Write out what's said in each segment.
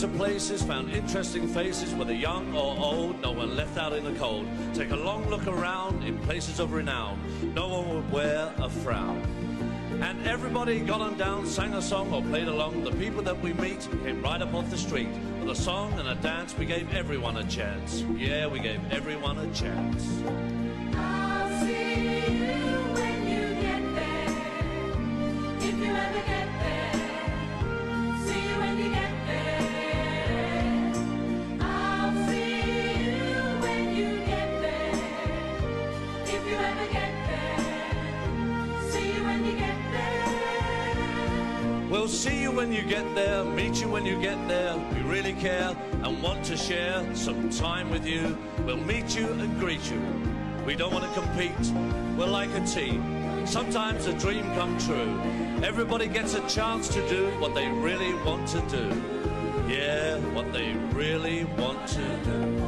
to places, found interesting faces, whether young or old, no one left out in the cold. Take a long look around in places of renown, no one would wear a frown. And everybody got on down, sang a song or played along. The people that we meet came right up off the street. With a song and a dance, we gave everyone a chance. Yeah, we gave everyone a chance. I'll see you when you get there, if you ever get there. See you when you get there. I'll see you when you get there, if you ever get there. See you when you get there. We'll see you when you get there, meet you when you get there. We really care and want to share some time with you. We'll meet you and greet you. We don't want to compete, we're like a team. Sometimes a dream come true. Everybody gets a chance to do what they really want to do. Yeah, what they really want to do.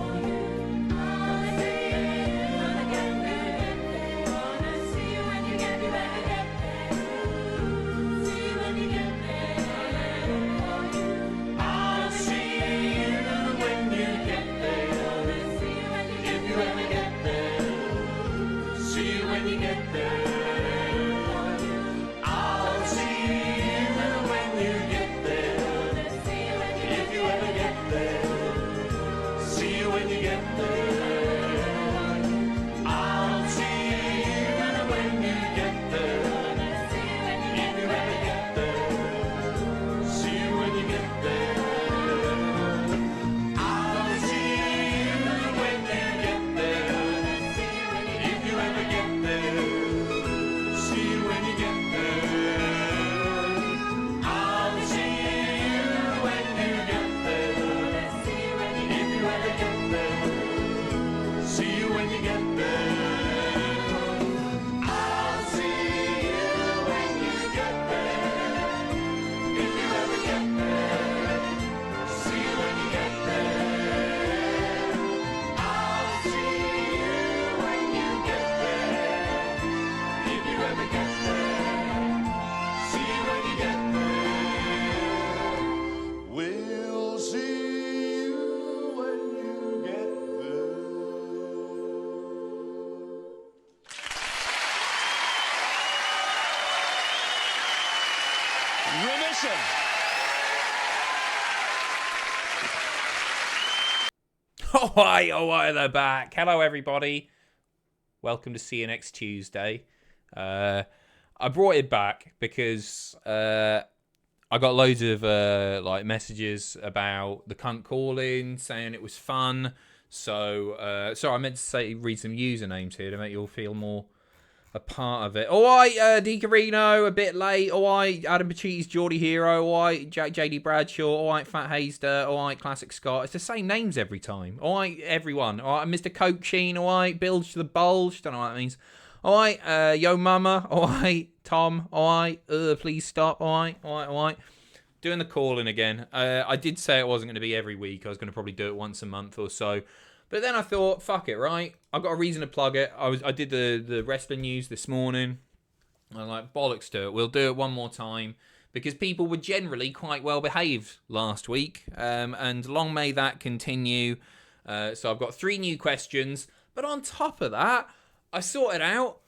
Oh, hi, they're back. Hello, everybody. Welcome to See You Next Tuesday. I brought it back because I got loads of messages about the cunt calling, saying it was fun. So, sorry, I meant to read some usernames here to make you all feel more a part of it. All right, Di Carino, a bit late. All right, Adam Pachiti's Geordie Hero. All right, JD Bradshaw. All right, Fat Hayster. All right, Classic Scott. It's the same names every time. All right, everyone. All right, Mr. Coke Sheen. All right, Bilge to the Bulge. Don't know what that means. All right, Yo Mama. All right, Tom. All right, please stop. All right, all right. Doing the calling again. I did say it wasn't going to be every week. I was going to probably do it once a month or so. But then I thought, fuck it, right? I've got a reason to plug it. I did the wrestling news this morning. I'm like, bollocks to it. We'll do it one more time. Because people were generally quite well behaved last week. And long may that continue. So I've got 3 new questions. But on top of that, I sorted out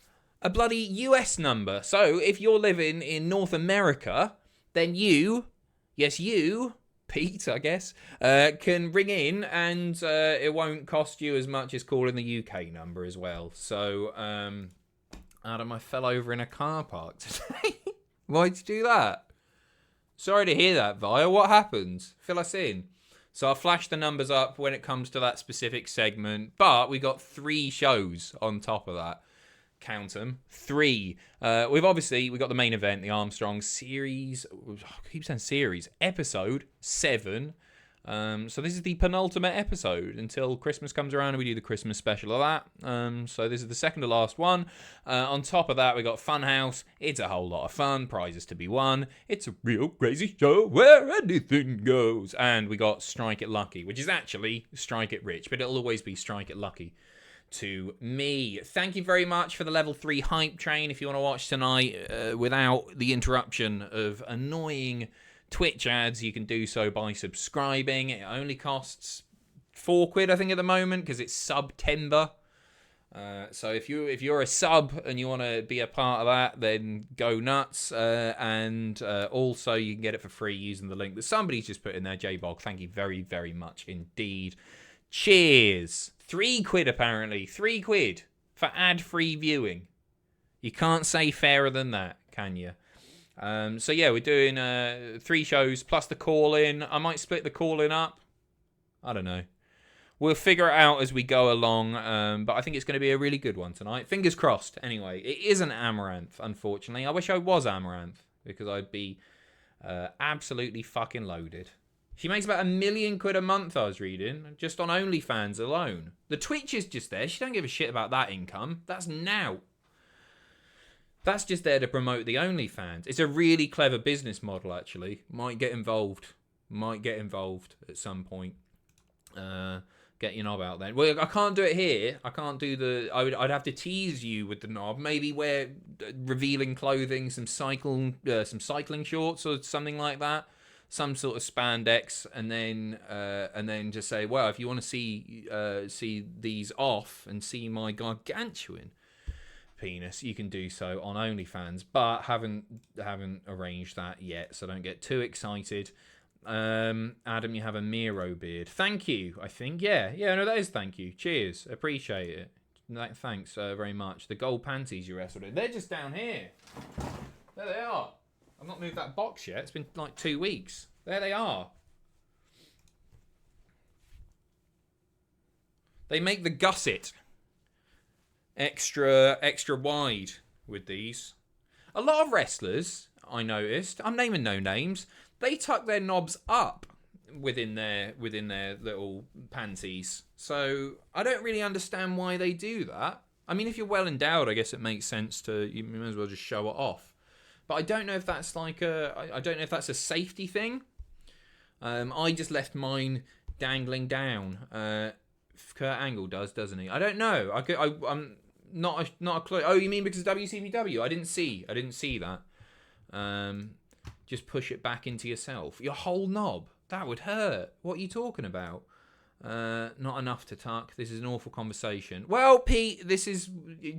a bloody US number. So if you're living in North America, then you, Pete, I guess, can ring in and it won't cost you as much as calling the UK number as well. So, Adam, I fell over in a car park today. Why'd you do that? Sorry to hear that, Via. What happened? Fill us in. So I'll flash the numbers up when it comes to that specific segment. But we got 3 shows on top of that. Count them. 3. We got the main event, the Armstrongs series. I keep saying series. Episode 7. So this is the penultimate episode until Christmas comes around and we do the Christmas special of that. So this is the second to last one. On top of that, we got Funhouse. It's a whole lot of fun. Prizes to be won. It's a real crazy show where anything goes. And we got Strike It Lucky, which is actually Strike It Rich, but it'll always be Strike It Lucky to me. Thank you very much for the level 3 hype train. If you want to watch tonight without the interruption of annoying Twitch ads, you can do so by subscribing. It only costs £4, I think, at the moment, because it's September. So if you're a sub and you want to be a part of that, then go nuts. And also you can get it for free using the link that somebody's just put in there. JBog, thank you very, very much indeed. Cheers. £3 apparently. £3 for ad-free viewing. You can't say fairer than that, can you? So yeah, we're doing 3 shows plus the call-in. I might split the call-in up. I don't know. We'll figure it out as we go along, but I think it's going to be a really good one tonight. Fingers crossed, anyway. It isn't Amaranth, unfortunately. I wish I was Amaranth, because I'd be absolutely fucking loaded. She makes about £1 million a month, I was reading, just on OnlyFans alone. The Twitch is just there. She don't give a shit about that income. That's now. That's just there to promote the OnlyFans. It's a really clever business model, actually. Might get involved. At some point. Get your knob out then. Well, I can't do it here. I can't do the... I'd have to tease you with the knob. Maybe wear revealing clothing, some cycling shorts or something like that. Some sort of spandex, and then just say, well, if you want to see these off and see my gargantuan penis, you can do so on OnlyFans. But haven't arranged that yet, so don't get too excited. Adam, you have a Miro beard. Thank you, I think. Yeah, no, that is thank you. Cheers. Appreciate it. Thanks very much. The gold panties you wrestled in. They're just down here. There they are. I've not moved that box yet. It's been like 2 weeks. There they are. They make the gusset extra wide with these. A lot of wrestlers, I noticed, I'm naming no names, they tuck their knobs up within their little panties. So I don't really understand why they do that. I mean, if you're well endowed, I guess it makes sense you may as well just show it off. But I don't know if that's I don't know if that's a safety thing. I just left mine dangling down. Kurt Angle doesn't he? I don't know. I'm not a clue. Oh, you mean because WCW? I didn't see that. Just push it back into yourself. Your whole knob. That would hurt. What are you talking about? Not enough to tuck. This is an awful conversation. Well, Pete, this is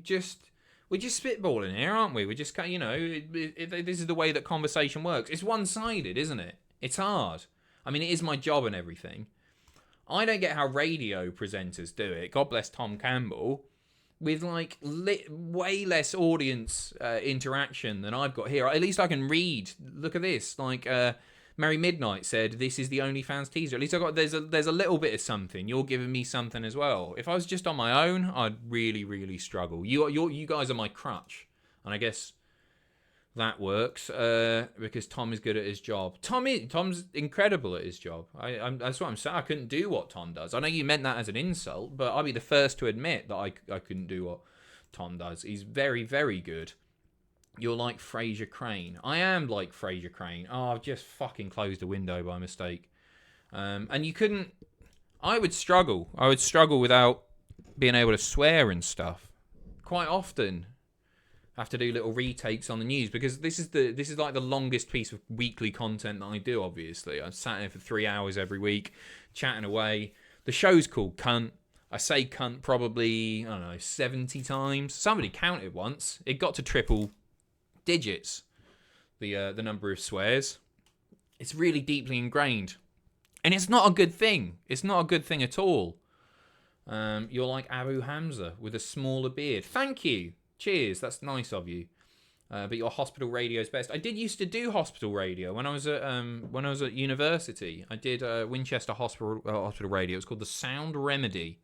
just... We're just spitballing here, aren't we? We're just, this is the way that conversation works. It's one-sided, isn't it? It's hard. I mean, it is my job and everything. I don't get how radio presenters do it. God bless Tom Campbell. With, like, way less audience interaction than I've got here. At least I can read. Look at this. Like, Merry Midnight said, this is the OnlyFans teaser. At least there's a little bit of something. You're giving me something as well. If I was just on my own, I'd really, really struggle. You guys are my crutch. And I guess that works because Tom is good at his job. Tom's incredible at his job. That's what I'm saying. I couldn't do what Tom does. I know you meant that as an insult, but I'd be the first to admit that I couldn't do what Tom does. He's very, very good. You're like Fraser Crane. I am like Fraser Crane. Oh, I've just fucking closed a window by mistake. And you couldn't... I would struggle. Without being able to swear and stuff. Quite often. I have to do little retakes on the news because this is like the longest piece of weekly content that I do, obviously. I'm sat here for 3 hours every week, chatting away. The show's called Cunt. I say cunt probably, I don't know, 70 times. Somebody counted once. It got to triple digits, the number of swears. It's really deeply ingrained, and it's not a good thing. It's not a good thing at all. You're like Abu Hamza with a smaller beard. Thank you. Cheers. That's nice of you. But your hospital radio is best. I did used to do hospital radio when I was at university. I did Winchester hospital radio. It was called the Sound Remedy,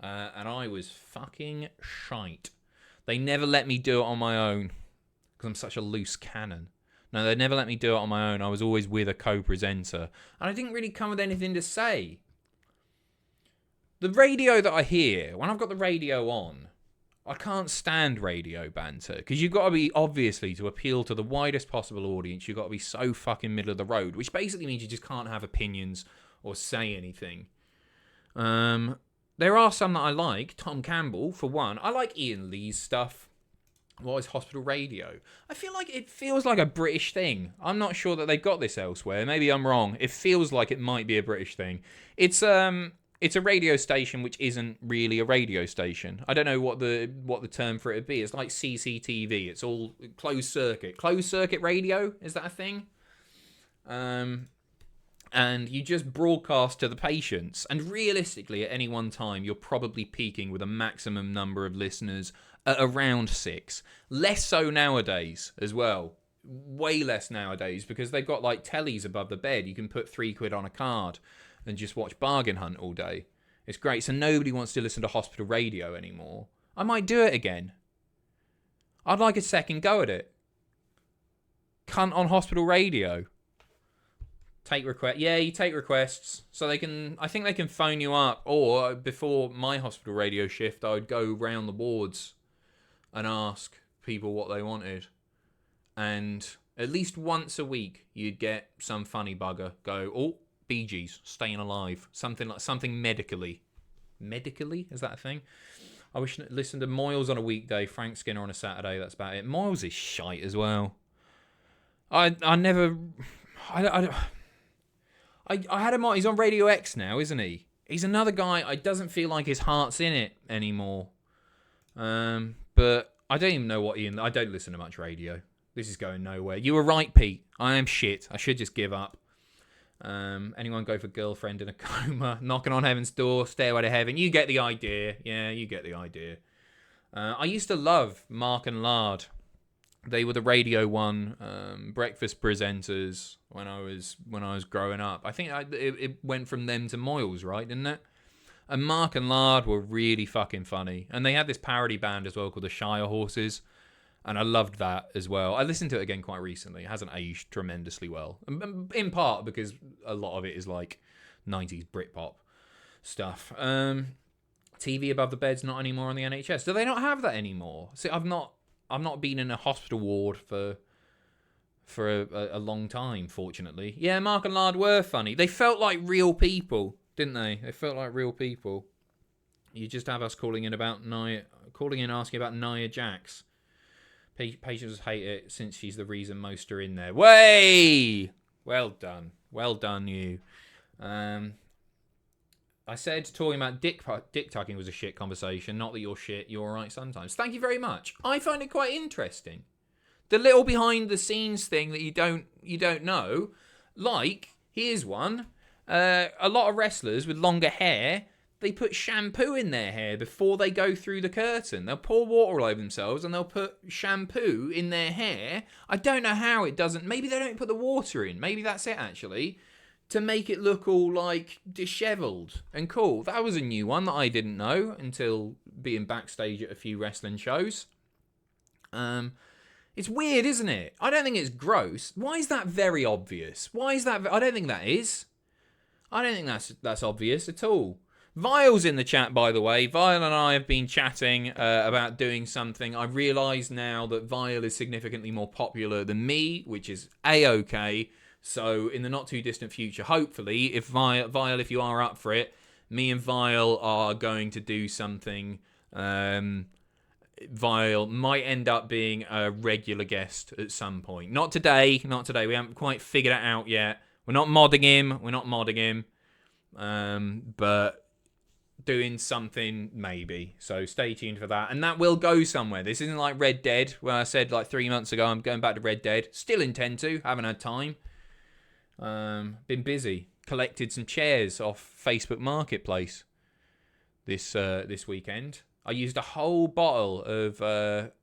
and I was fucking shite. They never let me do it on my own. Because I'm such a loose cannon. No, they never let me do it on my own. I was always with a co-presenter. And I didn't really come with anything to say. The radio that I hear, when I've got the radio on, I can't stand radio banter. Because you've got to be, obviously, to appeal to the widest possible audience, you've got to be so fucking middle of the road. Which basically means you just can't have opinions or say anything. There are some that I like. Tom Campbell, for one. I like Ian Lee's stuff. What is hospital radio? I feel like it feels like a British thing. I'm not sure that they've got this elsewhere. Maybe I'm wrong. It feels like it might be a British thing. It's a radio station which isn't really a radio station. I don't know what the term for it would be. It's like CCTV. It's all closed circuit. Closed circuit radio, is that a thing? And you just broadcast to the patients. And realistically, at any one time, you're probably peaking with a maximum number of listeners at around 6. Less so nowadays as well. Way less nowadays, because they've got like tellies above the bed. You can put £3 on a card and just watch Bargain Hunt all day. It's great. So nobody wants to listen to hospital radio anymore. I might do it again. I'd like a second go at it. Cunt on hospital radio. Take request. Yeah, you take requests. So they can, I think they can phone you up. Or before my hospital radio shift, I would go round the wards and ask people what they wanted. And at least once a week, you'd get some funny bugger go, oh, Bee Gees, Staying Alive. Something medically. Medically? Is that a thing? I wish I'd listened to Moyles on a weekday, Frank Skinner on a Saturday. That's about it. Moyles is shite as well. I had him on. He's on Radio X now, isn't he? He's another guy. I doesn't feel like his heart's in it anymore. But I don't even know what I don't listen to much radio. This is going nowhere. You were right, Pete. I am shit. I should just give up. Anyone go for girlfriend in a coma? Knocking on heaven's door. Stairway to heaven. You get the idea. Yeah, you get the idea. I used to love Mark and Lard. They were the Radio 1 breakfast presenters when I was growing up. I think it went from them to Moyles, right? Didn't it? And Mark and Lard were really fucking funny. And they had this parody band as well called the Shire Horses. And I loved that as well. I listened to it again quite recently. It hasn't aged tremendously well. In part because a lot of it is like 90s Britpop stuff. TV above the bed's not anymore on the NHS. Do they not have that anymore? See, I've not been in a hospital ward for a long time, fortunately. Yeah, Mark and Lard were funny. They felt like real people, didn't they? They felt like real people. You just have us calling in asking about Nia Jax. Patients hate it since she's the reason most are in there. Way! Well done, you. I said talking about dick tucking was a shit conversation. Not that you're shit, you're alright sometimes. Thank you very much. I find it quite interesting. The little behind the scenes thing that you don't know. Like, here's one. A lot of wrestlers with longer hair, they put shampoo in their hair before they go through the curtain. They'll pour water all over themselves and they'll put shampoo in their hair. I don't know how it doesn't. Maybe they don't put the water in. Maybe that's it, actually. To make it look all, like, dishevelled and cool. That was a new one that I didn't know until being backstage at a few wrestling shows. It's weird, isn't it? I don't think it's gross. Why is that very obvious? Why is that? I don't think that is. I don't think that's obvious at all. Vile's in the chat, by the way. Vile and I have been chatting about doing something. I realise now that Vile is significantly more popular than me, which is A-OK. So in the not too distant future, hopefully, if Vile, if you are up for it, me and Vile are going to do something. Vile might end up being a regular guest at some point. Not today. We haven't quite figured it out yet. We're not modding him. But doing something maybe. So stay tuned for that. And that will go somewhere. This isn't like Red Dead, where I said like 3 months ago I'm going back to Red Dead. Still intend to. Haven't had time. Been busy. Collected some chairs off Facebook Marketplace this weekend. I used a whole bottle of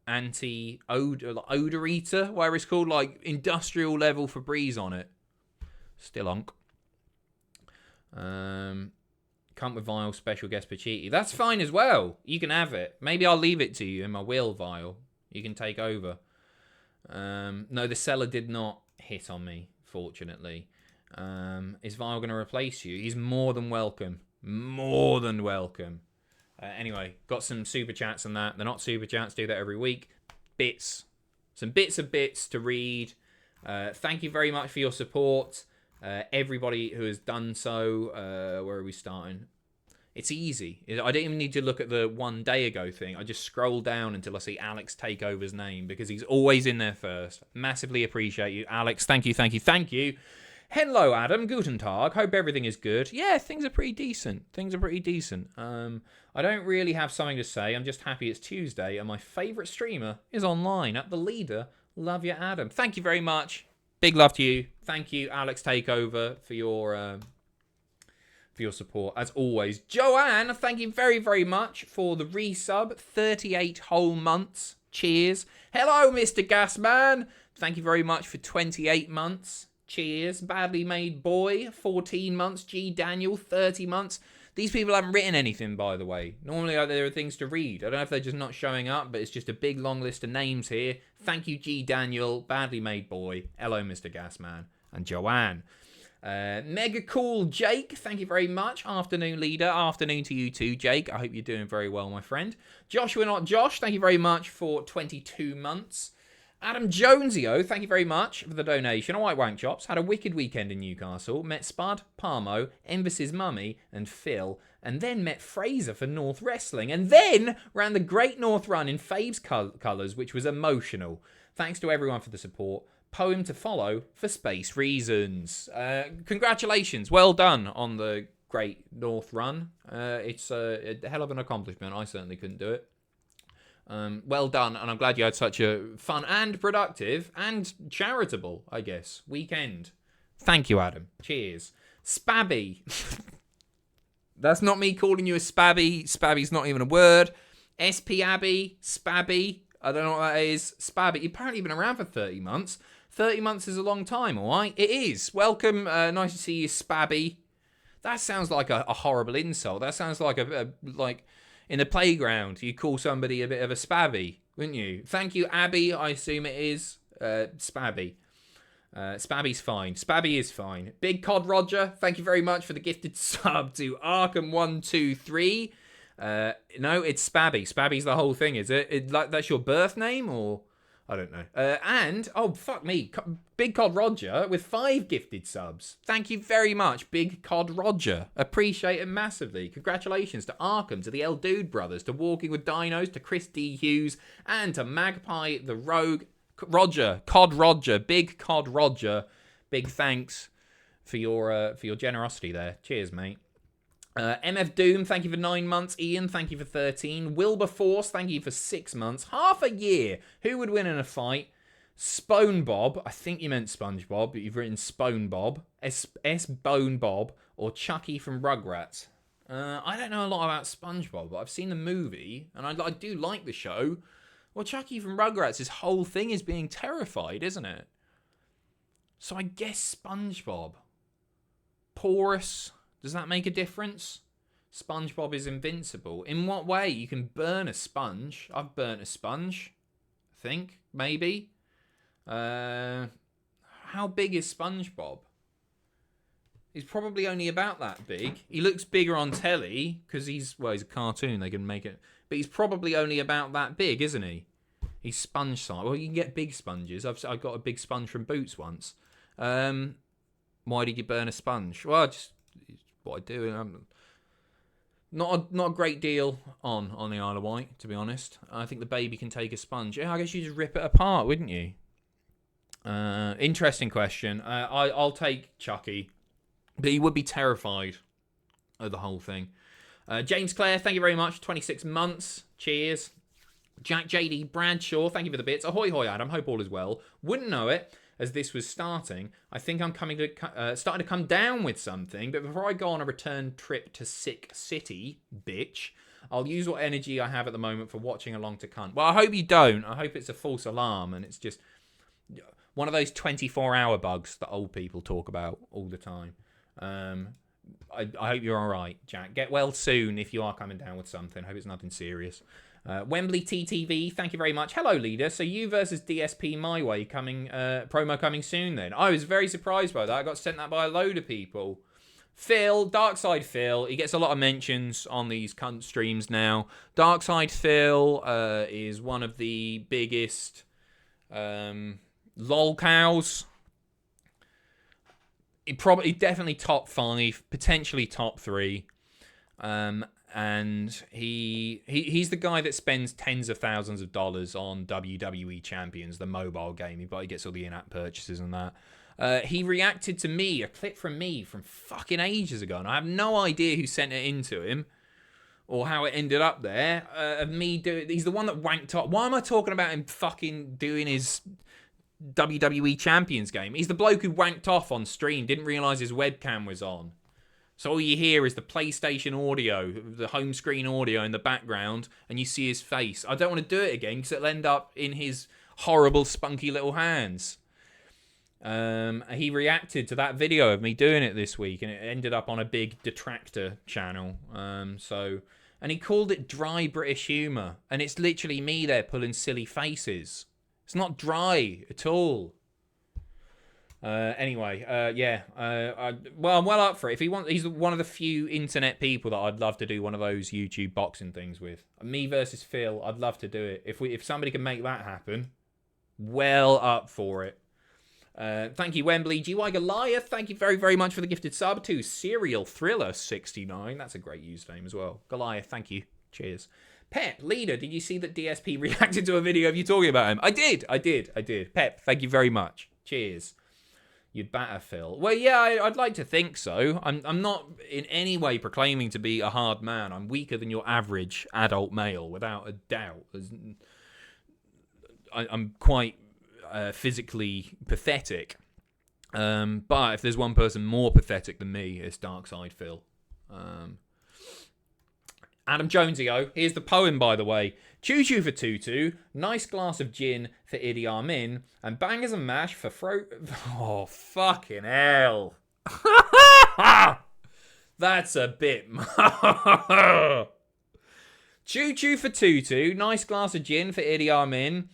anti-odor eater, whatever it's called, like industrial level Febreze on it. Still onk. Come with Vile, special guest Pachiti. That's fine as well. You can have it. Maybe I'll leave it to you in my will, Vile. You can take over. No, the seller did not hit on me, fortunately. Is Vile going to replace you? He's more than welcome. More than welcome. Anyway, got some super chats on that. They're not super chats, do that every week. Bits. Some bits of bits to read. Thank you very much for your support. Everybody who has done so. Where are we starting? It's easy. I don't even need to look at the 1 day ago thing. I just scroll down until I see Alex Takeover's name because he's always in there first. Massively appreciate you, Alex. Thank you, thank you, thank you. Hello, Adam. Guten Tag. Hope everything is good. Yeah, things are pretty decent. I don't really have something to say. I'm just happy it's Tuesday and my favourite streamer is online at the leader. Love you, Adam. Thank you very much. Big love to you. Thank you, Alex Takeover, for your support, as always. Joanne, thank you very, very much for the resub. 38 whole months. Cheers. Hello, Mr. Gasman. Thank you very much for 28 months. Cheers. Badly Made Boy, 14 months. G. Daniel, 30 months. These people haven't written anything, by the way. Normally, there are things to read. I don't know if they're just not showing up, but it's just a big, long list of names here. Thank you, G. Daniel, Badly Made Boy. Hello, Mr. Gasman. And Joanne. Mega cool Jake, thank you very much. Afternoon leader, afternoon to you too, Jake. I hope you're doing very well, my friend. Joshua Not Josh, thank you very much for 22 months. Adam Jonesio, thank you very much for the donation. All right, Wank Chops. Had a wicked weekend in Newcastle. Met Spud, Parmo, Envis's mummy, and Phil. And then met Fraser for North Wrestling. And then ran the Great North Run in Fabe's colours, which was emotional. Thanks to everyone for the support. Poem to follow for space reasons. Congratulations. Well done on the Great North Run. It's a hell of an accomplishment. I certainly couldn't do it. Well done, and I'm glad you had such a fun and productive and charitable, I guess, weekend. Thank you, Adam. Cheers. Spabby. That's not me calling you a spabby. Spabby's not even a word. SP Abby, Spabby. I don't know what that is. Spabby. You've apparently been around for 30 months. 30 months is a long time, all right? It is. Welcome. Nice to see you, Spabby. That sounds like a horrible insult. That sounds like like in the playground, you call somebody a bit of a spabby, wouldn't you? Thank you, Abby. I assume it is Spabby. Spabby's fine. Spabby is fine. Big Cod Roger, thank you very much for the gifted sub to Arkham123. No, it's Spabby. Spabby's the whole thing, is it? That's your birth name, or I don't know. And oh fuck me, Big Cod Roger with 5 gifted subs. Thank you very much, Big Cod Roger. Appreciate it massively. Congratulations to Arkham, to the El Dude brothers, to Walking with Dinos, to Chris D Hughes, and to Magpie the Rogue. Roger, Cod Roger, Big Cod Roger. Big thanks for your generosity there. Cheers, mate. MF Doom, thank you for 9 months. Ian, thank you for 13. Wilberforce, thank you for 6 months. Half a year. Who would win in a fight? Spone Bob. I think you meant SpongeBob, but you've written Spone Bob. S Bone Bob. Or Chucky from Rugrats. I don't know a lot about SpongeBob, but I've seen the movie, and I do like the show. Well, Chucky from Rugrats, his whole thing is being terrified, isn't it? So I guess SpongeBob. Porous. Does that make a difference? SpongeBob is invincible. In what way? You can burn a sponge. I've burnt a sponge. I think. Maybe. How big is SpongeBob? He's probably only about that big. He looks bigger on telly because he's a cartoon. They can make it. But he's probably only about that big, isn't he? He's sponge size. Well, you can get big sponges. I got a big sponge from Boots once. Why did you burn a sponge? Well, just what I do. Not a great deal on the Isle of Wight, to be honest. I think the baby can take a sponge. Yeah, I guess you just rip it apart, wouldn't you? Interesting question. I'll take Chucky, but he would be terrified of the whole thing. James Clare, thank you very much. 26 months. Cheers. Jack JD Bradshaw, thank you for the bits. Ahoy hoy, Adam. Hope all is well. Wouldn't know it as this was starting. I think I'm starting to come down with something. But before I go on a return trip to Sick City, bitch, I'll use what energy I have at the moment for watching along to cunt. Well, I hope you don't. I hope it's a false alarm and it's just one of those 24-hour bugs that old people talk about all the time. I hope you're all right, Jack. Get well soon if you are coming down with something. I hope it's nothing serious. Wembley TTV, thank you very much. Hello, leader. So you versus DSP My Way promo coming soon then. I was very surprised by that. I got sent that by a load of people. Phil, Darkside Phil, he gets a lot of mentions on these cunt streams now. Darkside Phil is one of the biggest lol cows. He definitely top 5, potentially top 3. And he's the guy that spends tens of thousands of dollars on WWE Champions, the mobile game. He gets all the in-app purchases and that. He reacted to me, a clip from me from fucking ages ago, and I have no idea who sent it into him or how it ended up there. Of me doing, he's the one that wanked off. Why am I talking about him fucking doing his WWE Champions game? He's the bloke who wanked off on stream, didn't realise his webcam was on. So all you hear is the PlayStation audio, the home screen audio in the background, and you see his face. I don't want to do it again because it'll end up in his horrible, spunky little hands. He reacted to that video of me doing it this week, and it ended up on a big detractor channel. And he called it dry British humour, and it's literally me there pulling silly faces. It's not dry at all. Anyway, well, I'm well up for it. He's one of the few internet people that I'd love to do one of those YouTube boxing things with. Me versus Phil, I'd love to do it. If somebody can make that happen, well up for it. Thank you, Wembley. GY Goliath, thank you very, very much for the gifted sub to Serial Thriller 69. That's a great username as well. Goliath, thank you. Cheers. Pep, leader, did you see that DSP reacted to a video of you talking about him? I did. Pep, thank you very much. Cheers. You'd batter Phil. Well, yeah, I'd like to think so. I'm not in any way proclaiming to be a hard man. I'm weaker than your average adult male, without a doubt. I'm quite physically pathetic. But if there's one person more pathetic than me, it's Darkside Phil. Adam Jonesio, here's the poem, by the way. Choo choo for Tutu, nice glass of gin for Idi Amin, and bangers and mash for Oh, fucking hell. That's a bit... Choo choo for Tutu, nice glass of gin for Idi Amin,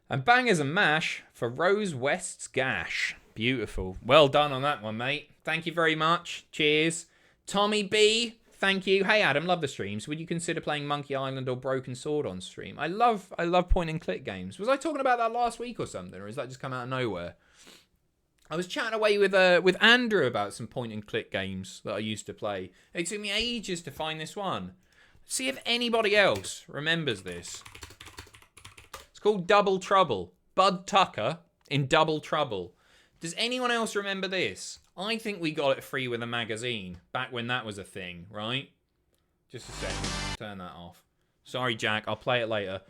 and bangers and mash for Rose West's gash. Beautiful. Well done on that one, mate. Thank you very much. Cheers. Tommy B, thank you. Hey Adam, love the streams. Would you consider playing Monkey Island or Broken Sword on stream? I love point and click games. Was I talking about that last week or something, or has that just come out of nowhere? I was chatting away with Andrew about some point and click games that I used to play. It took me ages to find this one. See if anybody else remembers this. It's called Double Trouble. Bud Tucker in Double Trouble. Does anyone else remember this? I think we got it free with a magazine back when that was a thing, right? Just a second. Turn that off. Sorry, Jack. I'll play it later.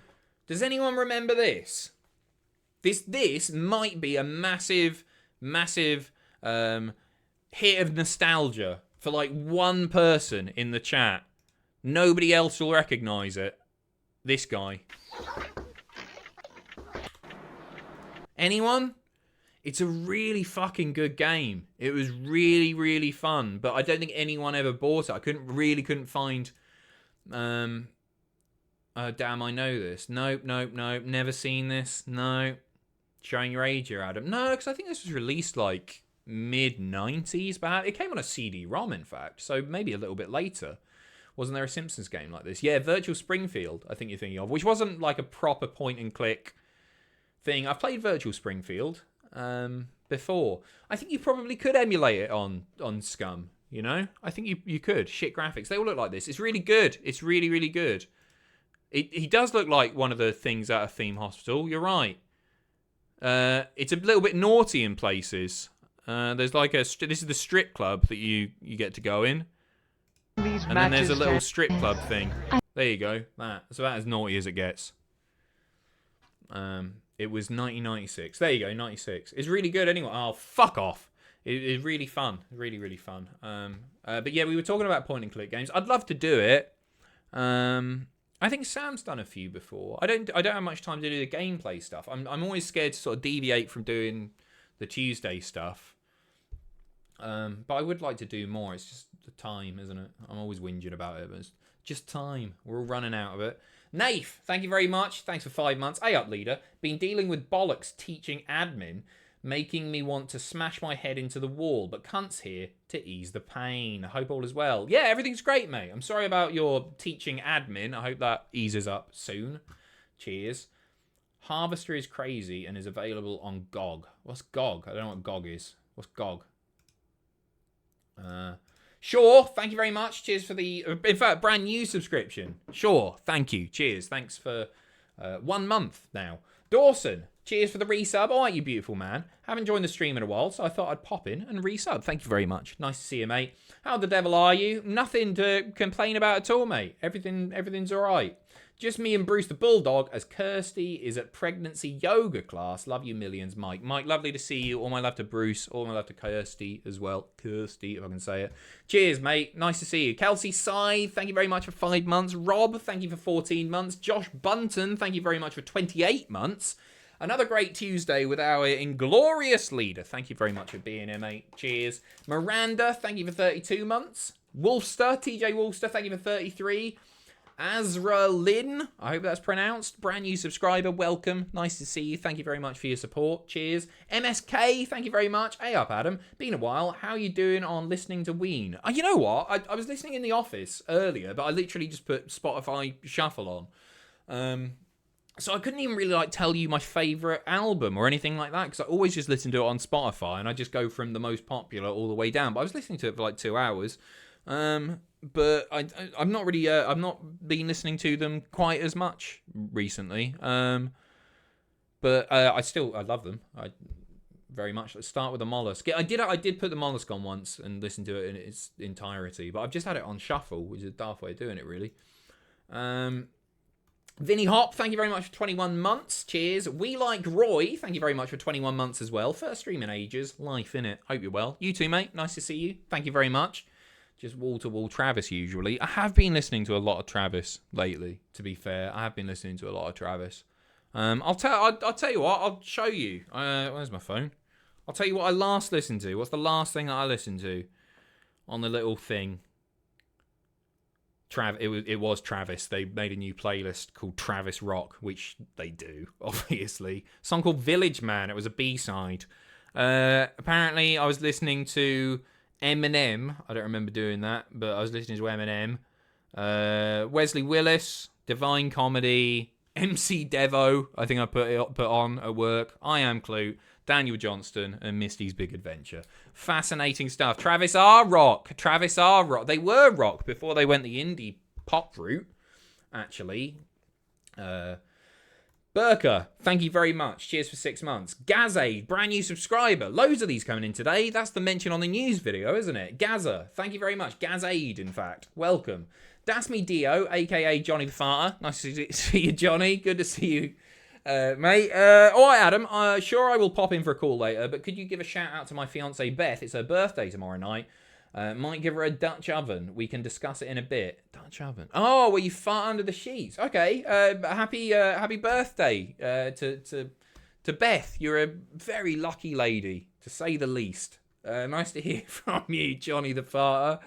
Does anyone remember this? This might be a massive hit of nostalgia for like one person in the chat. Nobody else will recognise it. This guy. Anyone? It's a really fucking good game. It was really, really fun, but I don't think anyone ever bought it. I couldn't find... damn, I know this. Nope. Never seen this. No. Showing your age here, Adam. No, because I think this was released like mid-90s, perhaps. It came on a CD-ROM, in fact, so maybe a little bit later. Wasn't there a Simpsons game like this? Yeah, Virtual Springfield, I think you're thinking of, which wasn't like a proper point-and-click thing. I've played Virtual Springfield before. I think you probably could emulate it on Scum, you know? I think you could. Shit graphics. They all look like this. It's really good. It's really, really good. He does look like one of the things out of Theme Hospital. You're right. It's a little bit naughty in places. There's like this is the strip club that you get to go in. And then there's a little strip club thing. There you go. That's about as naughty as it gets. It was 1996. There you go, 96. It's really good anyway. Oh, fuck off. It's really fun. Really, really fun. But yeah, we were talking about point and click games. I'd love to do it. I think Sam's done a few before. I don't have much time to do the gameplay stuff. I'm always scared to sort of deviate from doing the Tuesday stuff. But I would like to do more. It's just the time, isn't it? I'm always whinging about it, but it's just time. We're all running out of it. Naif, thank you very much. Thanks for 5 months. Hey up, leader. Been dealing with bollocks teaching admin, making me want to smash my head into the wall, but cunt's here to ease the pain. I hope all is well. Yeah, everything's great, mate. I'm sorry about your teaching admin. I hope that eases up soon. Cheers. Harvester is crazy and is available on GOG. What's GOG? I don't know what GOG is. What's GOG? Sure, thank you very much. Cheers for the, in fact, brand new subscription. Sure, thank you. Cheers. Thanks for 1 month now. Dawson, cheers for the resub. All right, you beautiful man. Haven't joined the stream in a while, so I thought I'd pop in and resub. Thank you very much. Nice to see you, mate. How the devil are you? Nothing to complain about at all, mate. Everything's all right. Just me and Bruce the Bulldog as Kirsty is at pregnancy yoga class. Love you millions, Mike. Mike, lovely to see you. All my love to Bruce. All my love to Kirsty as well. Kirsty, if I can say it. Cheers, mate. Nice to see you. Kelsey Scythe, thank you very much for 5 months. Rob, thank you for 14 months. Josh Bunton, thank you very much for 28 months. Another great Tuesday with our inglorious leader. Thank you very much for being here, mate. Cheers. Miranda, thank you for 32 months. Wolfster, TJ Wolfster, thank you for 33. Azra Lynn, I hope that's pronounced. Brand new subscriber, welcome. Nice to see you. Thank you very much for your support. Cheers. MSK, thank you very much. Hey up, Adam. Been a while. How you doing on listening to Ween? You know what? I was listening in the office earlier, but I literally just put Spotify Shuffle on. So I couldn't even really tell you my favourite album or anything like that because I always just listen to it on Spotify and I just go from the most popular all the way down. But I was listening to it for 2 hours. But I'm not really, I've not been listening to them quite as much recently. But I love them. Very much. Let's start with the Mollusk. I did put the Mollusk on once and listen to it in its entirety, but I've just had it on shuffle, which is a daft way of doing it, really. Vinny Hop, thank you very much for 21 months. Cheers. We Like Roy, thank you very much for 21 months as well. First stream in ages. Life, innit? Hope you're well. You too, mate. Nice to see you. Thank you very much. Just wall-to-wall Travis usually. I have been listening to a lot of Travis lately, to be fair. I have been listening to a lot of Travis. I'll tell you what, I'll show you. Where's my phone? I'll tell you what I last listened to. What's the last thing that I listened to on the little thing? It was Travis. They made a new playlist called Travis Rock, which they do, obviously. A song called Village Man. It was a B-side. Apparently, I was listening to Eminem. I don't remember doing that, but I was listening to Eminem. Wesley Willis, Divine Comedy, MC Devo. I think I put on at work. I Am Clute, Daniel Johnston, and Misty's Big Adventure. Fascinating stuff. Travis R. Rock. They were rock before they went the indie pop route, actually. Burka, thank you very much. Cheers for 6 months. Gazaid, brand new subscriber. Loads of these coming in today. That's the mention on the news video, isn't it? Gaza, thank you very much. Gazaid, in fact. Welcome. That's me, Dio, a.k.a. Johnny the Farter. Nice to see you, Johnny. Good to see you, mate. All right, Adam. Sure, I will pop in for a call later, but could you give a shout out to my fiancée, Beth? It's her birthday tomorrow night. Might give her a Dutch oven. We can discuss it in a bit. Dutch oven. Oh, well, you fart under the sheets. Okay. Happy birthday to Beth. You're a very lucky lady, to say the least. Nice to hear from you, Johnny the Farter.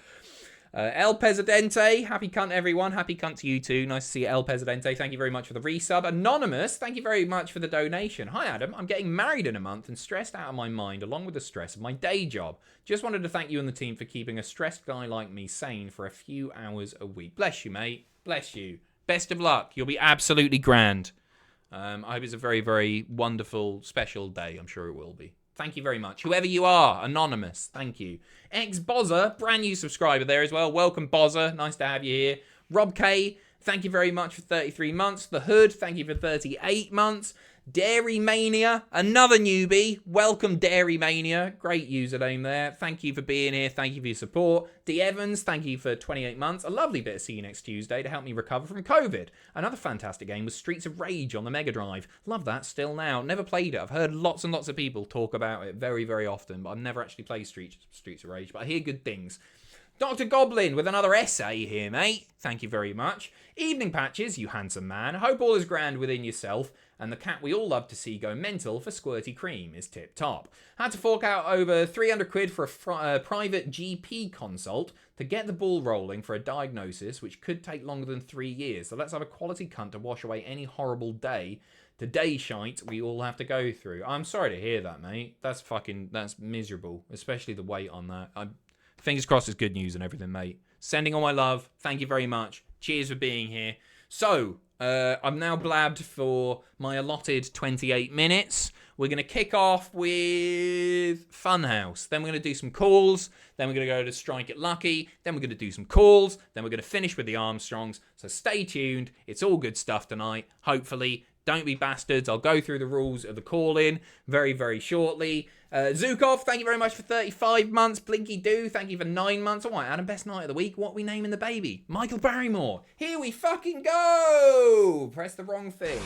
El Presidente, happy cunt everyone. Happy cunt to you too. Nice to see you, El Presidente. Thank you very much for the resub. Anonymous, thank you very much for the donation. Hi Adam, I'm getting married in a month and stressed out of my mind along with the stress of my day job. Just wanted to thank you and the team for keeping a stressed guy like me sane for a few hours a week. Bless you, mate. Bless you. Best of luck. You'll be absolutely grand. I hope it's a very, very wonderful, special day. I'm sure it will be. Thank you very much. Whoever you are, Anonymous, thank you. Ex-Bozza, brand new subscriber there as well. Welcome, Bozza. Nice to have you here. Rob K, thank you very much for 33 months. The Hood, thank you for 38 months. Dairy Mania, another newbie. Welcome, Dairy Mania. Great username there. Thank you for being here. Thank you for your support. D. Evans, thank you for 28 months. A lovely bit of See You Next Tuesday to help me recover from COVID. Another fantastic game was Streets of Rage on the Mega Drive. Love that still now. Never played it. I've heard lots and lots of people talk about it very, very often, but I've never actually played Streets of Rage, but I hear good things. Dr. Goblin with another essay here, mate. Thank you very much. Evening Patches, you handsome man. Hope all is grand within yourself. And the cat we all love to see go mental for squirty cream is tip top. Had to fork out over 300 quid for a private GP consult to get the ball rolling for a diagnosis which could take longer than 3 years. So let's have a quality cunt to wash away any horrible day shite we all have to go through. I'm sorry to hear that, mate. That's miserable, especially the weight on that. Fingers crossed it's good news and everything, mate. Sending all my love. Thank you very much. Cheers for being here. So, I'm now blabbed for my allotted 28 minutes. We're going to kick off with Funhouse. Then we're going to do some calls. Then we're going to go to Strike It Lucky. Then we're going to do some calls. Then we're going to finish with the Armstrongs. So stay tuned. It's all good stuff tonight, hopefully. Don't be bastards. I'll go through the rules of the call-in very, very shortly. Zukov, thank you very much for 35 months. Blinky Doo, thank you for 9 months. All right, Adam, best night of the week. What are we naming the baby? Michael Barrymore. Here we fucking go. Press the wrong thing.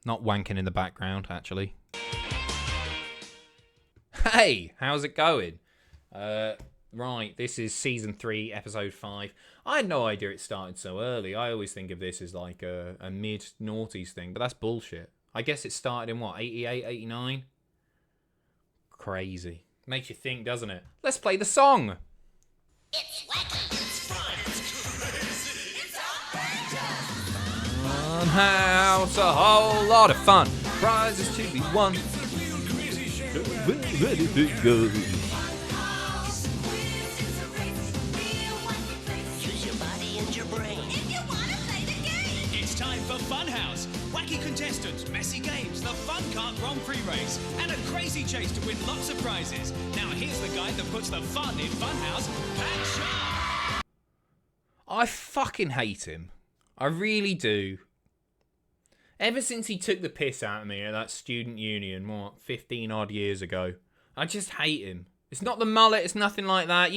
Not wanking in the background, actually. Hey, how's it going? Right, this is season 3, episode 5. I had no idea it started so early. I always think of this as like a mid-noughties thing, but that's bullshit. I guess it started in what, 88, 89? Crazy. Makes you think, doesn't it? Let's play the song. It's wacky, it's fun, it's crazy, it's outrageous. Funhouse, a whole lot of fun. Prizes to be won. Ready to go. Use your body and your brain if you want to play the game. It's time for Funhouse. Wacky contestants, messy games, the Fun Car Grand Prix race, and a crazy chase to win lots of prizes. Now here's the guy that puts the fun in Funhouse, Pat Sharp. I fucking hate him. I really do. Ever since he took the piss out of me at that student union, 15 odd years ago, I just hate him. It's not the mullet, it's nothing like that.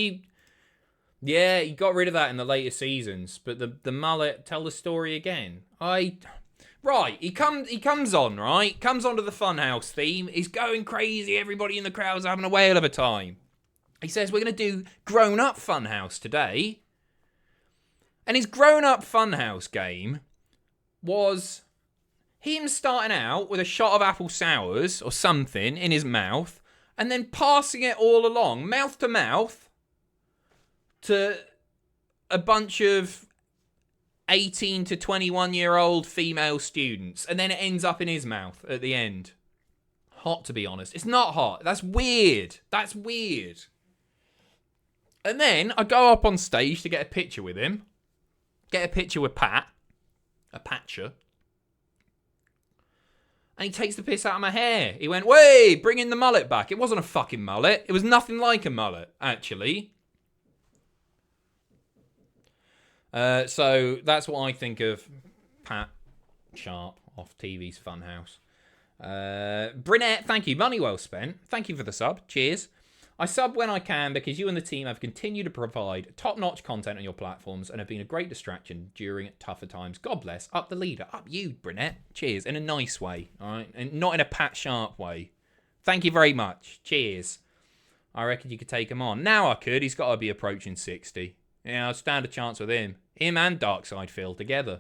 Yeah, he got rid of that in the later seasons, but the mullet, tell the story again. Right, he comes on, right? Comes onto the Funhouse theme. He's going crazy. Everybody in the crowd's having a whale of a time. He says, we're going to do grown-up Funhouse today. And his grown-up Funhouse game was him starting out with a shot of apple sours or something in his mouth and then passing it all along, mouth to mouth, to a bunch of 18 to 21-year-old female students. And then it ends up in his mouth at the end. Hot, to be honest. It's not hot. That's weird. That's weird. And then I go up on stage to get a picture with him. Get a picture with Pat. A patcher. And he takes the piss out of my hair. He went, "Way, bringing the mullet back." It wasn't a fucking mullet. It was nothing like a mullet, actually. So that's what I think of Pat Sharp off TV's Funhouse. Brunette, thank you. Money well spent. Thank you for the sub. Cheers. I sub when I can because you and the team have continued to provide top-notch content on your platforms and have been a great distraction during tougher times. God bless. Up the leader. Up you, Brunette. Cheers. In a nice way, all right? And not in a Pat Sharp way. Thank you very much. Cheers. I reckon you could take him on. Now I could. He's got to be approaching 60. Yeah, I'd stand a chance with him. Him and Darkside Phil together.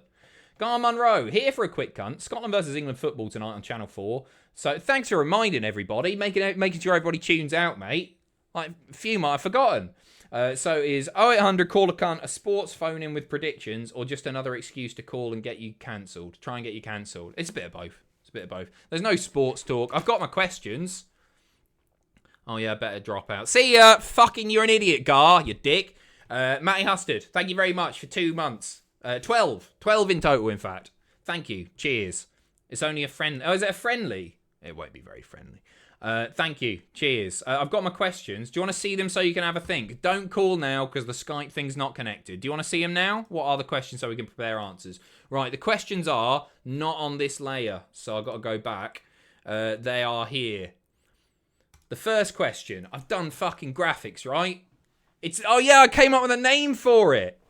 Gar Munro, here for a quick cunt. Scotland versus England football tonight on Channel 4. So thanks for reminding everybody. Making sure everybody tunes out, mate. Like, a few might have forgotten. So is 0800 call a cunt a sports phone in with predictions or just another excuse to call and get you cancelled? Try and get you cancelled. It's a bit of both. It's a bit of both. There's no sports talk. I've got my questions. Oh, yeah, better drop out. See ya. Fucking you're an idiot, Gar, you dick. Matty Hustard, thank you very much for 2 months. 12 in total, in fact. Thank you. Cheers. It's only a friend. Oh, is it a friendly? It won't be very friendly. Thank you. Cheers. I've got my questions. Do you want to see them so you can have a think? Don't call now because the Skype thing's not connected. Do you want to see them now? What are the questions so we can prepare answers? Right, the questions are not on this layer, so I've got to go back. They are here. The first question. I've done fucking graphics, right? Oh yeah, I came up with a name for it.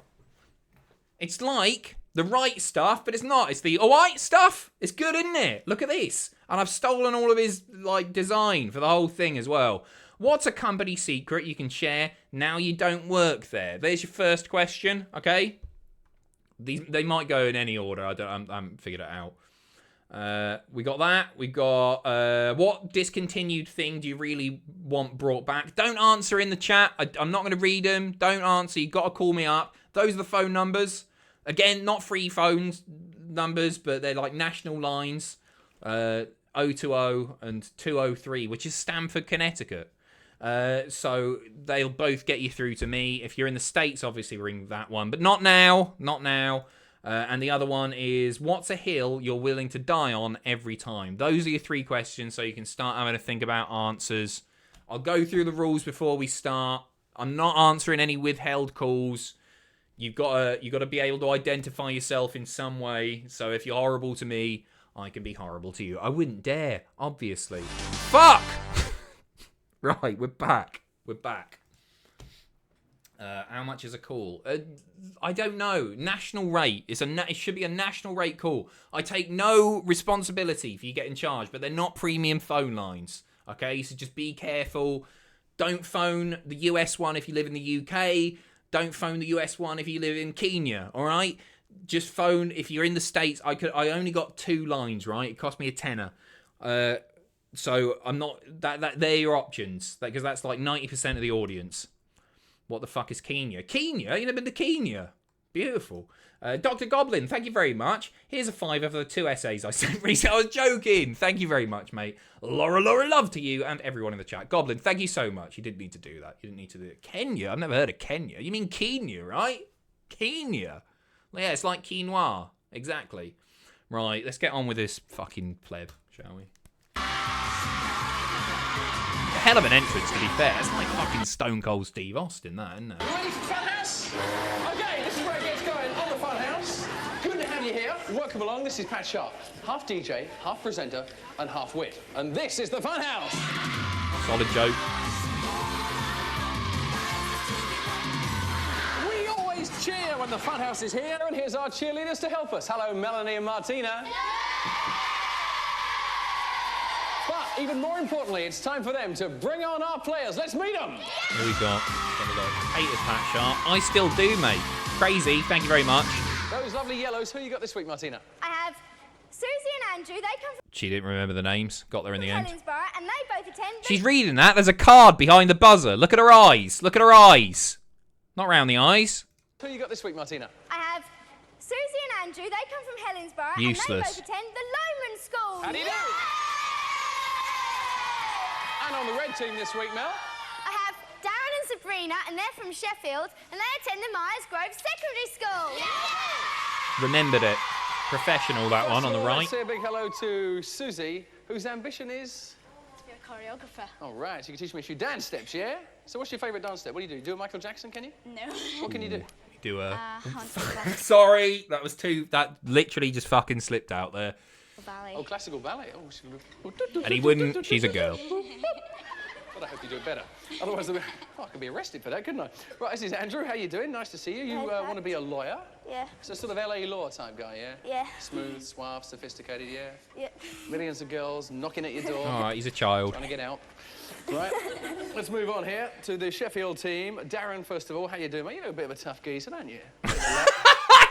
It's like the right stuff, but it's not. It's the alright stuff. It's good, isn't it? Look at this. And I've stolen all of his like design for the whole thing as well. What's a company secret you can share now you don't work there? There's your first question, okay? They might go in any order. I haven't figured it out. We got that. We got what discontinued thing do you really want brought back? Don't answer in the chat. I'm not going to read them. Don't answer. You got to call me up. Those are the phone numbers. Again, not free phones numbers, but they're like national lines. 020 and 203, which is Stamford, Connecticut. So they'll both get you through to me. If you're in the States, obviously ring that one, but not now. And the other one is, what's a hill you're willing to die on every time? Those are your 3 questions, so you can start having to think about answers. I'll go through the rules before we start. I'm not answering any withheld calls. You've got to be able to identify yourself in some way. So if you're horrible to me, I can be horrible to you. I wouldn't dare, obviously. Fuck! Right, we're back. How much is a call? I don't know. National rate. It should be a national rate call. I take no responsibility for you getting charged, but they're not premium phone lines. Okay, so just be careful. Don't phone the US one if you live in the UK. Don't phone the US one if you live in Kenya. All right. Just phone if you're in the States. I only got 2 lines. Right. It cost me a tenner. So I'm not that. They're your options because that's like 90% of the audience. What the fuck is Kenya? Kenya? You never been to Kenya? Beautiful. Dr. Goblin, thank you very much. Here's a 5 for the 2 essays I sent recently. I was joking. Thank you very much, mate. Laura, love to you and everyone in the chat. Goblin, thank you so much. You didn't need to do that. You didn't need to do it. Kenya? I've never heard of Kenya. You mean Kenya, right? Kenya. Yeah, it's like quinoa. Exactly. Right, let's get on with this fucking pleb, shall we? Hell of an entrance, to be fair. It's like fucking Stone Cold Steve Austin, that, isn't it? Ready for Funhouse? Okay, this is where it gets going on the Funhouse. Good to have you here. Welcome along. This is Pat Sharp, half DJ, half presenter, and half wit. And this is the Funhouse. Solid joke. We always cheer when the Funhouse is here, and here's our cheerleaders to help us. Hello, Melanie and Martina. But even more importantly, it's time for them to bring on our players. Let's meet them. Who we got? Haters Pat Sharp. I still do, mate. Crazy. Thank you very much. Those lovely yellows. Who you got this week, Martina? I have Susie and Andrew. They come She didn't remember the names. Got there in the from end. Helensburgh, and they both attend. She's reading that. There's a card behind the buzzer. Look at her eyes. Look at her eyes. Not round the eyes. Who you got this week, Martina? I have Susie and Andrew. They come from Helensburgh, Useless. and they both attend the Lowman School. How do you do? And on the red team this week, Mel? I have Darren and Sabrina, and they're from Sheffield, and they attend the Myers Grove Secondary School. Remembered it. Professional, that one on the right. Let's say a big hello to Susie, whose ambition is... To be a choreographer. All right, so you can teach me a few dance steps, yeah? So what's your favourite dance step? What do? You do a Michael Jackson, can you? No. What can you do? Do a... Haunted Sorry, that was too... That literally just fucking slipped out there. Ballet. Oh, classical ballet. Oh, And he wouldn't. She's a girl. But I hope you do it better. Otherwise, I could be arrested for that, couldn't I? Right, this is Andrew. How you doing? Nice to see you. You want to be a lawyer? Yeah. So sort of LA law type guy, yeah? Yeah. Smooth, suave, sophisticated, yeah? Yeah. Millions of girls knocking at your door. All right, he's a child. Trying to get out. Right, let's move on here to the Sheffield team. Darren, first of all, how you doing, mate? You're a bit of a tough geezer, aren't you?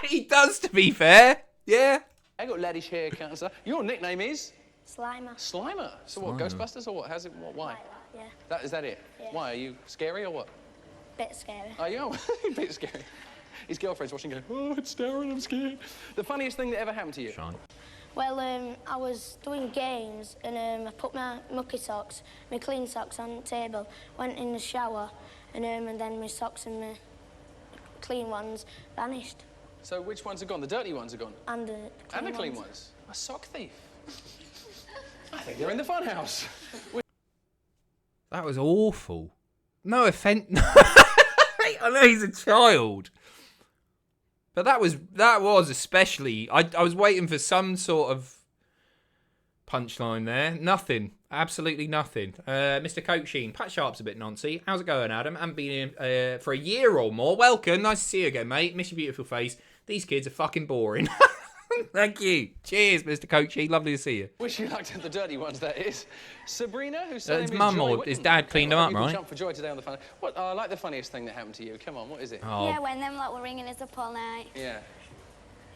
He does, to be fair. Yeah. I got laddish haircut and stuff. Your nickname is? Slimer. Slimer. So what, Ghostbusters or what? How's it, why? Yeah. Is that it? Yeah. Why, are you scary or what? Bit scary. Are you? A bit scary. His girlfriend's watching going, oh, it's Darren, I'm scared. The funniest thing that ever happened to you? Sean. Well, I was doing games and I put my mucky socks, my clean socks on the table, went in the shower and then my socks and my clean ones vanished. So which ones are gone? The dirty ones are gone? And the Clean ones? A sock thief. I think they're in the funhouse. That was awful. No offense. I know he's a child. But that was especially... I was waiting for some sort of punchline there. Nothing. Absolutely nothing. Mr. Coke Sheen. Pat Sharp's a bit noncy. How's it going, Adam? Haven't been in for a year or more. Welcome. Nice to see you again, mate. Miss your beautiful face. These kids are fucking boring. Thank you. Cheers, Mr. Coachy. Lovely to see you. Wish you luck to the dirty ones, that is. Sabrina, whose surname His is mum Joy or his Whitten. dad cleaned them Well, up, you can right? jump for joy today on the fun. What? I like the funniest thing that happened to you. Come on, what is it? Oh. Yeah, when them lot were ringing us up all night. Yeah.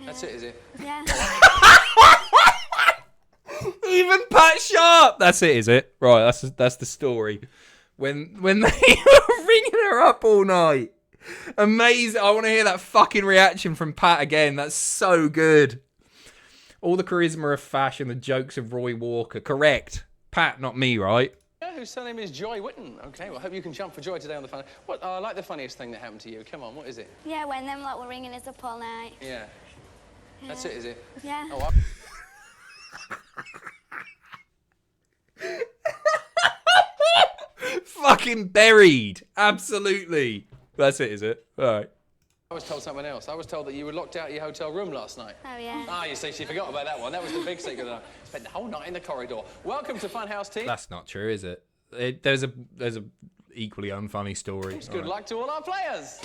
That's it, is it? Yeah. Even Pat Sharp. That's it, is it? Right, that's the story. When they were ringing her up all night. Amazing. I want to hear that fucking reaction from Pat again. That's so good. All the charisma of fashion, the jokes of Roy Walker. Correct. Pat, not me, right? Yeah, whose surname is Joy Whitten. Okay, well, I hope you can jump for joy today on the fun. What? I like the funniest thing that happened to you. Come on, what is it? Yeah, when them lot were ringing us up all night. Yeah. That's it, is it? Yeah. Oh, Fucking buried. Absolutely. That's it, is it? All right. I was told something else. I was told that you were locked out of your hotel room last night. Oh, yeah. Ah, you see, she forgot about that one. That was the big secret. I spent the whole night in the corridor. Welcome to Funhouse Team. That's not true, is it? There's a equally unfunny story. Good luck to all our players.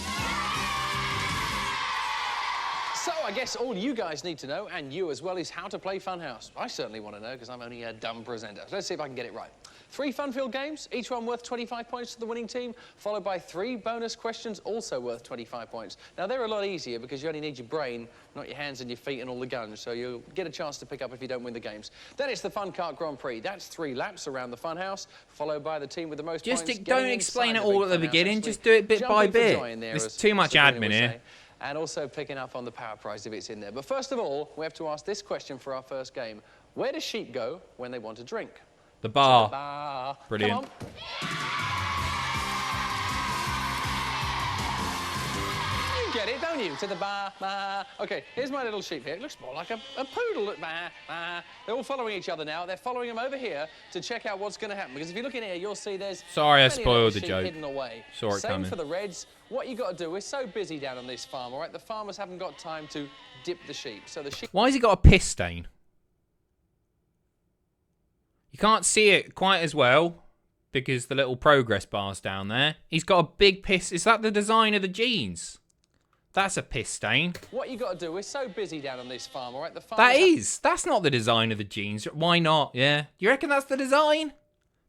So, I guess all you guys need to know, and you as well, is how to play Funhouse. I certainly want to know, because I'm only a dumb presenter. So let's see if I can get it right. 3 fun-filled games, each one worth 25 points to the winning team, followed by 3 bonus questions, also worth 25 points. Now, they're a lot easier because you only need your brain, not your hands and your feet and all the guns, so you'll get a chance to pick up if you don't win the games. Then it's the Fun Kart Grand Prix. That's 3 laps around the Funhouse, followed by the team with the most points. Don't explain it all at the beginning. Actually, Just do it bit jump by in for bit. joy in there, There's as too much Sabrina admin would here. say. And also picking up on the power prize if it's in there. But first of all, we have to ask this question for our first game. Where do sheep go when they want a drink? The bar. Bar. Brilliant. Come on. You get it, don't you? To the bar, bar. OK, here's my little sheep here. It looks more like a poodle. Bar, bar. They're all following each other now. They're following them over here to check out what's going to happen. Because if you look in here, you'll see there's Sorry, I plenty of spoiled little the sheep joke. hidden away. Saw it Same coming. for the Reds. What you got to do, we're so busy down on this farm, all right? The farmers haven't got time to dip the sheep. So the sheep... Why has he got a piss stain? You can't see it quite as well because the little progress bar's down there. He's got a big piss. Is that the design of the jeans? That's a piss stain. What you got to do, we're so busy down on this farm, all right? The That farmers is. That's not the design of the jeans. Why not? Yeah. You reckon that's the design?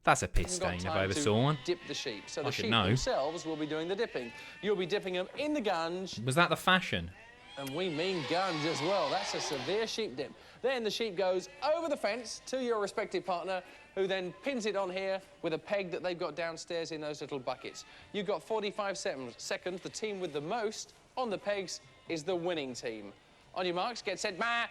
That's a piss haven't got stain if time I ever to saw one. dip the sheep. So I the should sheep know. themselves will be doing the dipping. You'll be dipping them in the gunge, Was that the fashion? and we mean gunge as well. That's a severe sheep dip. Then the sheep goes over the fence to your respective partner, who then pins it on here with a peg that they've got downstairs in those little buckets. You've got 45 seconds. The team with the most on the pegs is the winning team. On your marks, get set. Right,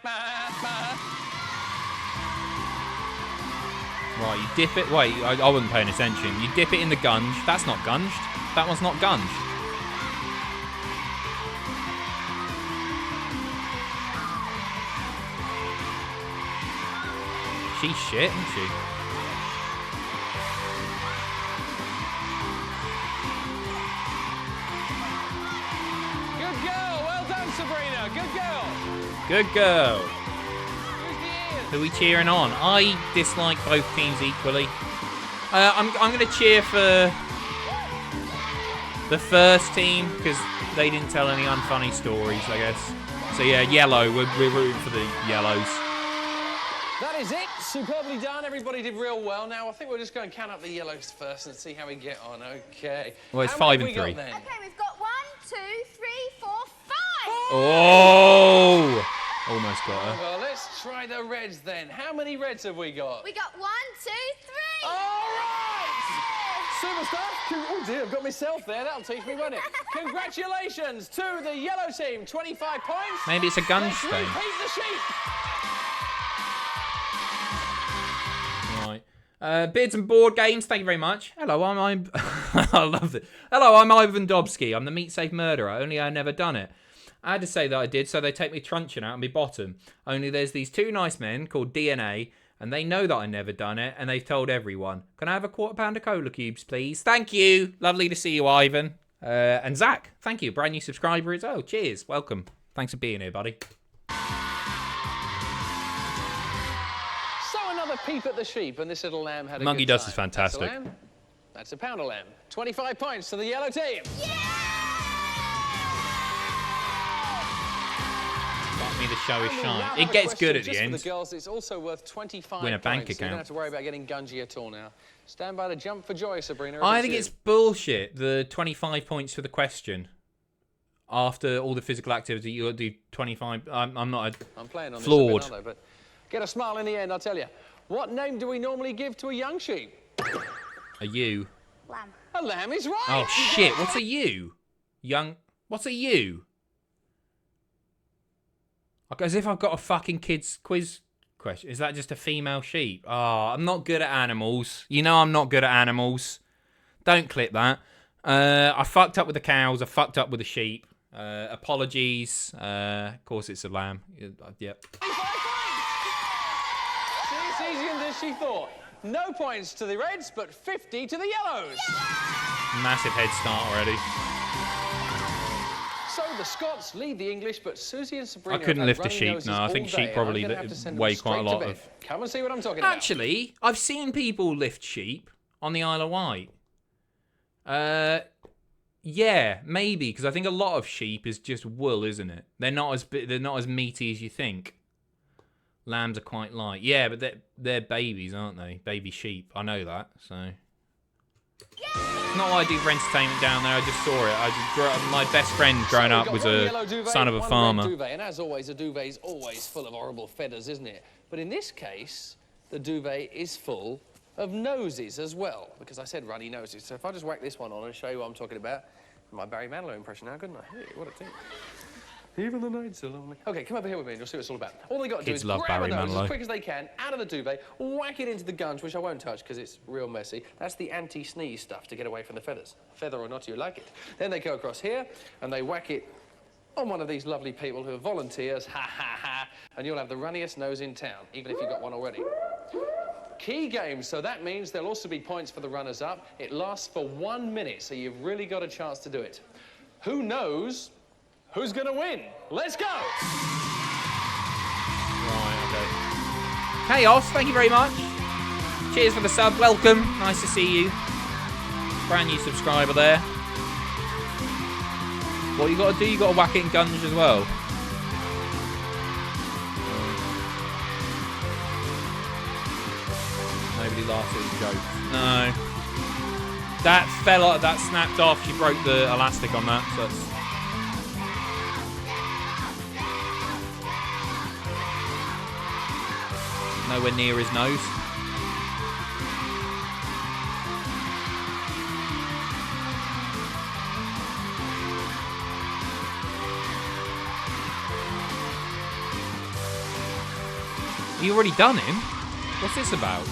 you dip it. Wait, I wasn't paying attention. You dip it in the gunge. That's not gunged. That one's not gunged. She's shit, isn't she? Good girl. Well done, Sabrina. Good girl. Good girl. Who's the ears? Who are we cheering on? I dislike both teams equally. I'm going to cheer for the first team because they didn't tell any unfunny stories, I guess. So yeah, yellow. We're rooting for the yellows. That is it. Superbly done. Everybody did real well. Now, I think we're just going to count up the yellows first and see how we get on. OK. Well, it's How many 5 and have we 3. got then? Okay, we've got 1, 2, 3, 4, 5. Oh! Almost got her. Well, let's try the Reds then. How many Reds have we got? We got 1, 2, 3. All right! Super stuff. Oh, dear, I've got myself there. That'll teach me, won't it? Congratulations to the yellow team. 25 points. Maybe it's a gunge Let's stain. repeat the sheep. Right. Beards and board games. Thank you very much. Hello, I'm I love it. Hello, I'm Ivan Dobsky. I'm the meat safe murderer. Only I've never done it. I had to say that I did, so they take me truncheon out and me bottom. Only there's these 2 nice men called DNA, and they know that I never done it, and they've told everyone. Can I have a £1/4 of cola cubes, please? Thank you. Lovely to see you, Ivan. And Zach, thank you. Brand new subscriber as well. Cheers. Welcome. Thanks for being here, buddy. So another peep at the sheep, and this little lamb had a Monkey good Dust time. is fantastic. That's a lamb. That's a pound of lamb. 25 points to the yellow team. me the show is And we shine. now It have a gets good question at the just for end. the girls, it's also worth 25 Win a bank points, so you don't account. have to worry about getting gungy at all now. Stand by to jump for joy, Sabrina. I if think you. it's bullshit, the 25 points for the question. After all the physical activity, you got to do 25. I'm not I'm playing on flawed. this a bit, aren't I? But get a smile in the end, I'll tell you. What name do we normally give to a young sheep? A ewe. Lamb. A lamb is right. Oh, You got shit. it. What's a ewe? What's a ewe? Like, as if I've got a fucking kids quiz question. Is that just a female sheep? Oh, I'm not good at animals. You know I'm not good at animals. Don't clip that. I fucked up with the cows. I fucked up with the sheep. Apologies. Of course it's a lamb. Yep. See, it's easier than she thought. No points to the Reds, but 50 to the Yellows. Massive head start already. So the Scots lead the English, but Susie and Sabrina I couldn't have lift had a runny sheep. noses No, I think all sheep day, probably and I'm gonna have to send them weigh quite a straight to lot bed. of... Come and see what I'm talking about. Actually, I've seen people lift sheep on the Isle of Wight. Yeah, maybe, because I think a lot of sheep is just wool, isn't it? They're not as meaty as you think. Lambs are quite light. Yeah, but they're babies, aren't they? Baby sheep. I know that, so... It's not what I do for entertainment down there. I just saw it. My best friend growing So up we've was got one a yellow duvet, son of a one red farmer. duvet, and as always, a duvet is always full of horrible feathers, isn't it? But in this case, the duvet is full of noses as well, because I said runny noses. So if I just whack this one on and show you what I'm talking about, my Barry Manilow impression now, couldn't I? Hey, what a team. Even the nights are lonely. Okay, come over here with me and you'll see what it's all about. All they got to do Kids is love grab Barry a nose Manilow. as quick as they can, out of the duvet, whack it into the gunge, which I won't touch because it's real messy. That's the anti-sneeze stuff to get away from the feathers. Feather or not, you like it. Then they go across here and they whack it on one of these lovely people who are volunteers, ha ha ha, and you'll have the runniest nose in town, even if you've got one already. Key game, so that means there'll also be points for the runners-up. It lasts for 1 minute, so you've really got a chance to do it. Who knows who's going to win? Let's go! Right, okay. Chaos, thank you very much. Cheers for the sub. Welcome. Nice to see you. Brand new subscriber there. What you got to do, you got to whack it in gunge as well. Nobody laughs at his jokes. No. That fell off, that snapped off. She broke the elastic on that, so that's... Nowhere near his nose. You already done him? What's this about?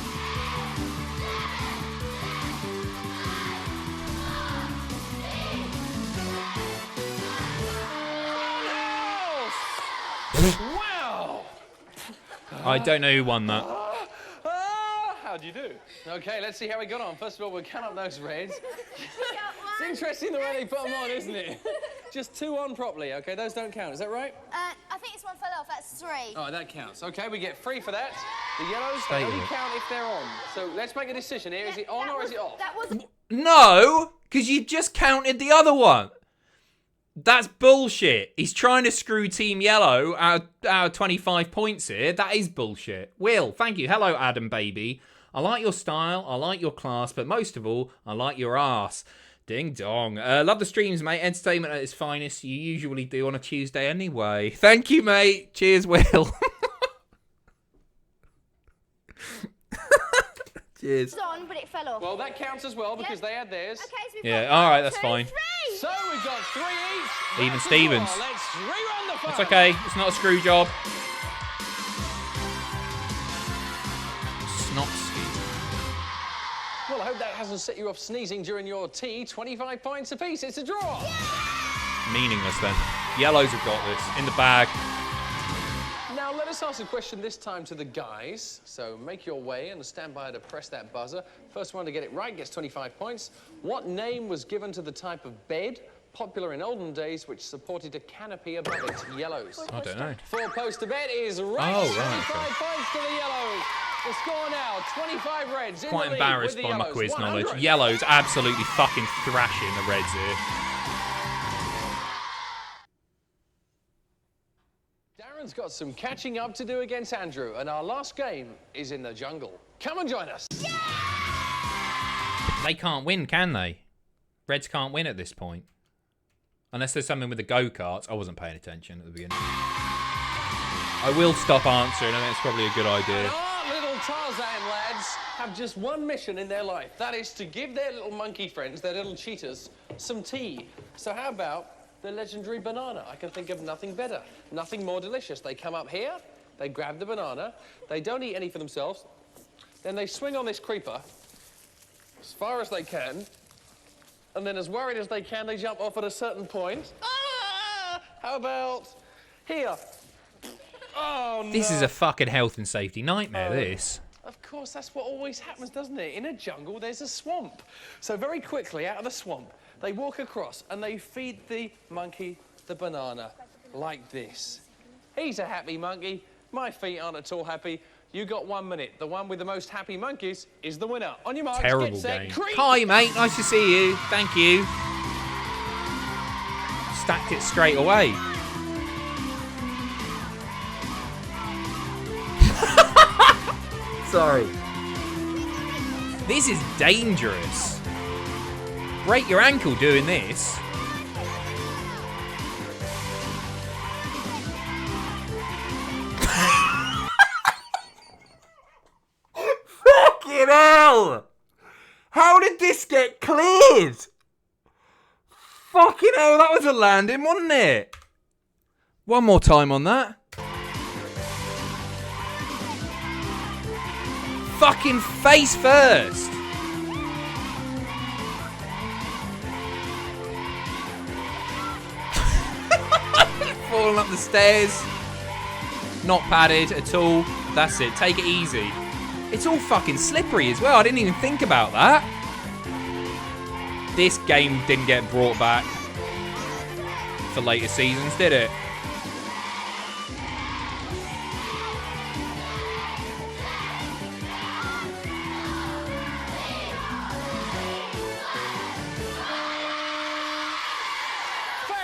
Wow! I don't know who won that. How'd you do? Okay, let's see how we got on. First of all, we'll count up those Reds. It's interesting the way they put them on, isn't it? Just 2 on properly, okay? Those don't count, is that right? I think this one fell off. That's 3. Oh, that counts. Okay, we get 3 for that. The yellows, Stay they only with it. count if they're on. So let's make a decision here. Is it on or is it off? That was... No, because you just counted the other one. That's bullshit. He's trying to screw Team Yellow out of 25 points here. That is bullshit. Will, thank you. Hello, Adam, baby. I like your style. I like your class. But most of all, I like your ass. Ding dong. Love the streams, mate. Entertainment at its finest. You usually do on a Tuesday anyway. Thank you, mate. Cheers, Will. Cheers. It was on, but it fell off. Well, that counts as well because they had theirs. Okay, so we've Yeah, got all right, 1, that's 2, fine. 3. So we've got 3 each. Even That's the Stevens. score. Let's rerun the fun. It's okay. It's not a screw job. Snotski. Well, I hope that hasn't set you off sneezing during your tea. 25 points apiece. It's a draw. Meaningless then. Yellows have got this. In the bag. Now, let us ask a question this time to the guys. So make your way and stand by to press that buzzer. First one to get it right gets 25 points. What name was given to the type of bed popular in olden days which supported a canopy above it? Yellows. I don't know. 4-poster bed is right. Oh, 25 right, okay. points to the Yellows. The score now, 25 Reds in Quite the lead embarrassed with the by my Yellows, quiz 100. knowledge. Yellows absolutely fucking thrashing the Reds here. Darren Alan's got some catching up to do against Andrew, and our last game is in the jungle. Come and join us. They can't win, can they? Reds can't win at this point. Unless there's something with the go-karts. I wasn't paying attention at the beginning. I will stop answering. I think it's probably a good idea. Our little Tarzan lads have just one mission in their life. That is to give their little monkey friends, their little cheaters, some tea. So how about the legendary banana? I can think of nothing better, nothing more delicious. They come up here, they grab the banana, they don't eat any for themselves, then they swing on this creeper as far as they can, and then as worried as they can, they jump off at a certain point. Ah! How about here? Oh, no. This is a fucking health and safety nightmare, this. Of course, that's what always happens, doesn't it? In a jungle, there's a swamp. So very quickly, out of the swamp, they walk across and they feed the monkey the banana like this. He's a happy monkey. My feet aren't at all happy. You got 1 minute. The one with the most happy monkeys is the winner. On your marks, Terrible get set, game. creep! Hi, mate. Nice to see you. Thank you. Stacked it straight away. Sorry. This is dangerous. Break your ankle doing this. Fucking hell! How did this get cleared? Fucking hell, that was a landing, wasn't it? One more time on that. Fucking face first. Falling up the stairs. Not padded at all. That's it. Take it easy. It's all fucking slippery as well. I didn't even think about that. This game didn't get brought back for later seasons, did it?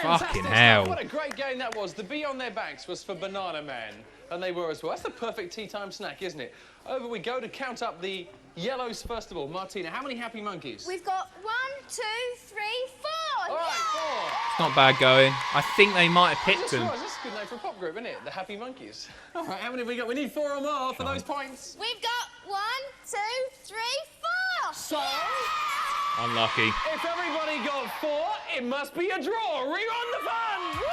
Fucking hell. What a great game that was. The bee on their backs was for Banana Man, and they were as well. That's the perfect tea time snack, isn't it? Over we go to count up the yellows first of all. Martina, how many happy monkeys? We've got 1, 2, 3, 4. All right, 4. It's not bad going. I think they might have picked them. That's a good name for a pop group, isn't it? The Happy Monkeys. All right, how many have we got? We need 4 or more for those points. We've got 1, 2, 3, 4. So, Unlucky. if everybody got 4, it must be a draw. Rerun the fun! Woo!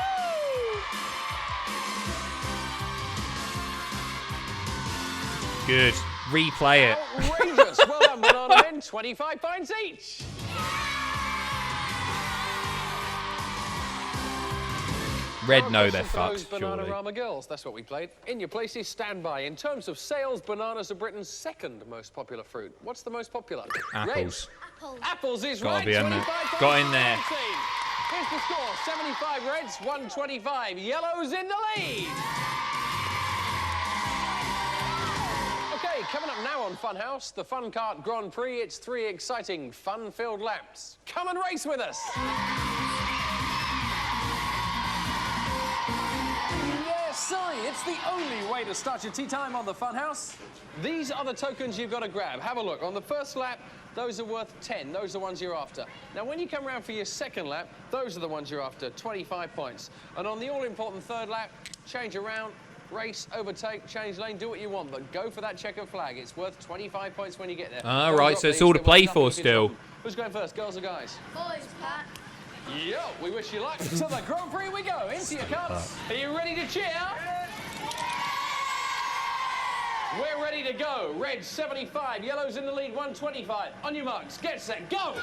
Good. Replay it. Outrageous. Well done, Banana Men. 25 points each. Red know they're For those fucked, Banana surely. Rama girls. That's what we played. In your places, stand by. In terms of sales, bananas are Britain's second most popular fruit. What's the most popular? Apples. Apples. Apples is Gotta right. be, hasn't it? 25 Got points in there. for the team. Here's the score. 75 reds, 125 yellows in the lead. Okay, coming up now on Funhouse, the Fun Kart Grand Prix. It's 3 exciting, fun-filled laps. Come and race with us. Yes, sorry, it's the only way to start your tea time on the Funhouse. These are the tokens you've got to grab. Have a look. On the first lap, those are worth 10. Those are the ones you're after. Now, when you come around for your second lap, those are the ones you're after, 25 points. And on the all-important third lap, change around, race, overtake, change lane, do what you want, but go for that checkered flag. It's worth 25 points when you get there. Ah, Girls right, up, so it's please. all to There was play nothing for you can still. do. Who's going first, girls or guys? Boys, Pat. Yo, we wish you luck. To the Grand Prix we go. Into your cups. Are you ready to cheer? We're ready to go. Red 75, yellows in the lead 125. On your marks, get set, go!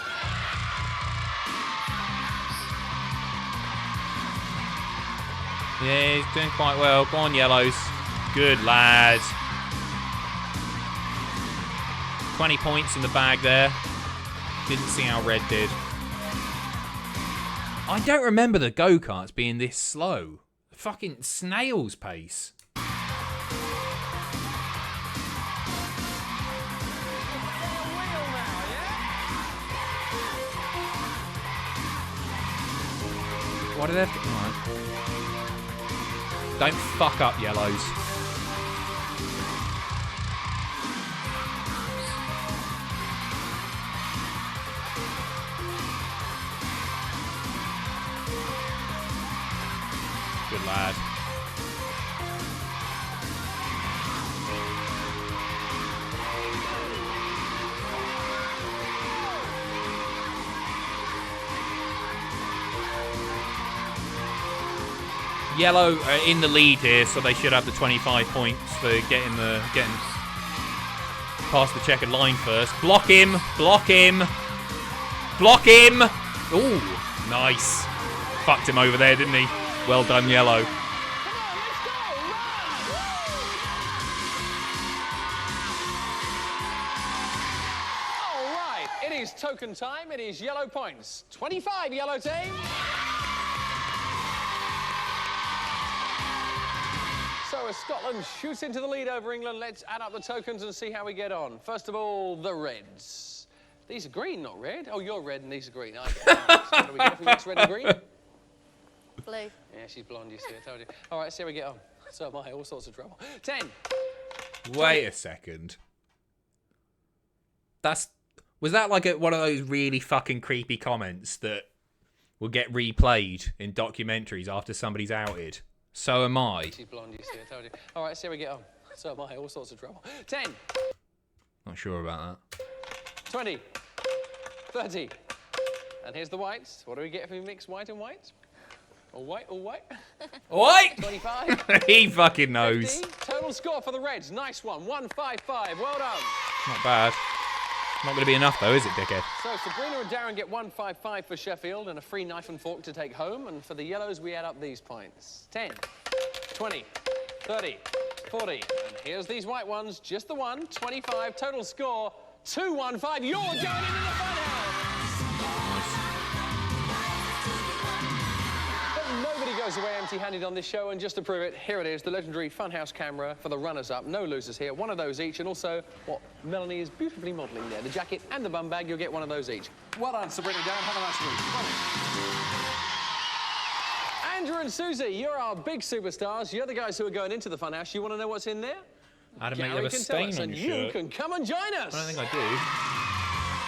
Yeah, he's doing quite well. Go on, yellows. Good lad. 20 points in the bag there. Didn't see how red did. I don't remember the go-karts being this slow. Fucking snail's pace. Why do they have to... Right. Don't fuck up, yellows. Good lad. Yellow are in the lead here, so they should have the 25 points for getting past the checkered line first. Block him! Block him! Block him! Ooh, nice. Fucked him over there, didn't he? Well done, Yellow. All right, it is token time. It is yellow points. 25, yellow team. So as Scotland shoots into the lead over England, let's add up the tokens and see how we get on. First of all, the Reds. These are green, not red. Oh, you're red and these are green. Okay. So what do we get if we mix red and green? Blue. Yeah, she's blonde, you see, I told you. All right, see how we get on. So am I, all sorts of trouble. 10. Wait a second. Was that like one of those really fucking creepy comments that will get replayed in documentaries after somebody's outed? So am I. She's blonde, you see, I told you. All right, see how we get on. So am I, all sorts of trouble. 10. Not sure about that. 20. 30. And here's the whites. What do we get if we mix white and white? All white, all white. What? 25. He fucking knows. 50. Total score for the Reds. Nice one. 155. Well done. Not bad. Not going to be enough though, is it, dickhead? So Sabrina and Darren get 155 for Sheffield and a free knife and fork to take home. And for the yellows, we add up these points. 10, 20, 30, 40. And here's these white ones. Just the one. 25. Total score 215. You're going into the funhouse. Nobody goes away empty-handed on this show, and just to prove it, here it is, the legendary Funhouse camera for the runners-up. No losers here, one of those each, and also what Melanie is beautifully modelling there. The jacket and the bum bag, you'll get one of those each. Well done, Sabrina, Darren, have a nice week. Andrew and Susie, you're our big superstars. You're the guys who are going into the Funhouse. You want to know what's in there? Adam, mate, you Gary have a can tell stain us, on and your you shirt. can come and join us. I don't think I do.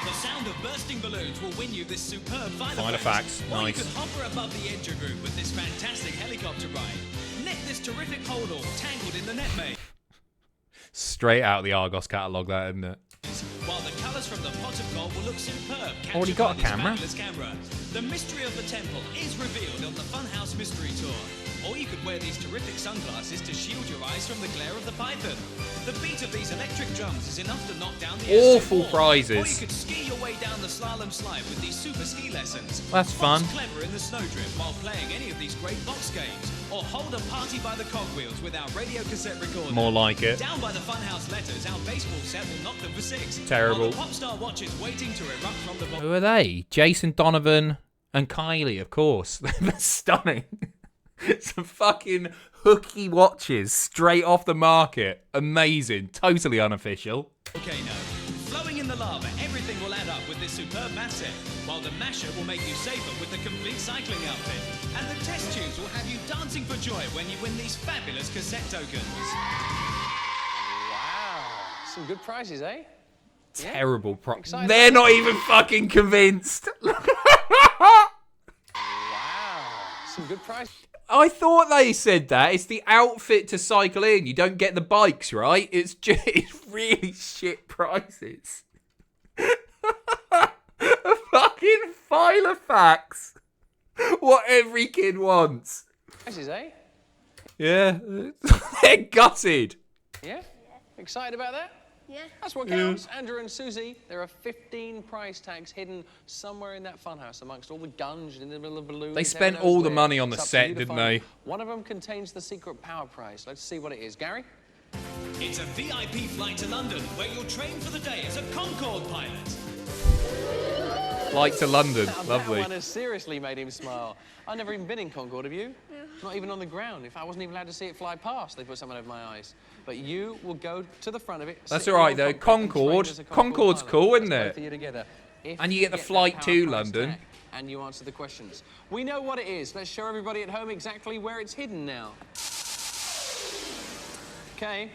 The sound of bursting balloons will win you this superb Find facts. Or Nice. you could hover above the edge of group with this fantastic helicopter ride. Net this terrific hold all tangled in the net maze. Straight out of the Argos catalogue, that, isn't it? While the colours from the pot of gold will look superb. Already got a captured by camera? this fabulous camera. The mystery of the temple is revealed on the Funhouse Mystery Tour. Or you could wear these terrific sunglasses to shield your eyes from the glare of the python. The beat of these electric drums is enough to knock down the Awful S2 wall. prizes. Or you could ski your way down the slalom slide with these super ski lessons. That's fun. Box clever in the snowdrift while playing any of these great box games. Or hold a party by the cogwheels with our radio cassette recorder. More like it. Down by the Funhouse letters, our baseball set will knock them for 6. Terrible. While the pop star watches waiting to erupt from the Who are they? Jason Donovan and Kylie, of course. They're stunning. Some fucking hooky watches straight off the market. Amazing. Totally unofficial. volcano. Flowing in the lava, everything will add up with this superb math set, while the masher will make you safer with the complete cycling outfit. And the test tubes will have you dancing for joy when you win these fabulous cassette tokens. Wow. Some good prizes, eh? Terrible price. Excited. They're not even fucking convinced. Wow. Some good prizes. I thought they said that. It's the outfit to cycle in. You don't get the bikes, right? It's just it's really shit prices. A fucking file of facts. What every kid wants. Prizes, eh? Yeah. They're gutted. Yeah? Excited about that? Yeah. That's what counts. Andrew and Susie, there are 15 prize tags hidden somewhere in that funhouse amongst all the gunge in the middle of balloons. They Heaven spent knows all the where. money on the It's up to set, you to didn't find. they? One of them contains the secret power prize. Let's see what it is. Gary? It's a VIP flight to London, where you'll train for the day as a Concorde pilot. Flight to London. Now, Lovely. That one has seriously made him smile. I've never even been in Concorde, have you? Not even on the ground. If I wasn't even allowed to see it fly past, they put someone over my eyes. But you will go to the front of it. That's sit all right, in your though. cockpit and train Concorde. as a Concorde's pilot. cool, isn't That's it? both of you together. If And you get the that flight power to prize London. tag And you answer the questions. We know what it is. Let's show everybody at home exactly where it's hidden now. Okay.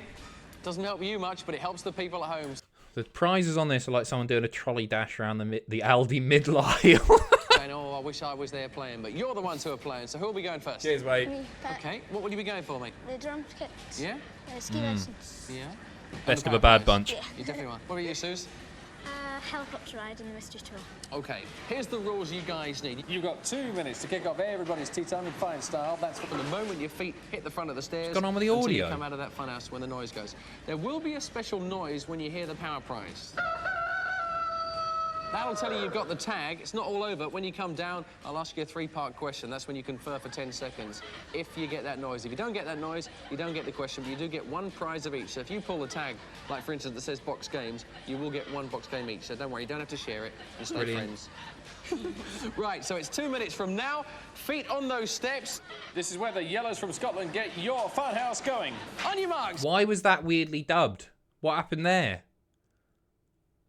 Doesn't help you much, but it helps the people at home. The prizes on this are like someone doing a trolley dash around the Aldi mid-aisle. I know, I wish I was there playing, but you're the ones who are playing, so who'll be going first? Cheers, mate. Okay, what will you be going for, mate? The drum kits. Yeah? Ski lessons. Yeah? Best And of a bad guys? bunch. Yeah. You definitely want. What about you, Suze? Helicopter ride in the mystery tour. Okay, here's the rules you guys need. You've got 2 minutes to kick off everybody's tea time in fine style. That's from the moment your feet hit the front of the stairs. What's going on with the until you audio? come out of that funhouse when the noise goes. There will be a special noise when you hear the power prize. That'll tell you you've got the tag. It's not all over. When you come down, I'll ask you a 3-part question. That's when you confer for 10 seconds. If you get that noise. If you don't get that noise, you don't get the question, but you do get 1 prize of each. So if you pull the tag, like for instance, that says box games, you will get 1 box game each. So don't worry, you don't have to share it. You stay Brilliant. friends. Right, so it's 2 minutes from now. Feet on those steps. This is where the yellows from Scotland get your funhouse going. On your marks. Why was that weirdly dubbed? What happened there?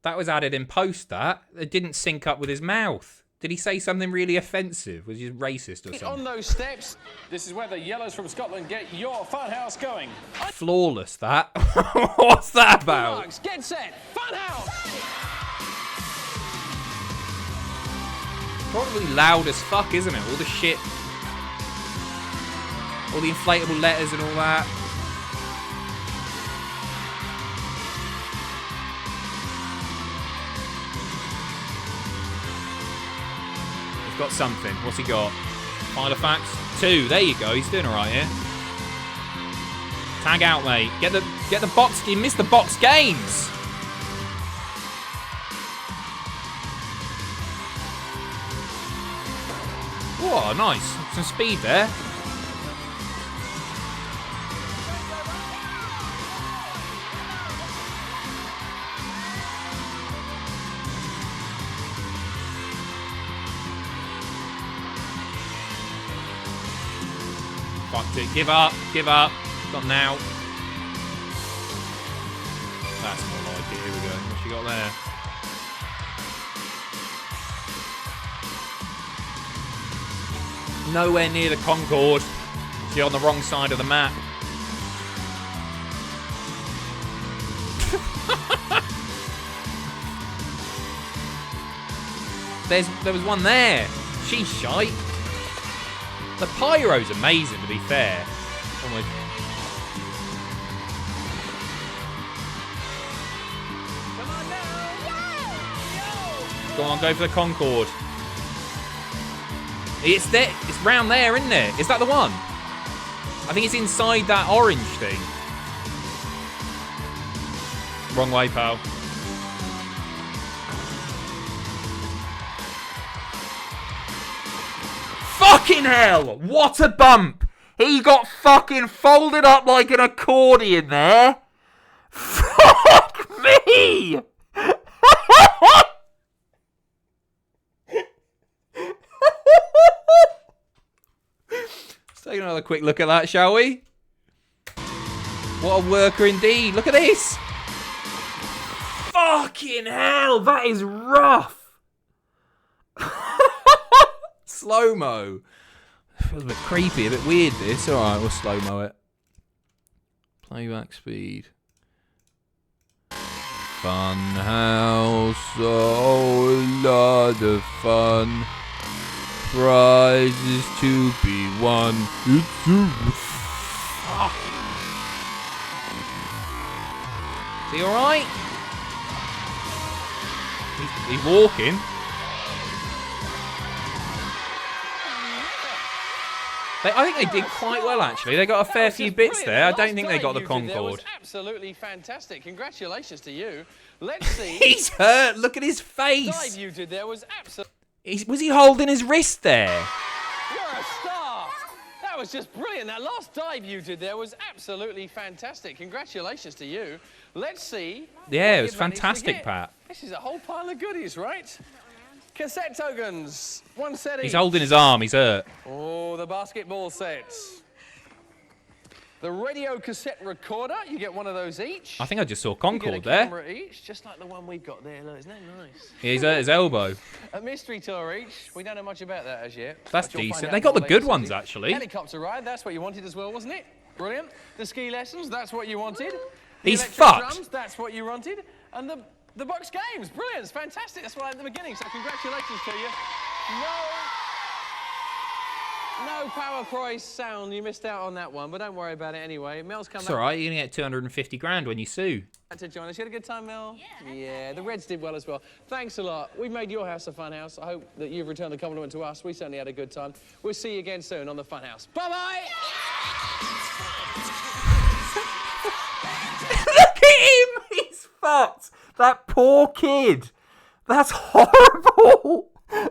That was added in post, that. It didn't sync up with his mouth. Did he say something really offensive? Was he racist or Feet something? on those steps. This is where the yellows from Scotland get your funhouse going. On Flawless, that. What's that your about? marks, get set, funhouse. Probably loud as fuck, isn't it? All the shit. All the inflatable letters and all that. He's got something. What's he got? File of facts? 2. There you go. He's doing all right here. Tag out, mate. Get the box. You missed the box games. Whoa, nice. Some speed there. Fucked it. Give up. Give up. Not now. That's more like it. Here we go. What you got there? Nowhere near the Concorde. You're on the wrong side of the map. There was one there. She's shite. The pyro's amazing, to be fair. Almost. Go on, go for the Concorde. It's there. It's round there, isn't it? Is that the one? I think it's inside that orange thing. Wrong way, pal. Fucking hell! What a bump! He got fucking folded up like an accordion there. Fuck me! Let's take another quick look at that, shall we? What a worker indeed. Look at this. Fucking hell, that is rough. Slow-mo. Feels a bit creepy, a bit weird this. Alright, we'll slow-mo it. Playback speed. Funhouse, oh, a lot of fun. Prizes to be won. It's Is he alright? He's walking. I think they did quite well, actually. They got a fair few bits there. I don't think they got the Concorde. Absolutely fantastic. Congratulations to you. Let's see. He's hurt. Look at his The face. dive you did there was absolutely. Was he holding his wrist there? You're a star. That was just brilliant. That last dive you did there was absolutely fantastic. Congratulations to you. Let's see. Yeah, what it was you've managed to fantastic, get. Pat. This is a whole pile of goodies, right? Cassette tokens. 1 set each. He's holding his arm. He's hurt. Oh, the basketball sets. The radio cassette recorder, you get 1 of those each. I think I just saw You get a Concorde there. camera each, just like the one we've got there. Look, isn't that nice? Yeah, he's hurt his elbow. A mystery tour each. We don't know much about that as yet. That's but you'll find decent. out They got more the good later, ones, Susie. actually. Helicopter ride, that's what you wanted as well, wasn't it? Brilliant. The ski lessons, that's what you wanted. The He's electric fucked. drums, that's what you wanted. And the box games, brilliant, it's fantastic. That's what I had at the beginning, so congratulations to you. No power price sound, you missed out on that one, but don't worry about it anyway. Mel's come It's back all right. You're gonna get 250 grand when you sue. to join us. You had a good time, Mel? Yeah, the Reds did well as well. Thanks a lot. We've made your house a fun house. I hope that you've returned the compliment to us. We certainly had a good time. We'll see you again soon on the Fun House. Bye-bye! Look at him! He's fucked. That poor kid. That's horrible.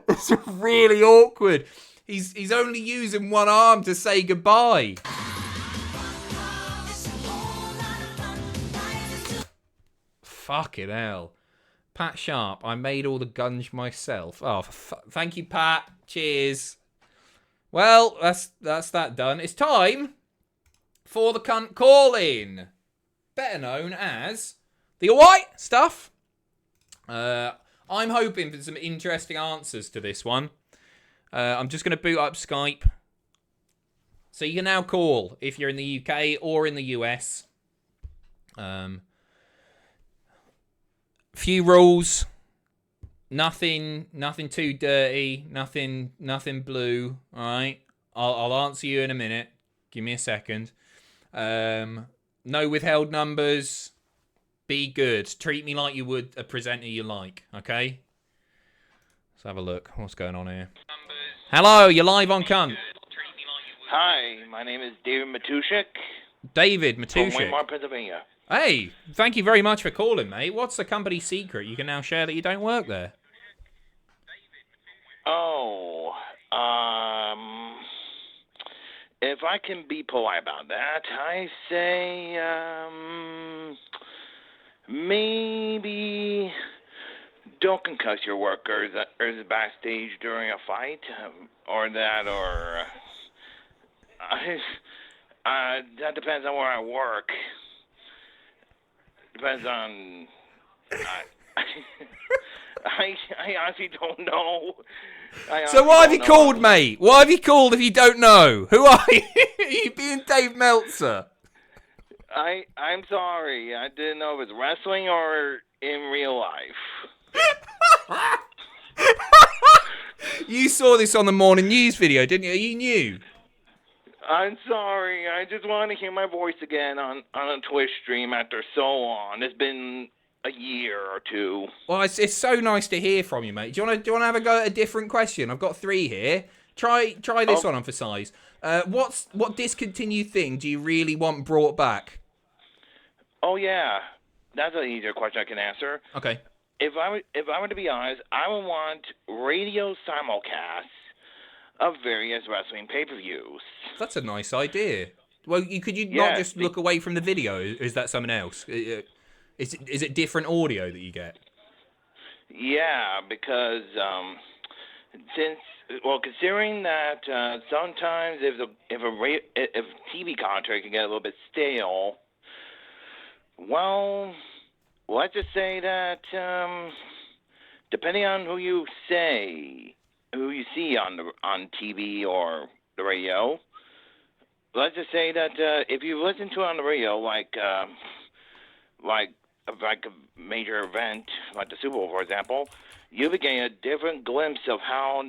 It's really awkward. He's only using one arm to say goodbye. Fucking hell. Pat Sharp, I made all the gunge myself. Oh, thank you, Pat. Cheers. Well, that's that done. It's time for the cunt call-in. Better known as the alright stuff. I'm hoping for some interesting answers to this one. I'm just going to boot up Skype. So you can now call if you're in the UK or in the US. Few rules. Nothing too dirty. Nothing blue. All right. I'll answer you in a minute. Give me a second. No withheld numbers. Be good. Treat me like you would a presenter you like. Okay. Let's have a look. What's going on here? Hello, you're live on Cunt. Hi, my name is David Matushik David from Matushik. Waymar, Pennsylvania. Hey, thank you very much for calling, mate. What's the company secret you can now share that you don't work there? Oh, if I can be polite about that, I say, maybe don't concuss your workers backstage during a fight, or that depends on where I work. Depends on. I honestly don't know. So why have you called, mate? Why have you called if you don't know? Who are you? Are you being Dave Meltzer? I'm sorry. I didn't know if it was wrestling or in real life. You saw this on the morning news video, didn't you? You knew. I'm sorry. I just want to hear my voice again on a Twitch stream after so long. It's been a year or two. Well, it's so nice to hear from you, mate. Do you want to have a go at a different question? I've got 3 here. Try this one on for size. What discontinued thing do you really want brought back? Oh yeah, that's an easier question I can answer. Okay. If I were to be honest, I would want radio simulcasts of various wrestling pay-per-views. That's a nice idea. Well, could you Yeah, not just look away from the video? Is that something else? Is it different audio that you get? Yeah, because considering that sometimes if TV commentary can get a little bit stale, well, let's just say that depending on who you see on TV or the radio, let's just say that if you listen to it on the radio, like a major event like the Super Bowl, for example, you'll be getting a different glimpse of how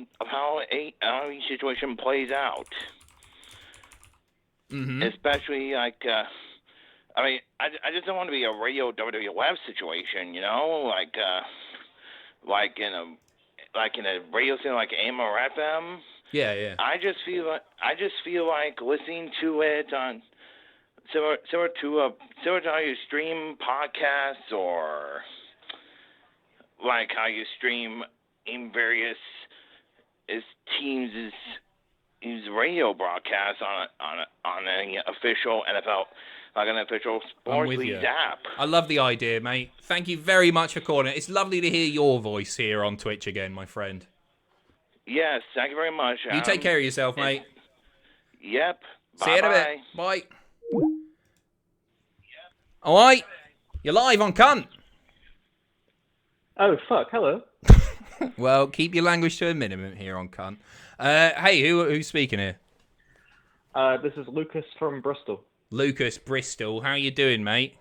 each situation plays out. Mm-hmm. Especially I just don't want to be a radio WWF situation, you know, like in a radio station like AM or FM. Yeah. I just feel like listening to it on similar to how you stream podcasts, or like how you stream in various teams' radio broadcasts on an official NFL, like an official sports league app. I love the idea, mate. Thank you very much for calling. It's lovely to hear your voice here on Twitch again, my friend. Yes, thank you very much. You take care of yourself, mate. Yep. See you in a bit. Bye. All right. You're live on Cunt. Oh, fuck. Hello. Well, keep your language to a minimum here on Cunt. Hey, who's speaking here? This is Lucas from Bristol. Lucas, Bristol. How you doing, mate?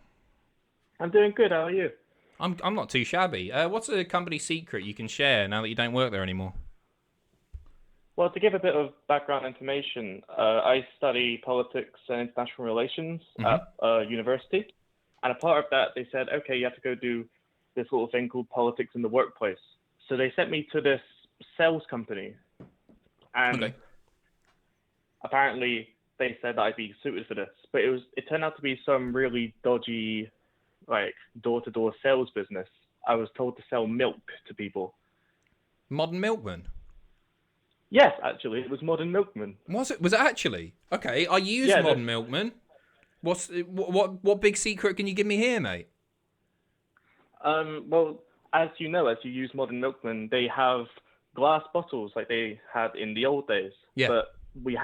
I'm doing good. How are you? I'm not too shabby. What's a company secret you can share now that you don't work there anymore? Well, to give a bit of background information, I study politics and international relations at university. And a part of that, they said, okay, you have to go do this little thing called politics in the workplace. So they sent me to this sales company. And apparently they said that I'd be suited for this. But it turned out to be some really dodgy, like, door-to-door sales business. I was told to sell milk to people. Modern Milkman? Yes, actually, it was Modern Milkman. Was it? Was it actually? Okay, I use Modern Milkman. What big secret can you give me here, mate? Well, as you know, as you use Modern Milkman, they have glass bottles like they had in the old days. Yeah. But we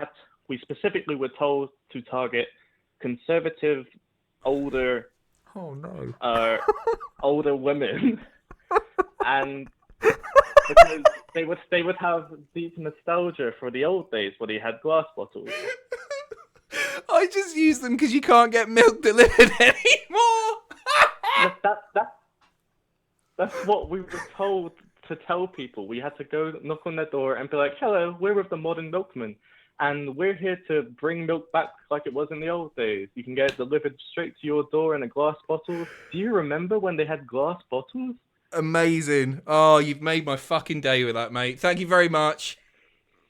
specifically were told to target conservative, older. Oh no. Older women, and because they would have deep nostalgia for the old days where they had glass bottles. I just use them because you can't get milk delivered anymore. That's what we were told to tell people. We had to go knock on their door and be like, "Hello, we're with the Modern Milkman, and we're here to bring milk back like it was in the old days. You can get it delivered straight to your door in a glass bottle." Do you remember when they had glass bottles? Amazing. Oh, you've made my fucking day with that, mate. Thank you very much.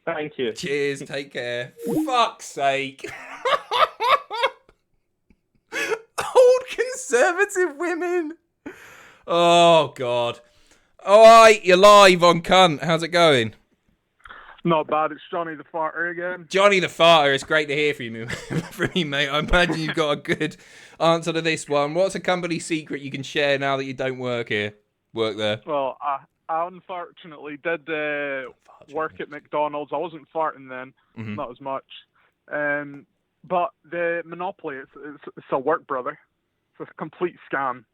Thank you. Cheers. Take care. Fuck's sake. Old conservative women. Oh, God. All right, you're live on Cunt. How's it going? Not bad. It's Johnny the Farter again. Johnny the Farter, it's great to hear from you, mate. I imagine you've got a good answer to this one. What's a company secret you can share now that you don't work there? Well, I unfortunately did work at McDonald's. I wasn't farting then, not as much. But the monopoly, it's a work, brother. It's a complete scam.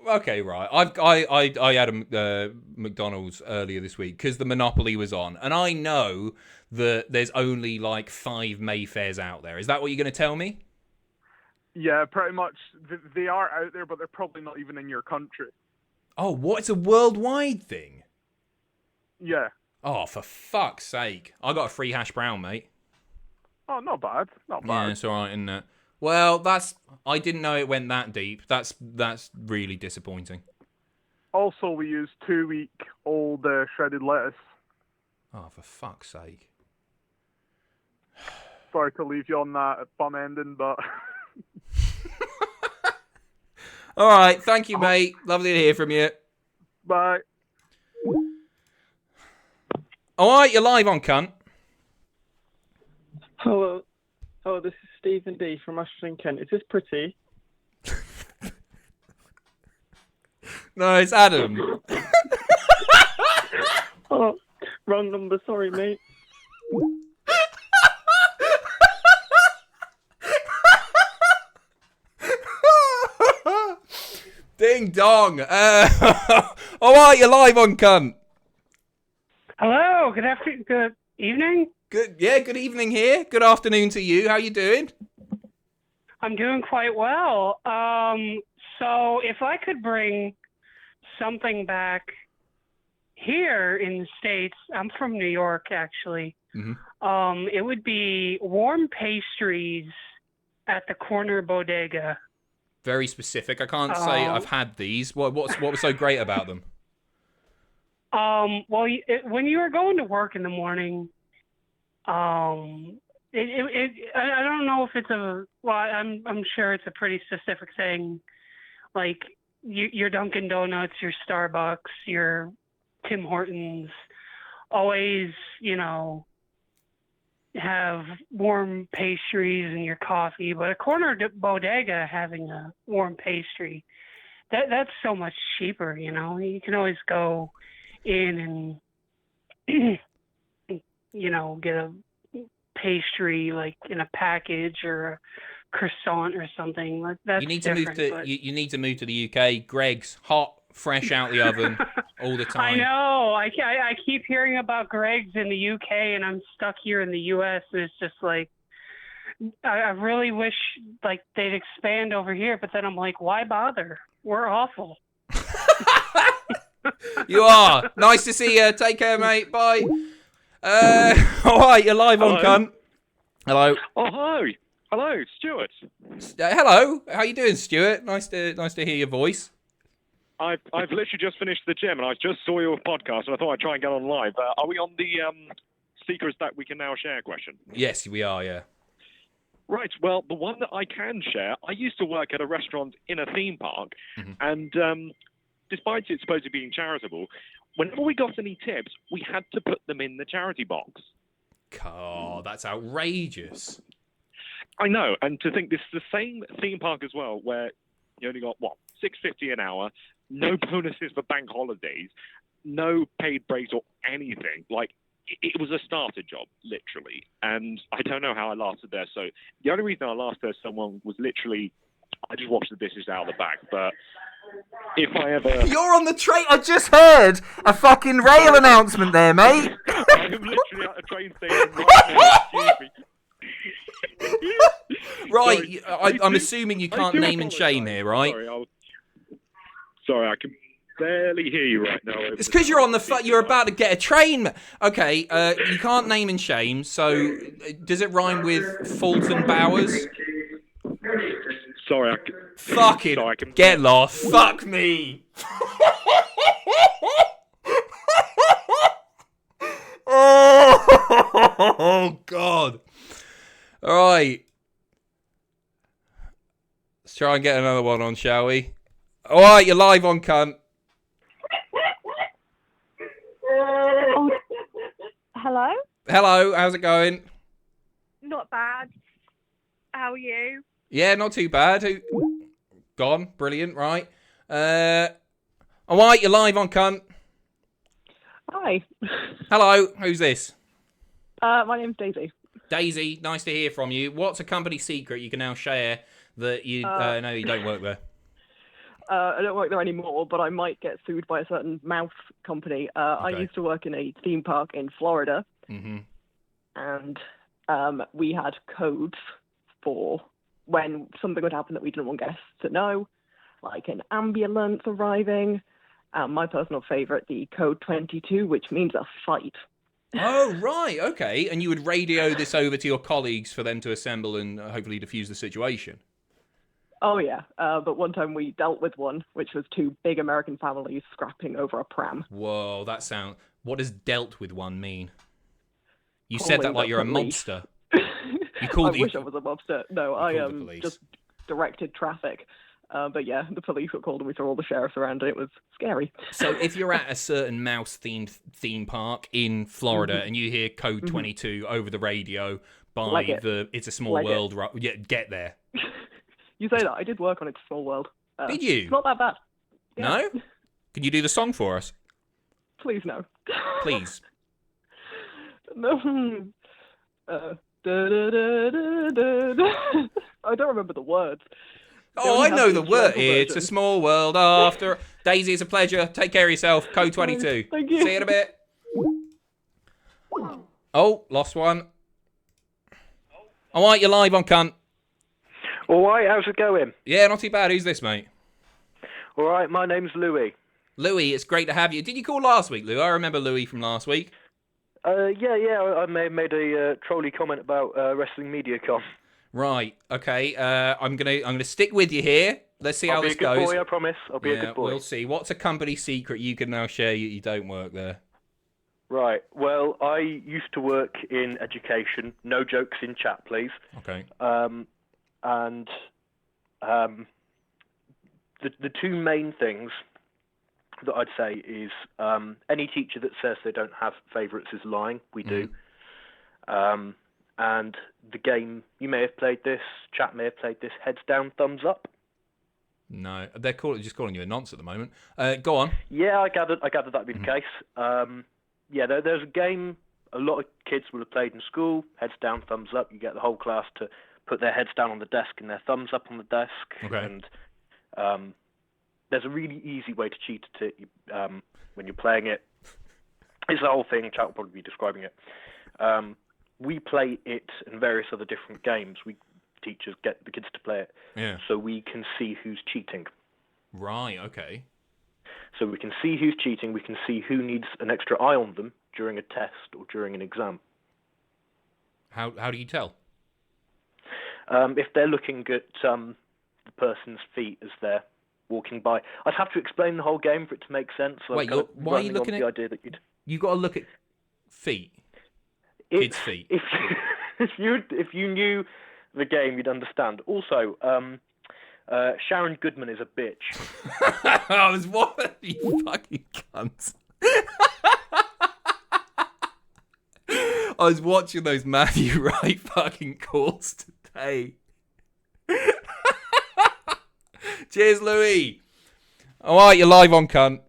Okay, right. I had a McDonald's earlier this week because the Monopoly was on, and I know that there's only like 5 Mayfairs out there. Is that what you're going to tell me? Yeah, pretty much. They are out there, but they're probably not even in your country. Oh, what? It's a worldwide thing? Yeah. Oh, for fuck's sake! I got a free hash brown, mate. Oh, not bad. Not bad. Yeah, it's all right, isn't it? Well, I didn't know it went that deep. That's really disappointing. Also, we use 2-week-old shredded lettuce. Oh, for fuck's sake. Sorry to leave you on that bum ending, but... All right, thank you, mate. Lovely to hear from you. Bye. All right, you're live on Cunt. Hello. Oh, this is Stephen D from Ashton, Kent. Is this pretty? No, it's Adam. Oh, wrong number. Sorry, mate. Ding dong. All right, you're live on Cunt. Hello. Good afternoon. Good evening. Good evening here. Good afternoon to you. How you doing? I'm doing quite well. So if I could bring something back here in the States, I'm from New York, actually. It would be warm pastries at the corner bodega. Very specific. I can't say I've had these. What was so great about them? Well, when you were going to work in the morning, I don't know if it's I'm sure it's a pretty specific thing, like your Dunkin' Donuts, your Starbucks, your Tim Hortons, always, have warm pastries and your coffee, but a corner bodega having a warm pastry, that's so much cheaper, You can always go in and get a pastry like in a package or a croissant or something. That's you need to move to you need to move to the UK. Greg's hot, fresh out the oven all the time. I know. I keep hearing about Greg's in the UK, and I'm stuck here in the US, and it's just like I really wish like they'd expand over here, but then I'm like, why bother? We're awful. You are. Nice to see you. Take care, mate. Bye. All right, you're live on Cunt. Hello. Oh, hi. Hello, Stuart. Hello. How you doing, Stuart? Nice to hear your voice. I've literally just finished the gym, and I just saw your podcast, and I thought I'd try and get on live. Are we on the secrets that we can now share question? Yes, we are, yeah. Right, well, the one that I can share, I used to work at a restaurant in a theme park, and despite it supposed to being charitable, whenever we got any tips, we had to put them in the charity box. Oh, that's outrageous. I know, and to think this is the same theme park as well, where you only got, $6.50 an hour, no bonuses for bank holidays, no paid breaks or anything. Like, it was a starter job, literally. And I don't know how I lasted there. So the only reason I lasted there, someone was literally, I just watched the business out of the back. But if I ever... You're on the train. I just heard a fucking rail announcement there, mate. I'm literally at a train station right now. Excuse me. Right, Sorry. I'm assuming you can't do name and shame here, right? Sorry, I can barely hear you right now. It's because you're on the you're about to get a train. Okay, you can't name and shame. So, does it rhyme with Fulton Bowers? Sorry, Fuck it. Get lost. Fuck me. Oh God. All right. Let's try and get another one on, shall we? All right, you're live on Cunt. Oh, hello? Hello, how's it going? Not bad. How are you? Yeah, not too bad. Gone. Brilliant, right. All right, you're live on Cunt. Hi. Hello, who's this? My name's Daisy. Daisy, nice to hear from you. What's a company secret you can now share that you know you don't work there? I don't work there anymore, but I might get sued by a certain mouse company. I used to work in a theme park in Florida, and we had codes for when something would happen that we didn't want guests to know, like an ambulance arriving. My personal favorite, the code 22, which means a fight. Oh, right, okay. And you would radio this over to your colleagues for them to assemble and hopefully defuse the situation? Oh, yeah. But one time we dealt with one, which was two big American families scrapping over a pram. Whoa, that sound... What does dealt with one mean? You Calling said that like the you're police. a mobster. You called... I wish I was a mobster. No, I police. just directed traffic. But yeah, the police were called and we saw all the sheriffs around and it was scary. So if you're at a certain mouse-themed theme park in Florida and you hear Code 22 over the radio by It's a Small World... Yeah, get there. You say that. I did work on It's a Small World. Did you? It's not that bad. Yeah. No? Can you do the song for us? Please, no. Please. No. I don't remember the words. Oh, I know the word. It's a small world after. Daisy, it's a pleasure. Take care of yourself. Code 22. Thank you. See you in a bit. Oh, lost one. All right, you're live on Cunt. All right, how's it going? Yeah, not too bad. Who's this, mate? All right, my name's Louis. Louis, it's great to have you. Did you call last week, Lou? I remember Louis from last week. Yeah. I may have made a trolly comment about Wrestling MediaCon. Right. Okay. I'm gonna stick with you here. Let's see how this goes. I'll be a good boy, I promise. I'll be a good boy. We'll see. What's a company secret you can now share you don't work there? Right. Well, I used to work in education. No jokes in chat, please. Okay. And the two main things that I'd say is any teacher that says they don't have favourites is lying. We do. And the game, you may have played this, chat may have played this, heads down, thumbs up. No, they're just calling you a nonce at the moment. Go on. Yeah, I gathered that'd be the case. There's a game a lot of kids would have played in school, heads down, thumbs up. You get the whole class to put their heads down on the desk and their thumbs up on the desk. Okay. And there's a really easy way to cheat at it when you're playing it. It's the whole thing. Chat will probably be describing it. we play it and various other different games. We teachers get the kids to play it, Yeah. so we can see who's cheating. Right. Okay. So we can see who's cheating. We can see who needs an extra eye on them during a test or during an exam. How do you tell? If they're looking at the person's feet as they're walking by, I'd have to explain the whole game for it to make sense. So Wait, I'm kind of why are you running looking on at? the idea that You got to look at feet. Kids' feet. If you knew the game, you'd understand. Also, Sharon Goodman is a bitch. I was what? You fucking cunt. I was watching those Matthew Wright fucking calls today. Cheers, Louis. All right, you're live on, cunt.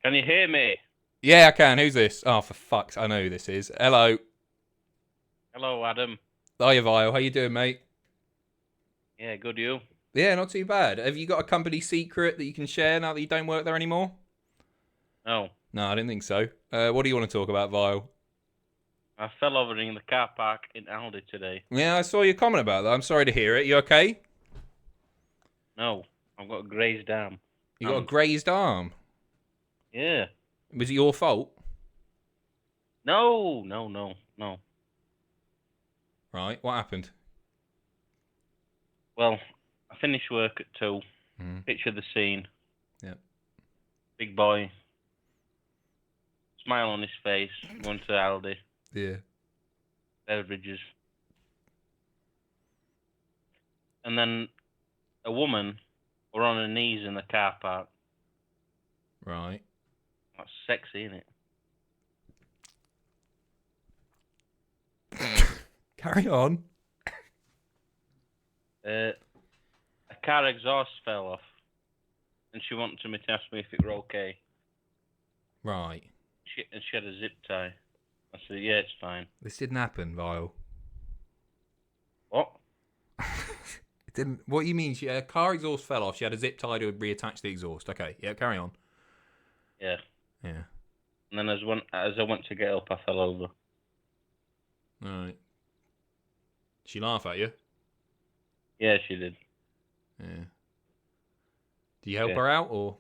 Can you hear me? Yeah, I can. Who's this? Oh, for fuck's... I know who this is. Hello. Hello, Adam. Hiya, Vile. How you doing, mate? Yeah, good, you? Yeah, not too bad. Have you got a company secret that you can share now that you don't work there anymore? No. No, I didn't think so. What do you want to talk about, Vile? I fell over in the car park in Aldi today. Yeah, I saw your comment about that. I'm sorry to hear it. You okay? No, I've got a grazed arm. You got a grazed arm? Yeah. Was it your fault? No. Right, what happened? Well, I finished work at 2. Mm. Picture the scene. Yep. Big boy. Smile on his face. Going to Aldi. Yeah. Beverages. And then a woman were on her knees in the car park. Right. That's sexy, isn't it? Carry on. A car exhaust fell off, and she wanted me to ask me if it were okay. Right. She had a zip tie. I said, yeah, it's fine. This didn't happen, Vile. What? It didn't. What you mean? Her car exhaust fell off. She had a zip tie to reattach the exhaust. Okay. Yeah. Carry on. Yeah. Yeah. And then as I went to get up, I fell over. All right. She laugh at you? Yeah, she did. Yeah. Do you help Yeah. her out or?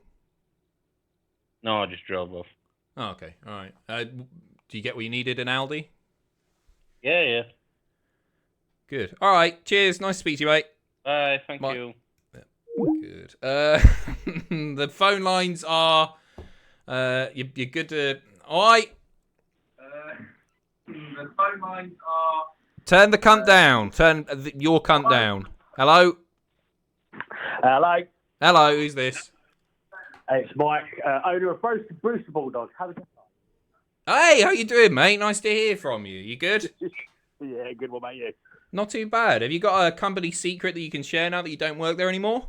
No, I just drove off. Oh, okay. All right. Do you get what you needed in Aldi? Yeah. Good. All right. Cheers. Nice to speak to you, mate. Bye. Thank Bye. you. Good. The phone lines are. You're good to. All right. The phone lines are. Turn the cunt down. Turn your cunt down. Hello. Hello. Hello. Who's this? It's Mike, owner of Brewster Bulldogs. How's it Hey, how you doing, mate? Nice to hear from you. You good? Yeah, good. What about you? Not too bad. Have you got a company secret that you can share now that you don't work there anymore?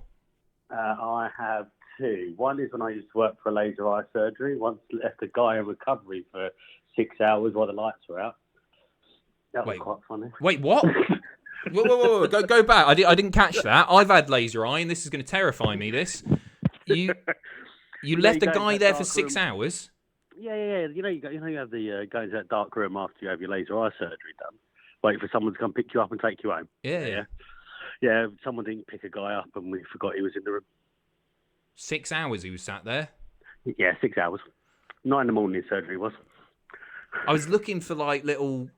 I have two. One is when I used to work for a laser eye surgery. Once left a guy in recovery for 6 hours while the lights were out. That was quite funny. Wait, what? Whoa. Go back. I didn't catch that. I've had laser eye, and this is going to terrify me. This. You left a guy there for 6 hours? Yeah. You have the go into that dark room after you have your laser eye surgery done. Wait for someone to come pick you up and take you home. Yeah. Someone didn't pick a guy up, and we forgot he was in the room. 6 hours he was sat there? Yeah, 6 hours. 9 in the morning his surgery was. I was looking for like little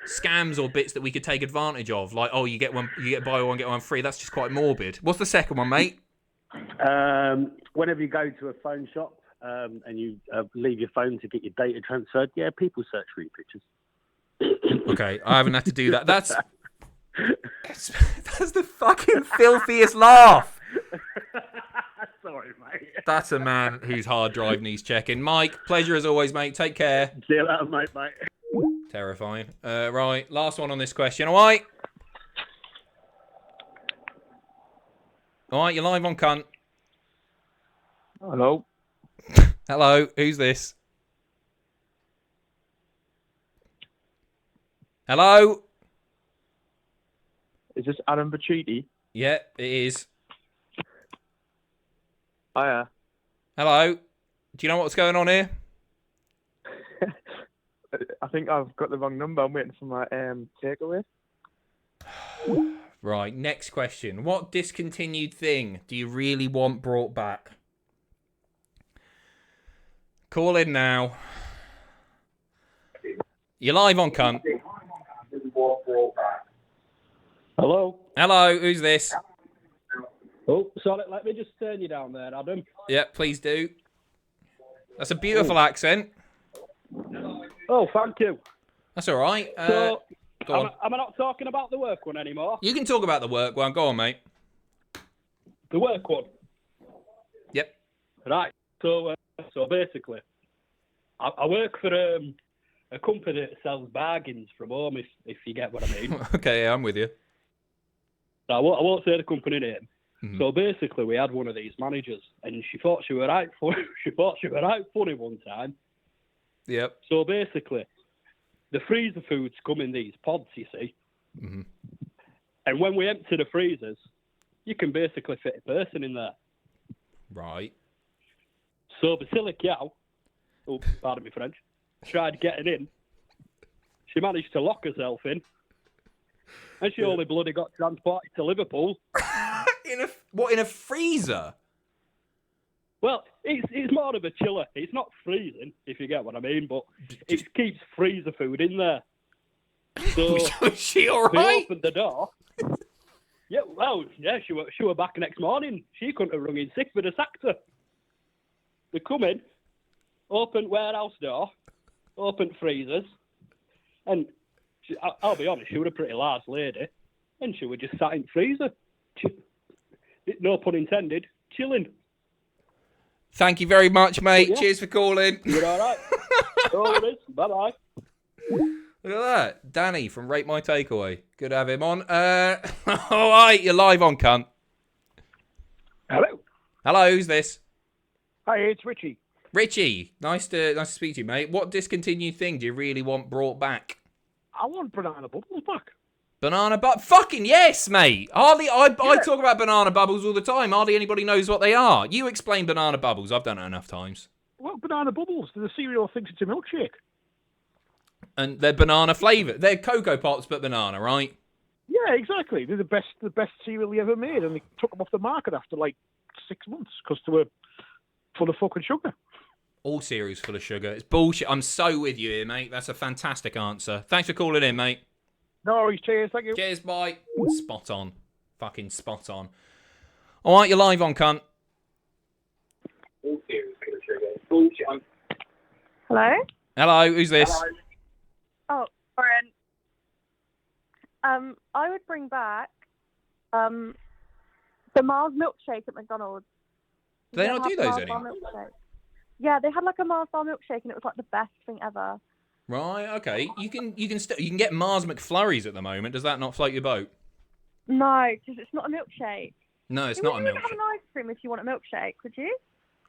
scams or bits that we could take advantage of. Like, oh, you get buy one, get one free. That's just quite morbid. What's the second one, mate? Whenever you go to a phone shop and you leave your phone to get your data transferred, yeah, people search for your pictures. Okay, I haven't had to do that. That's the fucking filthiest laugh. Sorry, mate. That's a man whose hard drive needs checking. Mike, pleasure as always, mate. Take care. See you later, mate. Terrifying. Right, last one on this question. All right. All right, you're live on cunt. Hello. Hello, who's this? Hello? Is this Adam Bacchidi? Yeah, it is. Hiya. Hello? Do you know what's going on here? I think I've got the wrong number. I'm waiting for my takeaway. Right, next question. What discontinued thing do you really want brought back? Call in now. You're live on Cunt. Hello. Hello, who's this? Oh, sorry, let me just turn you down there, Adam. Yep, please do. That's a beautiful accent. Oh, thank you. That's all right. So, go on. am I not talking about the work one anymore? You can talk about the work one. Go on, mate. The work one? Yep. Right. So basically, I work for a company that sells bargains from home, if you get what I mean. Okay, yeah, I'm with you. I won't say the company name. Mhm. So basically, we had one of these managers, and she thought she were right funny one time. Yep. So basically, the freezer foods come in these pods, you see. Mhm. And when we empty the freezers, you can basically fit a person in there. Right. So the silly cow, oh, pardon me French, tried getting in. She managed to lock herself in. And she only bloody got transported to Liverpool. In a freezer? Well, it's more of a chiller. It's not freezing, if you get what I mean, but it keeps freezer food in there. So is she all they right? opened the door. Yeah, well, yeah, she were back next morning. She couldn't have rung in sick for the sacked her. They come in, open warehouse door, open freezers, and I'll be honest, she was a pretty large lady, and she was just sat in freezer. No pun intended, chilling. Thank you very much, mate. Cheers for calling. You're all right. No worries. Bye-bye. Look at that. Danny from Rate My Takeaway. Good to have him on. All right, you're live on Cunt. Hello. Hello, who's this? Hi, it's Richie. Richie. Nice to speak to you, mate. What discontinued thing do you really want brought back? I want banana bubbles back. Banana bubbles? Fucking yes, mate. I talk about banana bubbles all the time. Hardly anybody knows what they are. You explain banana bubbles. I've done it enough times. Well, banana bubbles. The cereal thinks it's a milkshake. And they're banana flavoured. They're Cocoa Pops, but banana, right? Yeah, exactly. They're the best cereal you ever made, and they took them off the market after like 6 months because they were full of fucking sugar. All cereal's full of sugar. It's bullshit. I'm so with you here, mate. That's a fantastic answer. Thanks for calling in, mate. No worries. Cheers. Thank you. Cheers, bye. Spot on. Fucking spot on. All right, you're live on, cunt. All cereal's full of sugar. Bullshit. Hello? Hello, who's this? Oh, Brian. I would bring back the Mars milkshake at McDonald's. Do they not do those Mars anymore? bar milkshake. Yeah, they had like a Mars bar milkshake, and it was like the best thing ever. Right, okay. You can get Mars McFlurries at the moment. Does that not float your boat? No, because it's not a milkshake. No, it's You not a wouldn't even milkshake. have an ice cream if you want a milkshake, would you?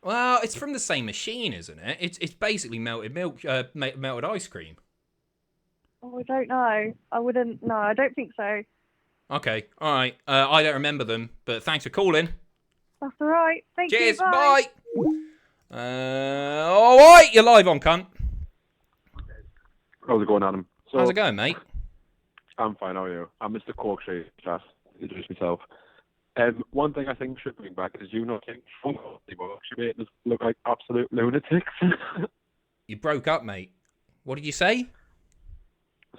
Well, it's from the same machine, isn't it? It's basically melted milk, melted ice cream. Oh, I don't know. I wouldn't. No, I don't think so. Okay, all right. I don't remember them, but thanks for calling. That's all right. Thank Cheers, you. Bye. All right, you're live on, cunt. How's it going, Adam? How's it going, mate? I'm fine, how are you? I'm Mr. Corkshay, class. Introduce myself. One thing I think should bring back is you not getting phone calls anymore. Should make us look like absolute lunatics. You broke up, mate. What did you say?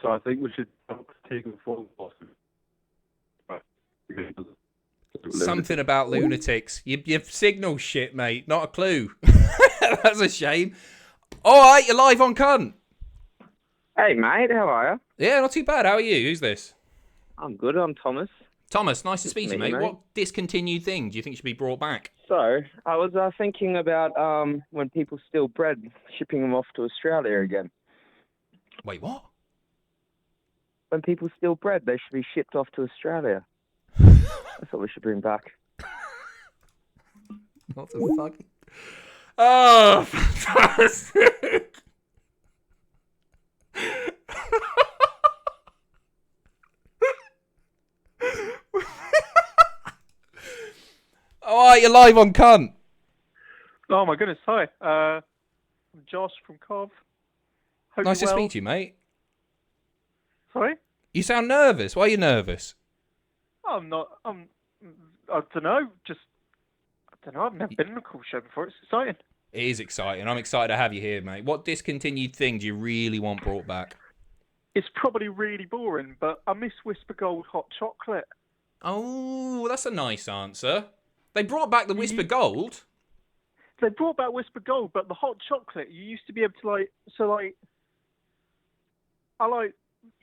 So I think we should stop taking phone calls. Something about lunatics. Your signal shit, mate. Not a clue. That's a shame. All right, you're live on cunt. Hey, mate, how are you? Yeah, not too bad. How are you? Who's this? I'm good, I'm Thomas. Thomas, nice to speak to you, meet mate. you, What discontinued thing do you think should be brought back? So, I was thinking about when people steal bread, shipping them off to Australia again. Wait, what? When people steal bread, they should be shipped off to Australia. That's what we should bring back. What the fuck? Oh, fantastic. All right, you're live on cunt. Oh my goodness, hi. I'm Josh from Cov. Hope Nice to you're well. speak to you, mate. Sorry? You sound nervous. Why are you nervous? I'm not. I don't know. I've never been on a cool show before. It's exciting. It is exciting. I'm excited to have you here, mate. What discontinued thing do you really want brought back? It's probably really boring, but I miss Whisper Gold hot chocolate. Oh, that's a nice answer. They brought back the Whisper Gold. They brought back Whisper Gold, but the hot chocolate, you used to be able to I like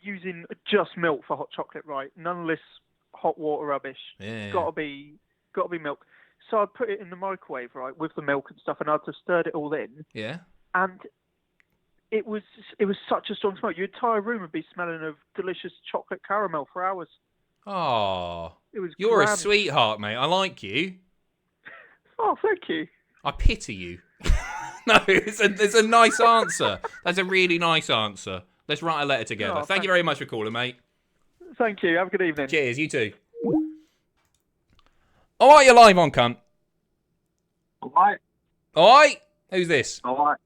using just milk for hot chocolate, right? None of this hot water rubbish. Yeah. It's gotta be milk. So I'd put it in the microwave, right, with the milk and stuff, and I'd just stirred it all in. Yeah. And it was such a strong smell. Your entire room would be smelling of delicious chocolate caramel for hours. Oh, It was you're a grand. sweetheart, mate. I like you. Oh, thank you. I pity you. No, it's a nice answer. That's a really nice answer. Let's write a letter together. Oh, Thank you very much for calling, mate. Thank you. Have a good evening. Cheers, you too. All right, you're live on, cunt. All right. All right. Who's this? All right.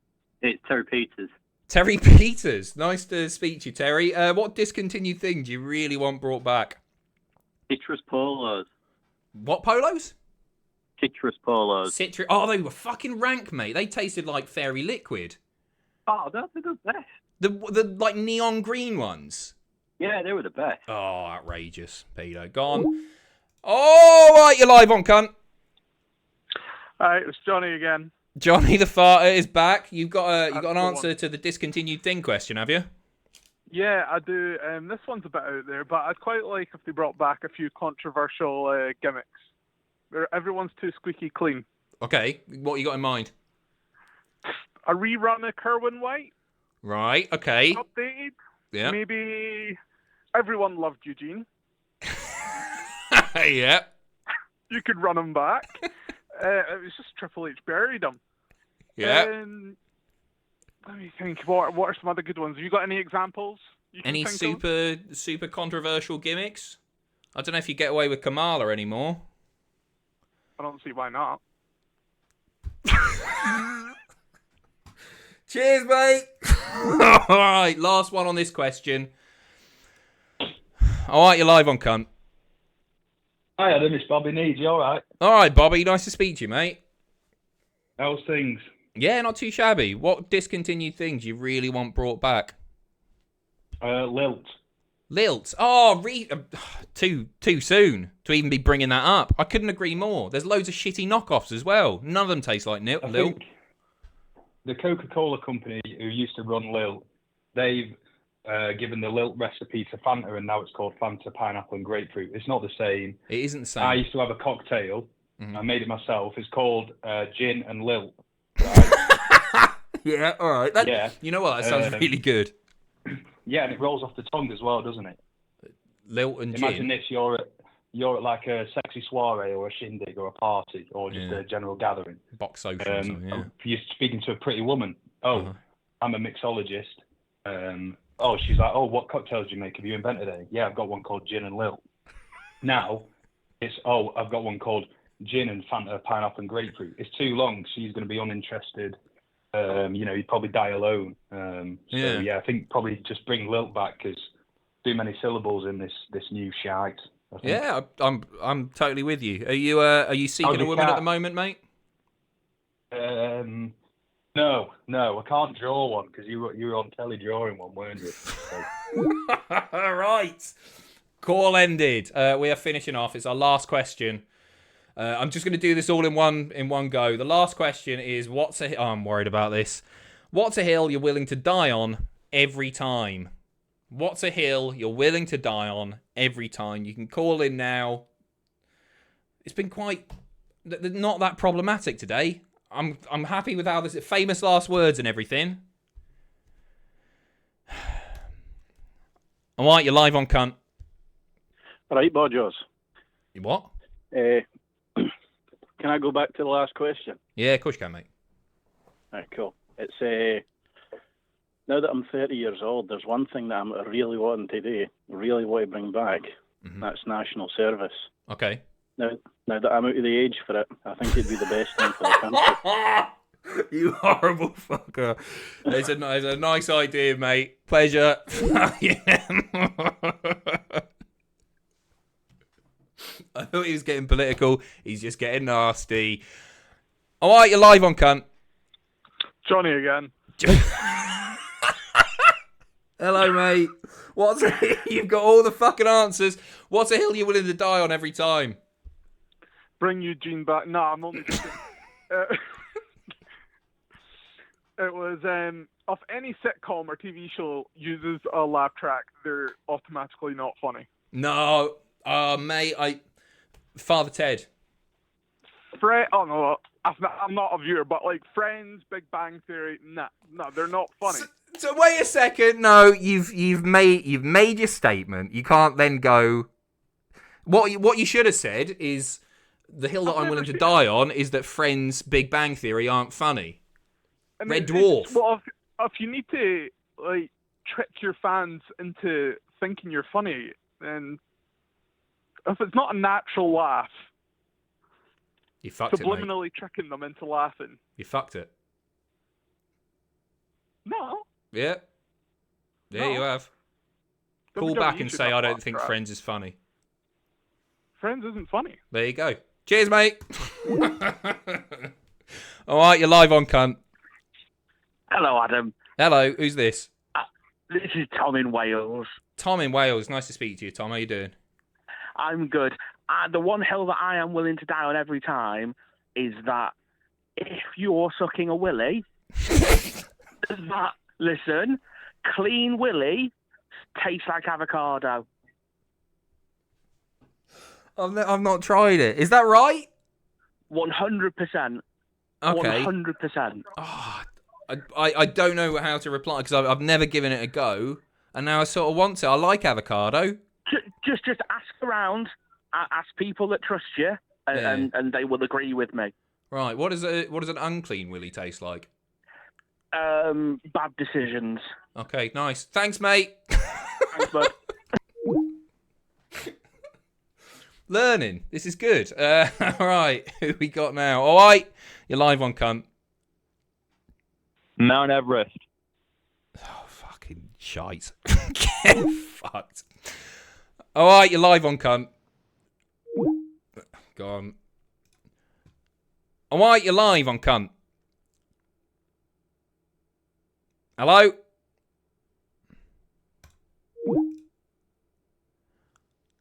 It's Terry Peters. Terry Peters. Nice to speak to you, Terry. What discontinued thing do you really want brought back? Citrus polos. What polos? Citrus polos. Citrus. Oh, they were fucking rank, mate. They tasted like fairy liquid. Oh, they're the best. The like neon green ones. Yeah, they were the best. Oh, outrageous. Pedo. Gone. All right, you're live on, cunt. It's Johnny again. Johnny the farter is back. You've got an answer to the discontinued thing question, have you? Yeah, I do. This one's a bit out there, but I'd quite like if they brought back a few controversial gimmicks. Everyone's too squeaky clean. Okay, what you got in mind? A rerun of Kerwin White, Right, okay. updated. Yeah. Maybe everyone loved Eugene. Yeah. You could run him back. It was just Triple H buried him. Yeah. Let me think. What are some other good ones? Have you got any examples? You can Any think of? super controversial gimmicks? I don't know if you get away with Kamala anymore. I don't see why not. Cheers, mate. All right, last one on this question. All right, you're live on, cunt. Hi, Adam. It's Bobby Needs. You all right? All right, Bobby. Nice to speak to you, mate. How's things? Yeah, not too shabby. What discontinued things you really want brought back? Lilt. Lilt. Oh, too soon to even be bringing that up. I couldn't agree more. There's loads of shitty knockoffs as well. None of them taste like I Lilt. think the Coca-Cola company who used to run Lilt, they've given the Lilt recipe to Fanta, and now it's called Fanta Pineapple and Grapefruit. It's not the same. It isn't the same. I used to have a cocktail. Mm-hmm. I made it myself. It's called Gin and Lilt. Yeah, all right. Yeah. You know what? That sounds really good. Yeah, and it rolls off the tongue as well, doesn't it? Lilt and Imagine gin. this: you're at like a sexy soiree or a shindig or a party or just a general gathering. Box social or something, yeah. You're speaking to a pretty woman. Oh, Uh-huh. I'm a mixologist. She's like, oh, what cocktails do you make? Have you invented any? Yeah, I've got one called Gin and Lilt. Now, it's, I've got one called Gin and Fanta Pineapple and Grapefruit. It's too long. She's going to be uninterested. You'd probably die alone. I think probably just bring Lilt back because too many syllables in this new shite. I think. Yeah, I'm totally with you. Are you seeking a woman at the moment, mate? No, I can't draw one because you were on telly drawing one, weren't you? So. All right. Call ended. We are finishing off. It's our last question. I'm just going to do this all in one go. The last question is, I'm worried about this. What's a hill you're willing to die on every time? What's a hill you're willing to die on every time? You can call in now. It's been not that problematic today. I'm happy with how this famous last words and everything. All right, you're live on, cunt. All right, Bodgers. You what? Can I go back to the last question? Yeah, of course you can, mate. All right, cool. It's now that I'm 30 years old, there's one thing that I'm really wanting to do, really want to bring back. Mm-hmm. That's national service. Okay. Now that I'm out of the age for it, I think it'd be the best thing for the country. You horrible fucker. It's a nice idea, mate. Pleasure. I thought he was getting political. He's just getting nasty. All right, you're live on cunt. Johnny again. Hello, mate. You've got all the fucking answers. What's a hill you're willing to die on every time? Bring Eugene back. No, I'm only joking. It was if any sitcom or TV show uses a laugh track, they're automatically not funny. No, mate. Father Ted. Oh no, I'm not a viewer, but like Friends, Big Bang Theory, no, they're not funny. So wait a second. No, you've made your statement. You can't then go. What you should have said is the hill that I'm willing to die on is that Friends, Big Bang Theory aren't funny. I mean, Red Dwarf. Well, if you need to like trick your fans into thinking you're funny, then if it's not a natural laugh, you fucked it, mate. subliminally tricking them into laughing. You fucked it. No. Yeah. Yeah, No. you have. Call WWE back and should say have I don't laugh think track. Friends is funny. Friends isn't funny. There you go. Cheers, mate. All right, you're live on cunt. Hello, Adam. Hello, who's this? This is Tom in Wales. Tom in Wales. Nice to speak to you, Tom. How you doing? I'm good. The one hill that I am willing to die on every time is that if you're sucking a willy, listen, clean willy tastes like avocado. I've not tried it. Is that right? 100%. Okay. 100%. I don't know how to reply because I've never given it a go, and now I sort of want to. I like avocado. Just ask around, ask people that trust you, and they will agree with me. Right. What does an unclean willy taste like? Bad decisions. Okay. Nice. Thanks, mate. Thanks, bud. Learning. This is good. All right. Who we got now? All right. You're live on cunt. Mount Everest. Oh, fucking shite. Get fucked. All right. You're live on cunt. Go on. All right. You're live on cunt. Hello?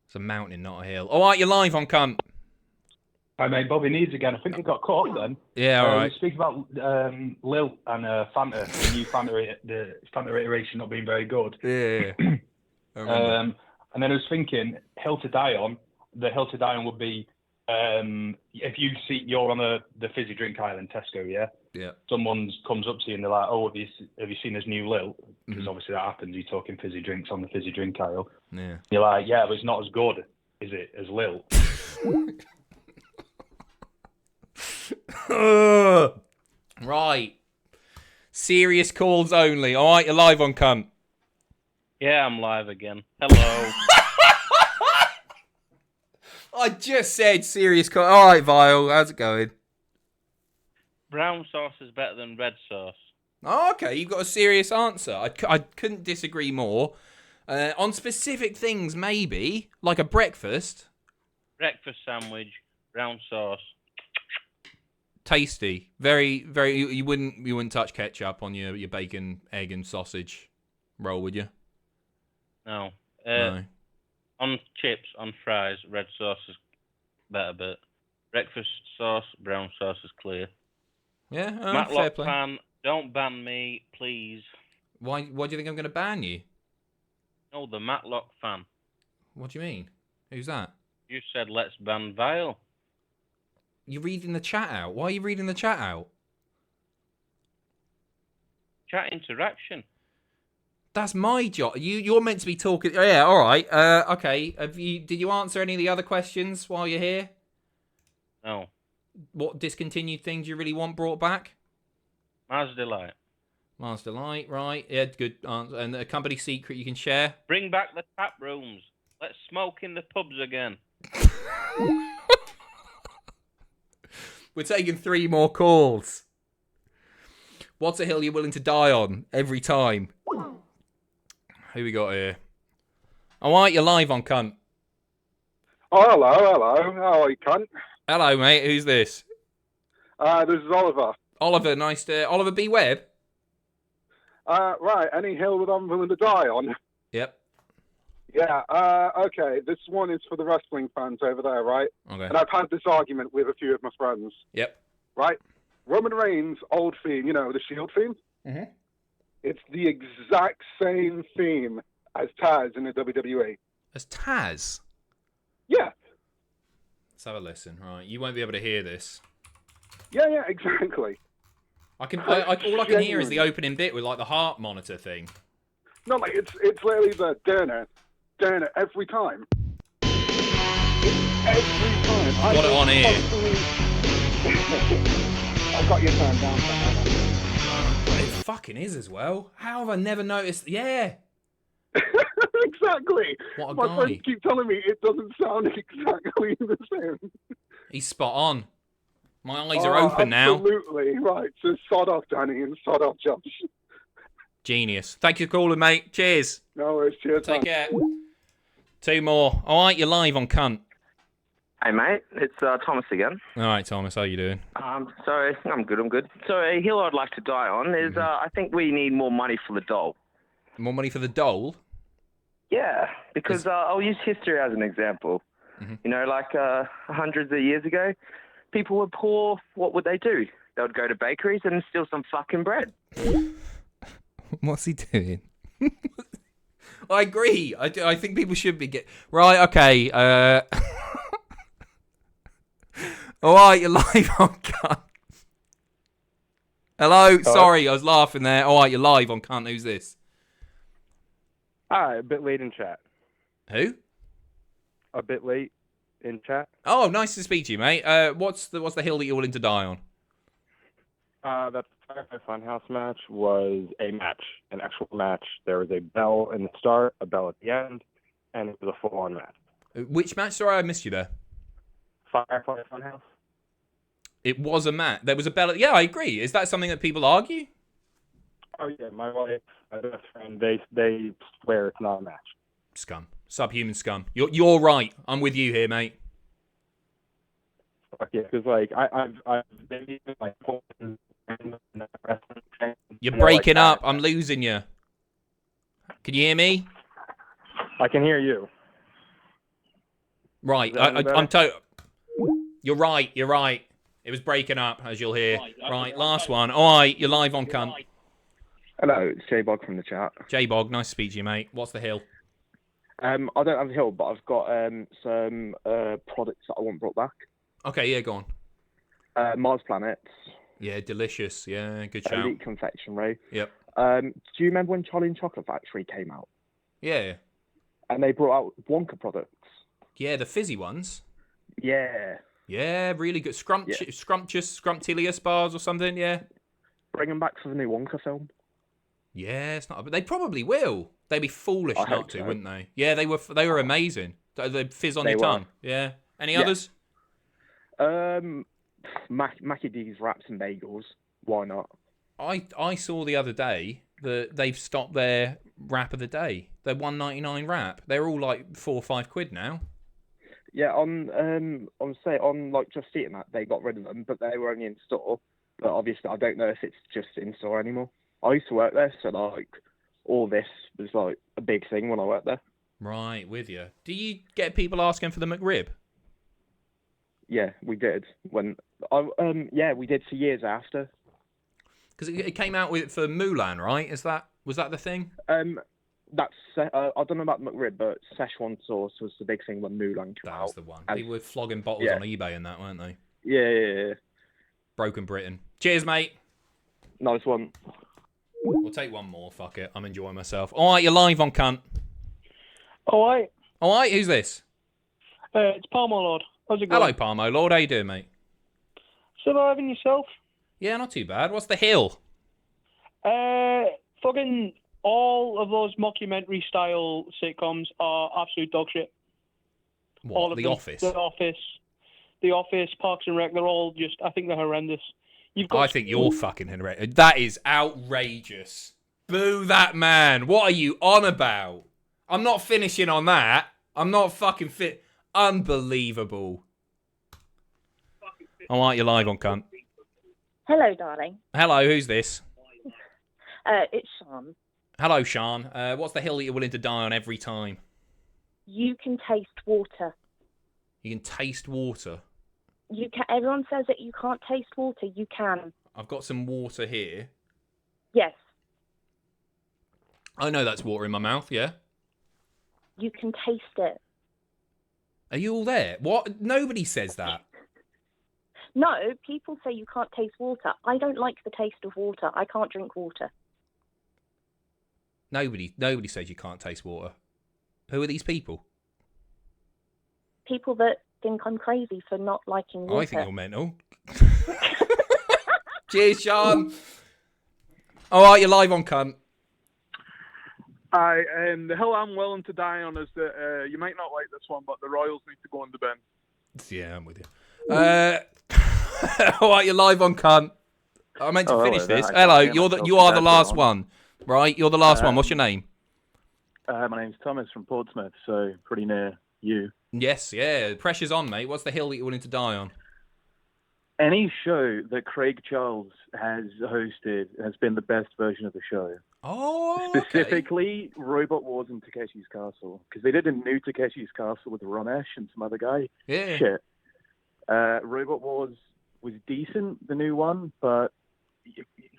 It's a mountain, not a hill. All right, you're live on cunt. Hi, mate. Bobby Needs again. I think we got caught up then. Yeah, all right. We speak about Lil and Fanta, the new the Fanta iteration not being very good. Yeah. And then I was thinking, hill to die on. The hill to die on would be if you're on the fizzy drink aisle in Tesco, yeah? Yeah. Someone comes up to you and they're like, "Oh, have you seen this new Lil?" Because obviously that happens. You're talking fizzy drinks on the fizzy drink aisle. Yeah. You're like, "Yeah, but it's not as good, is it, as Lil?" Right. Serious calls only. All right, you're live on cunt. Yeah, I'm live again. Hello. I just said serious call. All right, Vile. How's it going? Brown sauce is better than red sauce. Oh, okay, you've got a serious answer. I couldn't disagree more. On specific things, maybe, like a breakfast. Breakfast sandwich, brown sauce. Tasty. Very, very. You wouldn't touch ketchup on your bacon, egg, and sausage roll, would you? No. No. On chips, on fries, red sauce is better, but breakfast sauce, brown sauce is clear. Yeah, fair Matlock play. fan, don't ban me, please. Why do you think I'm going to ban you? No, the Matlock fan. What do you mean? Who's that? You said let's ban Vile. You're reading the chat out. Why are you reading the chat out? Chat interaction. That's my job. You're meant to be talking. Oh, yeah, all right. Okay. Did you answer any of the other questions while you're here? No. What discontinued things you really want brought back? Mars Delight. Mars Delight, right. Yeah, good answer. And a company secret you can share? Bring back the tap rooms. Let's smoke in the pubs again. We're taking 3 more calls. What's a hill you're willing to die on every time? Who we got here? All right, you're live on cunt. Oh, hello. How are you, cunt? Hello, mate. Who's this? This is Oliver. Oliver, nice to... Oliver B. Webb? Right, any hill that I'm willing to die on? Yep. Yeah, okay, this one is for the wrestling fans over there, right? Okay. And I've had this argument with a few of my friends. Yep. Right? Roman Reigns' old theme, you know, the Shield theme? Mm-hmm. It's the exact same theme as Taz in the WWE. As Taz? Yeah. Let's have a listen. Right, you won't be able to hear this. Yeah, exactly. All I can hear is the opening bit with like the heart monitor thing. No, like it's literally the dinner every time. Every time. I've got it on here. I've got your turn down. It fucking is as well. How have I never noticed? Yeah. Exactly. What a My guy. friends keep telling me it doesn't sound exactly the same. He's spot on. My eyes are open now. Absolutely. Right. So sod off, Danny, and sod off, Josh. Genius. Thank you for calling, mate. Cheers. No worries. Cheers. Take care. Two more. All right, you're live on cunt. Hey mate, it's Thomas again. All right, Thomas, how you doing? So I'm good. So a hill I'd like to die on is I think we need more money for the dole. More money for the dole? Yeah, because I'll use history as an example. You know, like hundreds of years ago, people were poor. What would they do? They would go to bakeries and steal some fucking bread. What's he doing? I agree. I think people should be right. Okay. All right, you're live on cunt. Hello. Sorry, I was laughing there. All right, you're live on cunt. Who's this? Hi, a bit late in chat. Who? A bit late in chat. Oh, nice to speak to you, mate. What's the hill that you're willing to die on? That Firefly Funhouse match was a match, an actual match. There was a bell in the start, a bell at the end, and it was a full-on match. Which match? Sorry, I missed you there. Firefly Funhouse. It was a match. There was a bell. Yeah, I agree. Is that something that people argue? Oh yeah, my wife, my best friend, they swear it's not a match. Scum, subhuman scum. You're right. I'm with you here, mate. Yeah, because like I've been even like You're breaking up. I'm losing you. Can you hear me? I can hear you. Right. I'm You're right. You're right. It was breaking up, as you'll hear. Right. Last one. All right. You're live on cunt. Hello, it's J-Bog from the chat. J-Bog, nice to speak to you, mate. What's the hill? I don't have a hill, but I've got some products that I want brought back. Okay, yeah, go on. Mars Planets. Yeah, delicious. Yeah, good shout. Elite Confectionery. Yep. Do you remember when Charlie and Chocolate Factory came out? Yeah. And they brought out Wonka products. Yeah, the fizzy ones. Yeah. Yeah, really good. Scrumptious bars or something, yeah. Bring them back for the new Wonka film. Yeah, it's not. But they probably will. They'd be foolish I not hope to, so. wouldn't they? Yeah, they were amazing. They fizz on They your were. tongue. Yeah. Any others? Mackie D's wraps and bagels. Why not? I saw the other day that they've stopped their wrap of the day. Their $1.99 wrap. They're all like £4 or £5 now. Yeah, on like Just Eating that they got rid of them, but they were only in store. But obviously, I don't know if it's just in store anymore. I used to work there, so like all this was like a big thing when I worked there. Right, with you. Do you get people asking for the McRib? Yeah, we did. We did for years after. Because it came out for Mulan, right? Was that the thing? I don't know about the McRib, but Szechuan sauce was the big thing when Mulan came out. That was the one. People were flogging bottles on eBay and that, weren't they? Yeah. Broken Britain. Cheers, mate. Nice one. We'll take one more. Fuck it. I'm enjoying myself. All right, you're live on cunt. All right. All right, who's this? It's Palmo Lord. How's it going? Hello, Palmo Lord. How you doing, mate? Surviving yourself? Yeah, not too bad. What's the hill? Fucking all of those mockumentary style sitcoms are absolute dog shit. What? All of The them. Office? The Office, Parks and Rec, they're all just, I think they're horrendous. I think you're fucking hilarious. That is outrageous. Boo that man. What are you on about? I'm not finishing on that. I'm not fucking fit. Unbelievable. All right, you're live on cunt. Hello, darling. Hello, who's this? It's Sean. Hello, Sean. What's the hill that you're willing to die on every time? You can taste water. You can taste water. You can. Everyone says that you can't taste water. You can. I've got some water here. Yes. I know that's water in my mouth, yeah? You can taste it. Are you all there? What? Nobody says that. No, people say you can't taste water. I don't like the taste of water. I can't drink water. Nobody says you can't taste water. Who are these people? People that think I'm crazy for not liking water. I think you're mental. Cheers, Sean. All right, you're live on cunt. The hill I'm willing to die on is that you might not like this one, but the Royals need to go in the bin. Yeah, I'm with you. All right, you're live on cunt. I meant to finish this. Hello, you are the last one, right? You're the last one. What's your name? My name's Thomas from Portsmouth, so pretty near you. Yes, yeah. Pressure's on, mate. What's the hill that you're willing to die on? Any show that Craig Charles has hosted has been the best version of the show. Oh, Specifically, Robot Wars and Takeshi's Castle, because they did a new Takeshi's Castle with Ramesh and some other guy. Yeah. Shit. Robot Wars was decent, the new one, but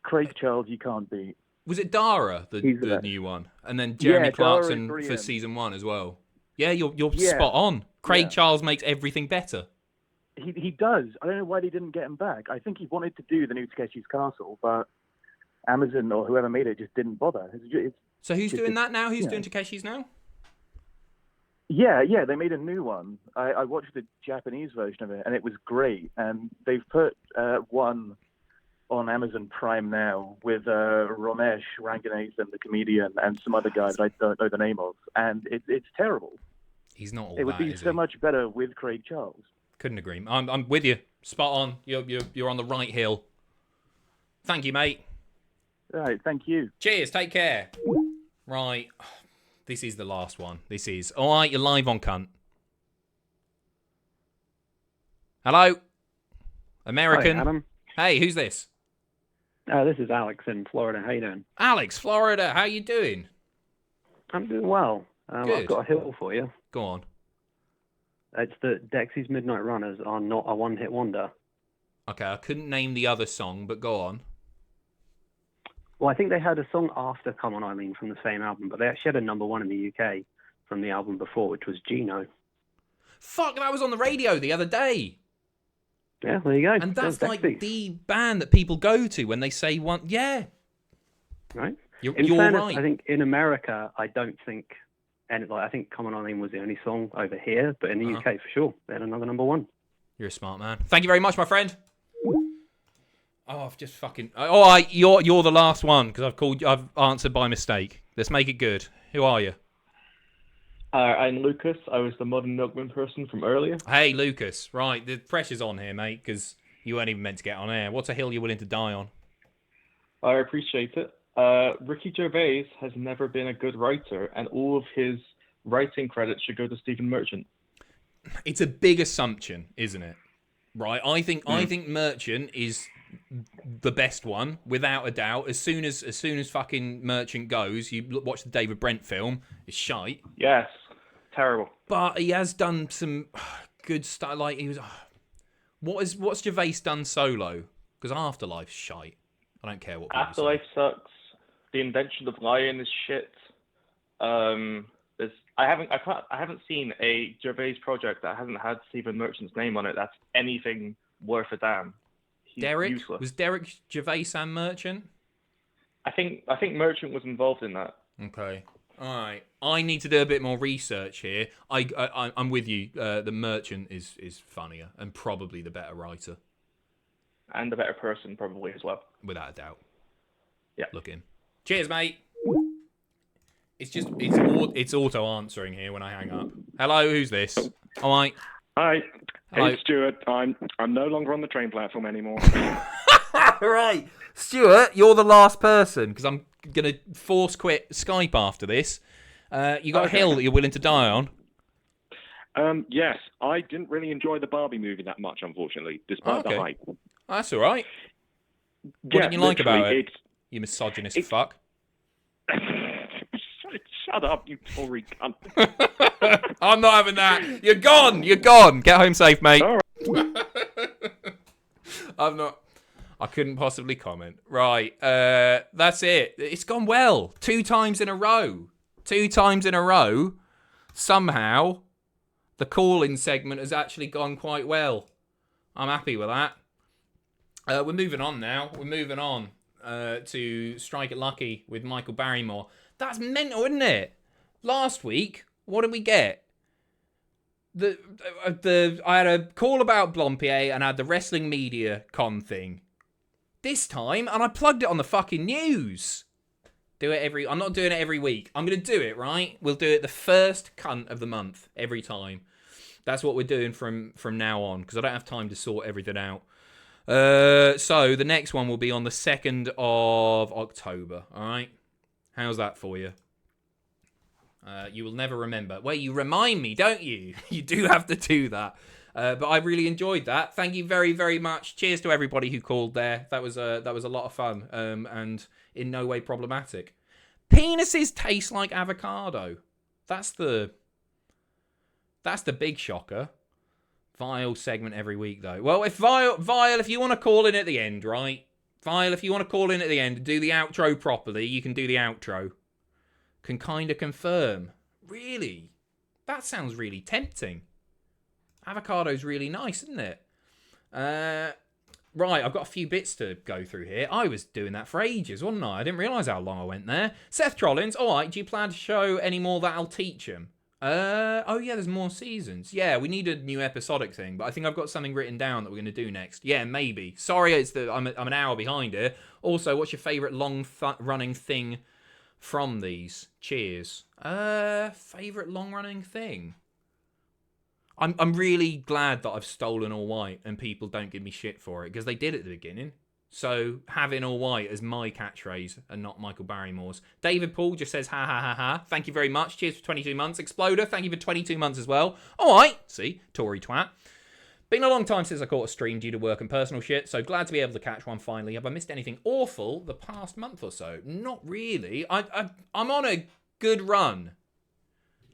Craig Charles you can't beat. Was it Dara, the new one? And then Jeremy Clarkson for season 1 as well. Yeah, you're spot on. Craig Charles makes everything better. He does. I don't know why they didn't get him back. I think he wanted to do the new Takeshi's Castle, but Amazon or whoever made it just didn't bother. So who's doing that now? Who's doing Takeshi's now? Yeah, they made a new one. I watched the Japanese version of it, and it was great. And they've put one on Amazon Prime now with Ramesh Ranganathan, the comedian, and some other guys I don't know the name of. And it's terrible. He's not all It would be so much better with Craig Charles. Couldn't agree. I'm with you. Spot on. You're on the right hill. Thank you, mate. All right, thank you. Cheers. Take care. Right. This is the last one. This is. All right, you're live on cunt. Hello? American? Hi, Adam. Hey, who's this? This is Alex in Florida. How you doing? Alex, Florida. How you doing? I'm doing well. Good. I've got a hill for you. Go on. It's that Dexy's Midnight Runners are not a one-hit wonder. Okay, I couldn't name the other song, but go on. Well, I think they had a song after Come On Eileen from the same album, but they actually had a number one in the UK from the album before, which was Gino. Fuck, that was on the radio the other day. Yeah, there you go. And that's like the band that people go to when they say one. Yeah. Right? You're fairness, right. I think in America, I don't think... And I think Come On Eileen was the only song over here, but in the UK for sure, they had another number one. You're a smart man. Thank you very much, my friend. Oh, I've just fucking. All right, you're the last one because I've answered by mistake. Let's make it good. Who are you? I'm Lucas. I was the Modern Milkman person from earlier. Hey, Lucas. Right, the pressure's on here, mate, because you weren't even meant to get on air. What's a hill you're willing to die on? I appreciate it. Ricky Gervais has never been a good writer, and all of his writing credits should go to Stephen Merchant. It's a big assumption, isn't it? Right? I think Merchant is the best one, without a doubt. As soon as fucking Merchant goes, you watch the David Brent film, it's shite. Yes, terrible. But he has done some good stuff. Like he was. What's Gervais done solo? Because Afterlife's shite. I don't care what people Afterlife sucks. The Invention of Lion is shit. I haven't seen a Gervais project that hasn't had Stephen Merchant's name on it. That's anything worth a damn. He's useless. Was Derek Gervais and Merchant? I think Merchant was involved in that. Okay. All right. I need to do a bit more research here. I'm with you. The Merchant is funnier and probably the better writer. And a better person, probably, as well. Without a doubt. Yeah. Look in. Cheers, mate. It's auto answering here when I hang up. Hello, who's this? All right. Hi. Hello. Hey, Stuart. I'm no longer on the train platform anymore. Right. Stuart, you're the last person, because I'm going to force quit Skype after this. You got a hill that you're willing to die on? Yes, I didn't really enjoy the Barbie movie that much, unfortunately, despite the hype. That's all right. What didn't you like about it? You misogynist fuck. Shut up, you Tory cunt. I'm not having that. You're gone. You're gone. Get home safe, mate. All right. I couldn't possibly comment. Right. That's it. It's gone well. 2 times in a row. 2 times in a row. Somehow, the call-in segment has actually gone quite well. I'm happy with that. We're moving on now. We're moving on to Strike It Lucky with Michael Barrymore. That's mental, isn't it? Last week, what did we get? I had a call about Blompier and I had the Wrestling Media Con thing. This time, and I plugged it on the fucking news. I'm not doing it every week. I'm going to do it, right? We'll do it the first cunt of the month every time. That's what we're doing from now on, because I don't have time to sort everything out. So the next one will be on the 2nd of October, all right? How's that for you? You will never remember. Well, you remind me, don't you? You do have to do that. But I really enjoyed that. Thank you very, very much. Cheers to everybody who called there. That was a lot of fun, and in no way problematic. Penises taste like avocado. That's the big shocker. Vile segment every week, though. Well, if Vile, if you want to call in at the end, right? Vile, if you want to call in at the end and do the outro properly, you can do the outro. Can kind of confirm. Really? That sounds really tempting. Avocado's really nice, isn't it? Right, I've got a few bits to go through here. I was doing that for ages, wasn't I? I didn't realise how long I went there. Seth Trollins, alright, do you plan to show any more that I'll teach him? Oh yeah, there's more seasons. Yeah, we need a new episodic thing, but I think I've got something written down that we're going to do next. Yeah, maybe. Sorry, I'm an hour behind here. Also, what's your favourite long-running thing from these? Cheers. Favourite long-running thing? I'm really glad that I've stolen All White and people don't give me shit for it, because they did at the beginning. So having All White as my catchphrase and not Michael Barrymore's. David Paul just says, ha ha ha ha. Thank you very much. Cheers for 22 months. Exploder, thank you for 22 months as well. All right. See, Tory twat. Been a long time since I caught a stream due to work and personal shit, so glad to be able to catch one finally. Have I missed anything awful the past month or so? Not really. I'm on a good run,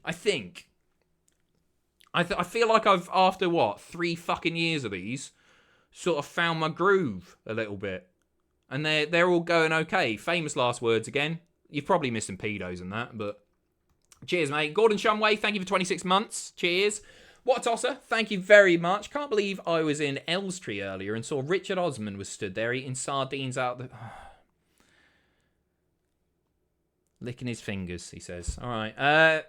I think. I feel like I've, after 3 fucking years of these, sort of found my groove a little bit. And they're all going okay. Famous last words again. You've probably missed some pedos and that, but cheers, mate. Gordon Shumway, thank you for 26 months. Cheers. What a tosser. Thank you very much. Can't believe I was in Elstree earlier and saw Richard Osman was stood there eating sardines out the... Licking his fingers, he says. All right.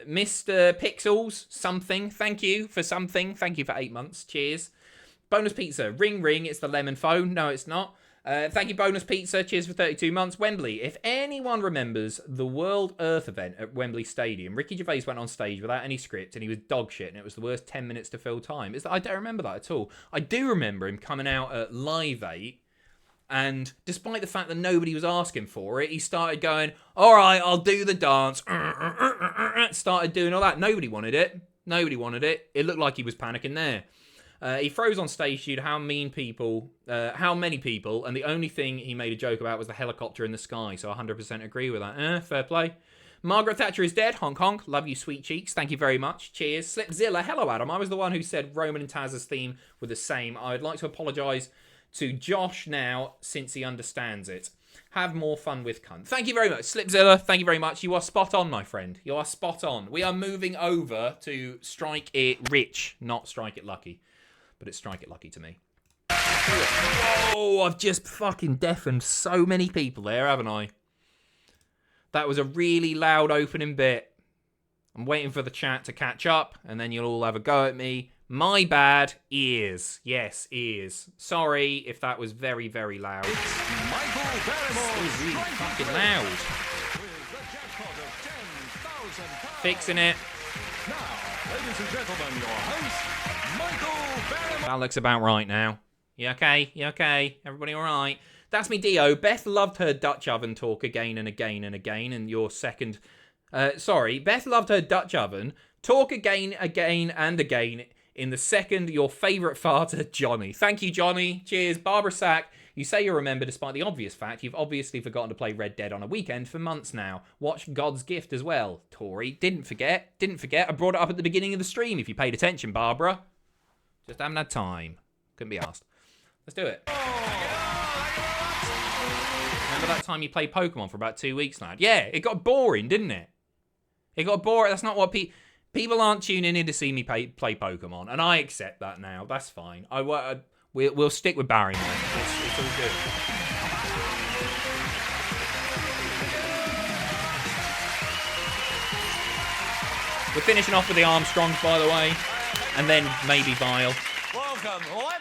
Mr. Pixels, something. Thank you for something. Thank you for 8 months. Cheers. Bonus Pizza. Ring, ring. It's the lemon phone. No, it's not. Thank you, Bonus Pizza. Cheers for 32 months. Wembley. If anyone remembers the World Earth event at Wembley Stadium, Ricky Gervais went on stage without any script and he was dog shit and it was the worst 10 minutes to fill time. I don't remember that at all. I do remember him coming out at Live 8 and despite the fact that nobody was asking for it, he started going, all right, I'll do the dance. Started doing all that. Nobody wanted it. Nobody wanted it. It looked like he was panicking there. He froze on stage due to how many people, and the only thing he made a joke about was the helicopter in the sky, so 100% agree with that. Fair play. Margaret Thatcher is dead. Honk honk. Love you, sweet cheeks. Thank you very much. Cheers. Slipzilla. Hello, Adam. I was the one who said Roman and Taz's theme were the same. I would like to apologise to Josh now, since he understands it. Have more fun with cunt. Thank you very much. Slipzilla, thank you very much. You are spot on, my friend. You are spot on. We are moving over to Strike It Rich, not Strike It Lucky. But it's Strike It Lucky to me. Whoa, I've just fucking deafened so many people there, haven't I? That was a really loud opening bit. I'm waiting for the chat to catch up, and then you'll all have a go at me. My bad. Ears. Yes, ears. Sorry if that was very, very loud. It's Michael Barrymore. It's really fucking loud. Fixing it. Now, ladies and gentlemen, your host, Michael Barrymore. That looks about right now. You okay? You okay? Everybody all right? That's me, Dio. Beth loved her Dutch oven talk again and again and again. And your second... Beth loved her Dutch oven talk again and again in the second your favourite farter, Johnny. Thank you, Johnny. Cheers. Barbara Sack, you say you remember despite the obvious fact you've obviously forgotten to play Red Dead on a weekend for months now. Watch God's Gift as well. Tori, didn't forget. I brought it up at the beginning of the stream if you paid attention, Barbara. Just haven't had time. Couldn't be asked. Let's do it. Remember that time you played Pokemon for about 2 weeks, lad? Yeah, it got boring, didn't it? It got boring. That's not what people aren't tuning in to see me play Pokemon, and I accept that now. That's fine. We'll stick with Barrymore. It's all good. We're finishing off with the Armstrongs, by the way, and then maybe Vile. Welcome. All right?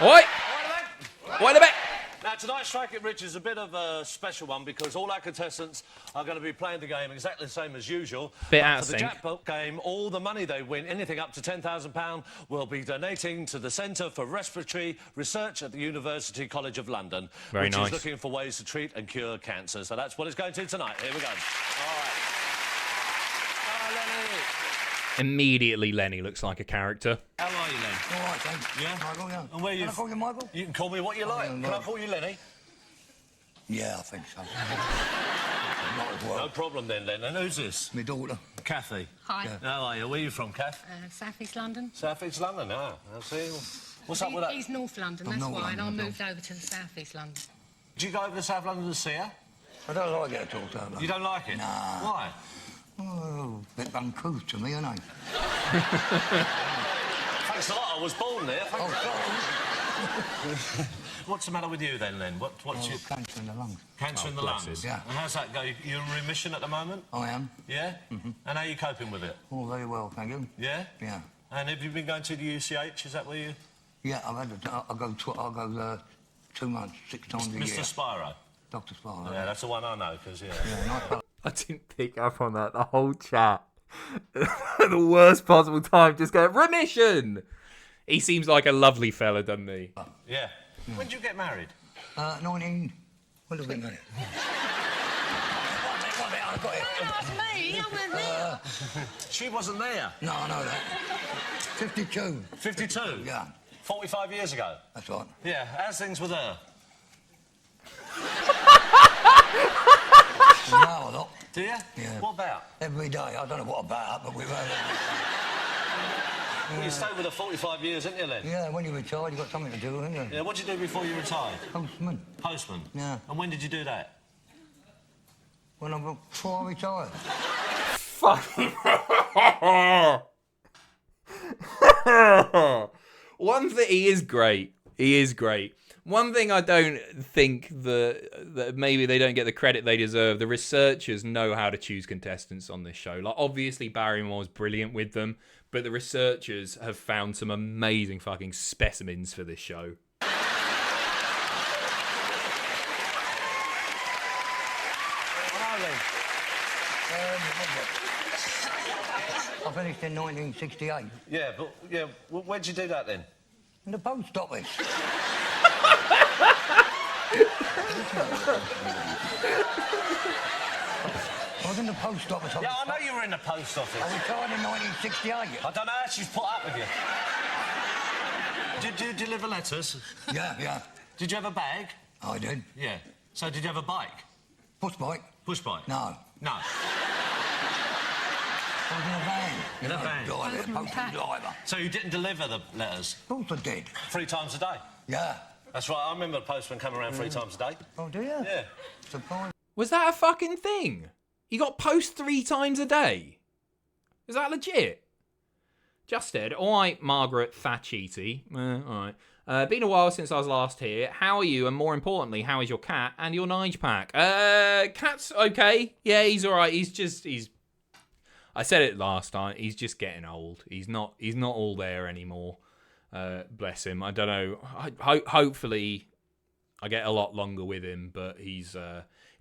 Oi! Oi, the bet! Now, tonight's Strike It Rich is a bit of a special one because all our contestants are going to be playing the game exactly the same as usual. Bit out of For the sync. jackpot game, all the money they win, anything up to £10,000, will be donating to the Centre for Respiratory Research at the University College of London, Very which nice. is looking for ways to treat and cure cancer. So that's what it's going to tonight. Here we go. All right. Immediately, Lenny looks like a character. How are you, Len? All right, thanks. Yeah? Michael, yeah. And where you? Can I call you Michael? You can call me what you like. Can I call you Lenny? Yeah, I think so. Might as well. No problem then, Len. And who's this? My daughter. Kathy. Hi. How are you? Where are you from, Kath? South East London. South East London, I see. What's up with that? He's North London, that's why, and I moved over to the South East London. Did you go over to South London to see her? I don't like it at all, Turbo. You don't like it? Nah. Why? Oh, a bit uncouth to me, ain't I? Thanks a lot. I was born there. Oh, What's the matter with you then, Len? What's your... cancer in the lungs. Cancer in the bless lungs? it. Yeah. And how's that go? You're in remission at the moment? I am. Yeah? And how are you coping with it? All very well, thank you. Yeah? Yeah. And have you been going to the UCH? Is that where you... Yeah, I'll go 2 months, 6 times a year. Mr. Spyro? Dr. Spyro. Yeah, that's the one I know, because, yeah. I didn't pick up on that. The whole chat. The worst possible time. Just go, remission! He seems like a lovely fella, doesn't he? Yeah. When did you get married? 19... When did we get married? I got it. That's me, I wasn't there. She wasn't there? No, I know that. 52. 52? Yeah. 45 years ago? That's right. Yeah. How's things with her? We know a lot. Do you? Yeah. What about? Every day. I don't know what about, but we've had Well, you stayed with her 45 years, didn't you, Len? Yeah, when you retire, you've got something to do, haven't you? Yeah, what did you do before you retired? Postman. Postman? Yeah. And when did you do that? Before I retired. One thing, he is great. He is great. One thing I don't think that maybe they don't get the credit they deserve. The researchers know how to choose contestants on this show. Like, obviously Barrymore's brilliant with them, but the researchers have found some amazing fucking specimens for this show. I finished in 1968. Yeah, but where'd you do that then? In the post office. I was in the post office. Yeah, I know you were in the post office. I retired in 1968. I don't know how she's put up with you. Did you deliver letters? Yeah, yeah. Did you have a bag? I did. Yeah. So did you have a bike? Push bike? Push bike? No. No. I was in a van. In a van? Driver, postal driver. So you didn't deliver the letters? Of course I did. 3 times a day? Yeah. That's right, I remember the postman coming around 3 times a day. Oh, do you? Yeah. Surprise. Was that a fucking thing? You got post 3 times a day? Is that legit? Just said, all right, Margaret Thatcheaty. All right. Been a while since I was last here. How are you? And more importantly, how is your cat and your Nige pack? Cat's okay. Yeah, he's all right. He's. I said it last time. He's just getting old. He's not all there anymore. Bless him. I don't know. Hopefully, I get a lot longer with him. But he's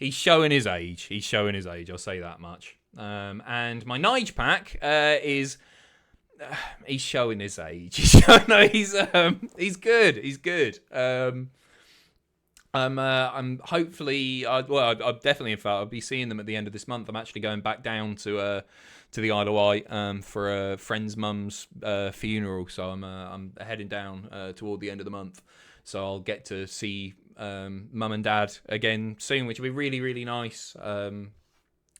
showing his age. He's showing his age. I'll say that much. And my Nige pack is he's showing his age. He's good. He's good. I'm hopefully. Well, I'm definitely. In fact, I'll be seeing them at the end of this month. I'm actually going back down to the Isle of Wight for a friend's mum's funeral. So I'm heading down toward the end of the month. So I'll get to see mum and dad again soon, which will be really, really nice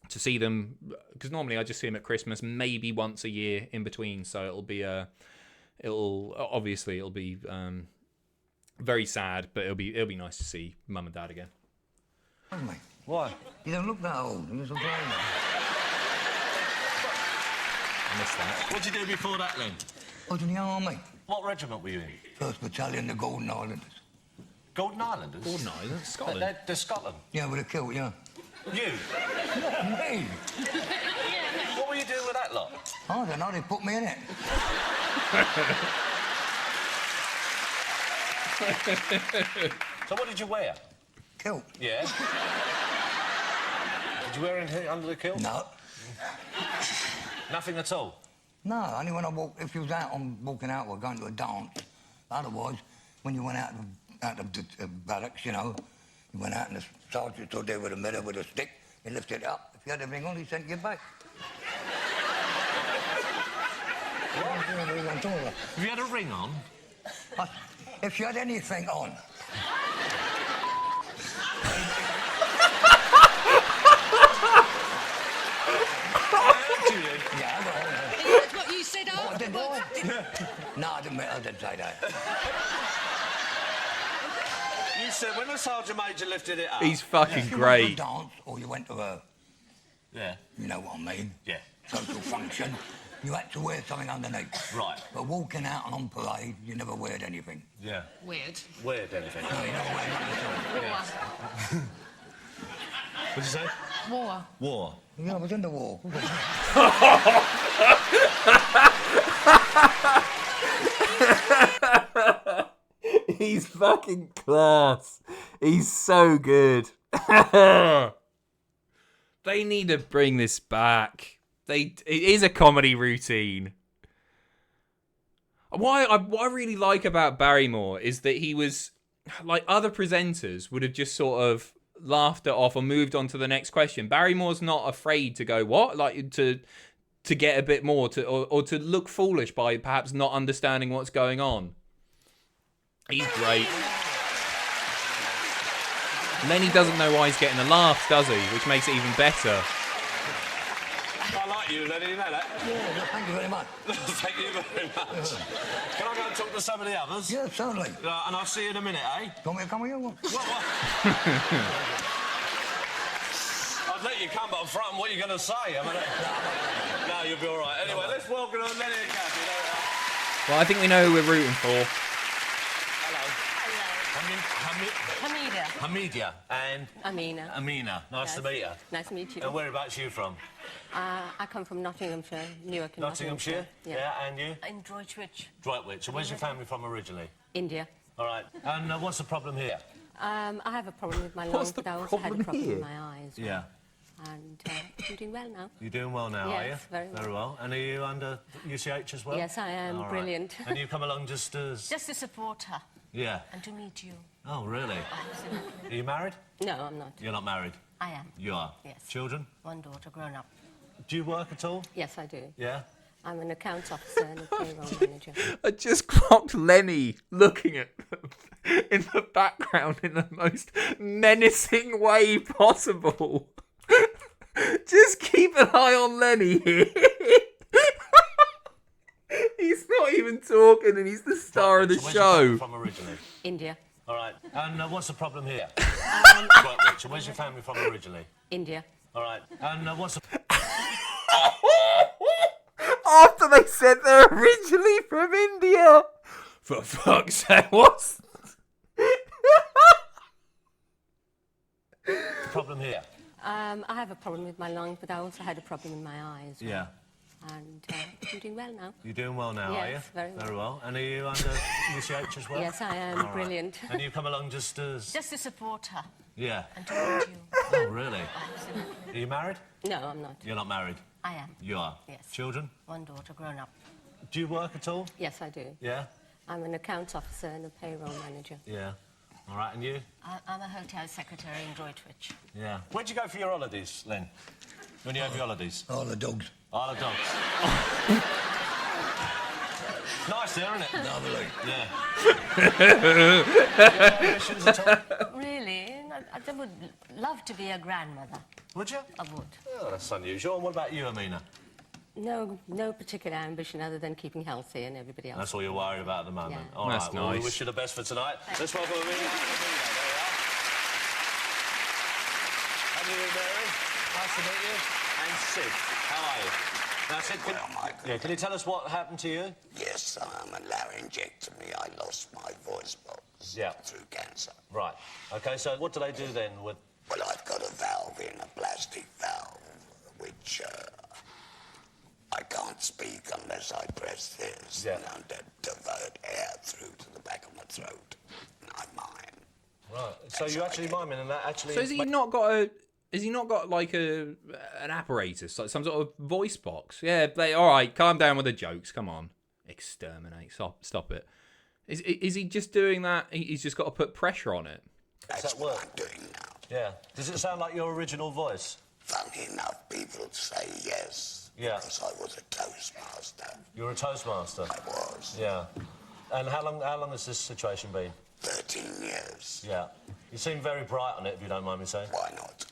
to see them, because normally I just see them at Christmas, maybe once a year in between. So it'll be very sad, but it'll be nice to see mum and dad again. Mate, why? You don't look that old. You look so grown. I missed that. What did you do before that, then? I was in the army. What regiment were you in? 1st Battalion, the Golden Islanders. Golden Islanders? Golden Islanders? Scotland? They're Scotland? Yeah, with a kilt, yeah. You? Yeah, me. What were you doing with that lot? I don't know, they put me in it. So what did you wear? Kilt. Yeah. Did you wear anything under the kilt? No. Nothing at all? No, only when I walk, if you was out, I'm walking out or going to a dance. Otherwise, when you went out of the barracks, you know, you went out and the sergeant stood there with a mirror with a stick, he lifted it up. If you had everything on, he sent you back. Have you had a ring on? If you had anything on. That's what you said afterwards. No, I didn't say that. You said when the sergeant major lifted it up. He's fucking If you great. went to a dance or you went to a, Yeah. you know what I mean? Yeah. Social function, you had to wear something underneath. Right. But walking out and on parade, you never wear anything. Yeah. Weird. Weird anything. No, you never wear nothing at all. What'd you say? War. War. Yeah, I was in the war. He's fucking class. He's so good. They need to bring this back. It is a comedy routine. What I really like about Barrymore is that he was, like other presenters would have just sort of laughed it off or moved on to the next question. Barrymore's not afraid to go, what? Like to get a bit more, or to look foolish by perhaps not understanding what's going on. He's great. And then he doesn't know why he's getting the laughs, does he? Which makes it even better. I like you, Lenny, you know that? Yeah, thank you very much. Thank you very much. Can I go and talk to some of the others? Yeah, certainly. And I'll see you in a minute, eh? Do you want me to come with you? What? I'd let you come, but I'm frightened what you're going to say. I mean, no, you'll be all right. Anyway, let's welcome on Lenny and Kathy. Well, I think we know who we're rooting for. Hamidia and Amina. Nice to meet you. Nice to meet you. And whereabouts you from? I come from Nottinghamshire, Newark. Nottinghamshire? Yeah. And you? In Droitwich. Droitwich. And where's your family from originally? India. All right. And what's the problem here? I have a problem with my What's lungs, the but I also had a problem problem here? with my eyes. Yeah. And I'm doing well now. You're doing well now, are you? Yes, very well. Very well. And are you under UCH as well? Yes, I am. All right. Brilliant. And you come along just as... Just to support her. Yeah. And to meet you. Oh, really? Absolutely. Are you married? No, I'm not. You're not married? I am. You are? Yes. Children? One daughter, grown up. Do you work at all? Yes, I do. Yeah? I'm an accounts officer and a payroll manager. I just clocked Lenny looking at them in the background in the most menacing way possible. Just keep an eye on Lenny here. He's not even talking and he's the star of the Where's show. your family from originally? India. All right. And what's the problem here? Droitwich. And where's your family from originally? India. All right. And what's the... After they said they're originally from India. For fuck's sake, what's... problem here? I have a problem with my lungs, but I also had a problem in my eyes. Yeah. And I'm doing well now. You're doing well now, are you? Yes, very well. Very well. And are you under UCH as well? Yes, I am. All right. Brilliant. And you come along just as... Just to support her. Yeah. And to meet you. Oh, really? Absolutely. Are you married? No, I'm not. You're not married? I am. You are? Yes. Children? One daughter, grown up. Do you work at all? Yes, I do. Yeah? I'm an accounts officer and a payroll manager. Yeah. All right, and you? I'm a hotel secretary in Droitwich. Yeah. Where'd you go for your holidays, Len? When you have your holidays? All the dogs. Isle of Dogs. Nice there, isn't it? Lovely. Yeah. Ambitions at all? Really? I would love to be a grandmother. Would you? I would. Oh, that's unusual. And what about you, Amina? No particular ambition other than keeping healthy and everybody else. That's all you're worried about at the moment. Yeah. All That's right, well, we nice. wish you the best for tonight. Let's welcome Amina. There we are. How are you, Mary? Nice to meet you. And Sid, how are you? Now, Sid, can you tell us what happened to you? Yes, I'm a laryngectomy. I lost my voice box through cancer. Right. OK, so what do they do then with... Well, I've got a valve in, a plastic valve, which I can't speak unless I press this. Yeah. And to divert air through to the back of my throat. And I mime. Right. So you actually miming and that actually... So has he not got a... Has he not got like an apparatus, like some sort of voice box? Yeah, all right, calm down with the jokes. Come on, exterminate. Stop it. Is he just doing that? He's just got to put pressure on it. Does that work? I'm doing now. Yeah. Does it sound like your original voice? Funny enough, people say yes. Yeah. Because I was a Toastmaster. You're a Toastmaster? I was. Yeah. And how long has this situation been? 13 years. Yeah. You seem very bright on it, if you don't mind me saying. Why not?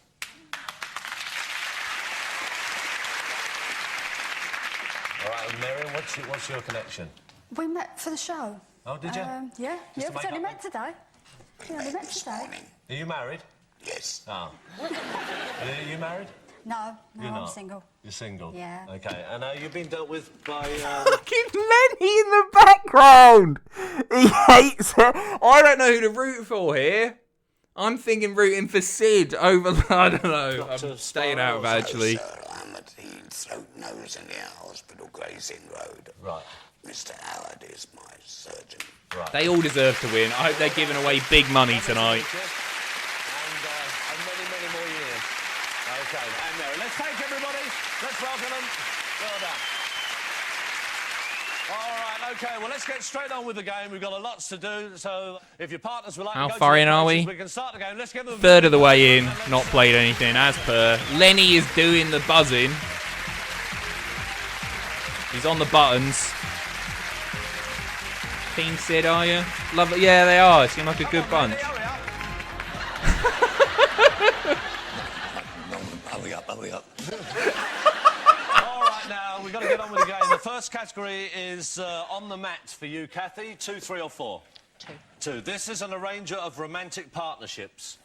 All right, and Miriam, what's your connection? We met for the show. Oh, did you? Yeah, Just to we make only up met today. We met today. Are you married? Yes. Oh. Are you married? No, You're I'm not? single. You're single? Yeah. OK, and you've been dealt with by... Fucking Lenny in the background. He hates it. I don't know who to root for here. I'm thinking rooting for Sid over... I don't know. I'm staying out of it, actually. No, sir, I'm at the throat, nose and ear hospital, Gray's Inn Road. Right. Mr. Howard is my surgeon. Right. They all deserve to win. I hope they're giving away big money tonight. And many, many more years. OK, and Mary, let's thank everybody. Let's welcome them. Well done. All right, OK, well, let's get straight on with the game. We've got a lot to do, so if your partners would like How to go far to in the are places, we? We can start the game. Let's get them... Third of the way in. Not played anything, as per. Lenny is doing the buzzing. He's on the buttons. Team Sid, are you? Love it. Yeah, they are. Seem like a good bunch. Hurry up. All right, now, we've got to get on with the game. The first category is on the mat for you, Kathy. 2, 3 or 4? 2. This is an arranger of romantic partnerships.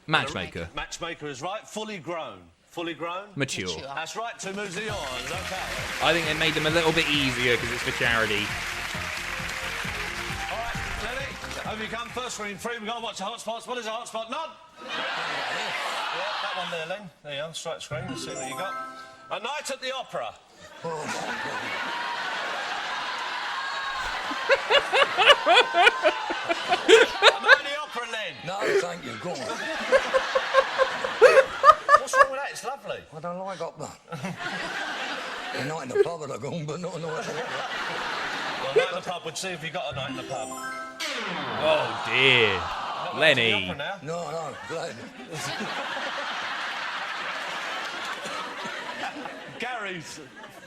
Matchmaker. Matchmaker is right. Fully grown. Fully grown? Mature. That's right. 2 moves are yours. OK. I think they made them a little bit easier because it's for charity. All right, ready? Over you come. First screen 3. We've got to watch the hotspots. What is a hotspot? None. Yeah, that one there, Len. There you are. Straight screen. Let's see what you got. A Night at the Opera. Oh, my A Night at the Opera, Len. No, thank you. Go on. What's wrong with that? It's lovely. I don't like opera. A night in the pub I'd have gone, but not a night at the opera. Well, a night in the pub. We'd see if you got a night in the pub. Oh, dear. Lenny. No, glad. Gary's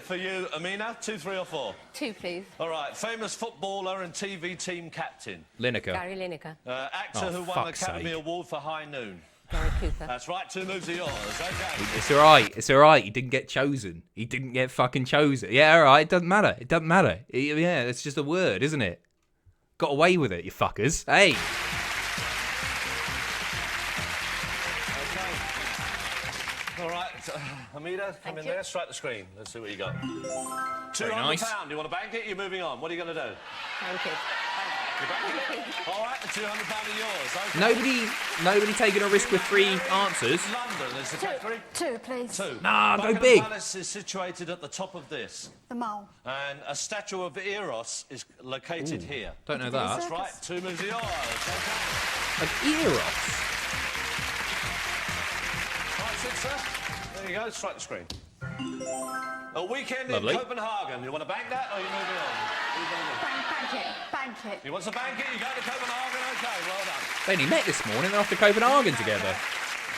for you, Amina. 2, 3 or 4? 2, please. All right. Famous footballer and TV team captain. Lineker. Gary Lineker. Actor Oh, who won the fuck's Academy sake. Award for High Noon. Gary Cooper. That's right. 2 moves are yours. OK. It's all right. It's all right. He didn't get chosen. He didn't get fucking chosen. Yeah, all right. It doesn't matter. It doesn't matter. Yeah, it's just a word, isn't it? Got away with it, you fuckers. Hey. All right. Amina, come in there. Strike the screen. Let's see what you got. Very £200. nice. You want to bank it? You're moving on. What are you going to do? Thank you. You banking it? All right. The £200 are yours. OK. Nobody taking a risk with 3 answers. London is the category. 2, please. 2. Nah, go Buckingham big. Palace is situated at the top of this. The mole. And a statue of Eros is located here. Don't know that. That's right. 2 moves are yours. OK. Of Eros. Right, sit, sir. There you go. Strike the screen. A weekend Lovely. in Copenhagen. You want to bank that, or are you moving on? Bank it. You want to bank it? You go to Copenhagen? Okay, well done. They only met this morning. They're off to Copenhagen together.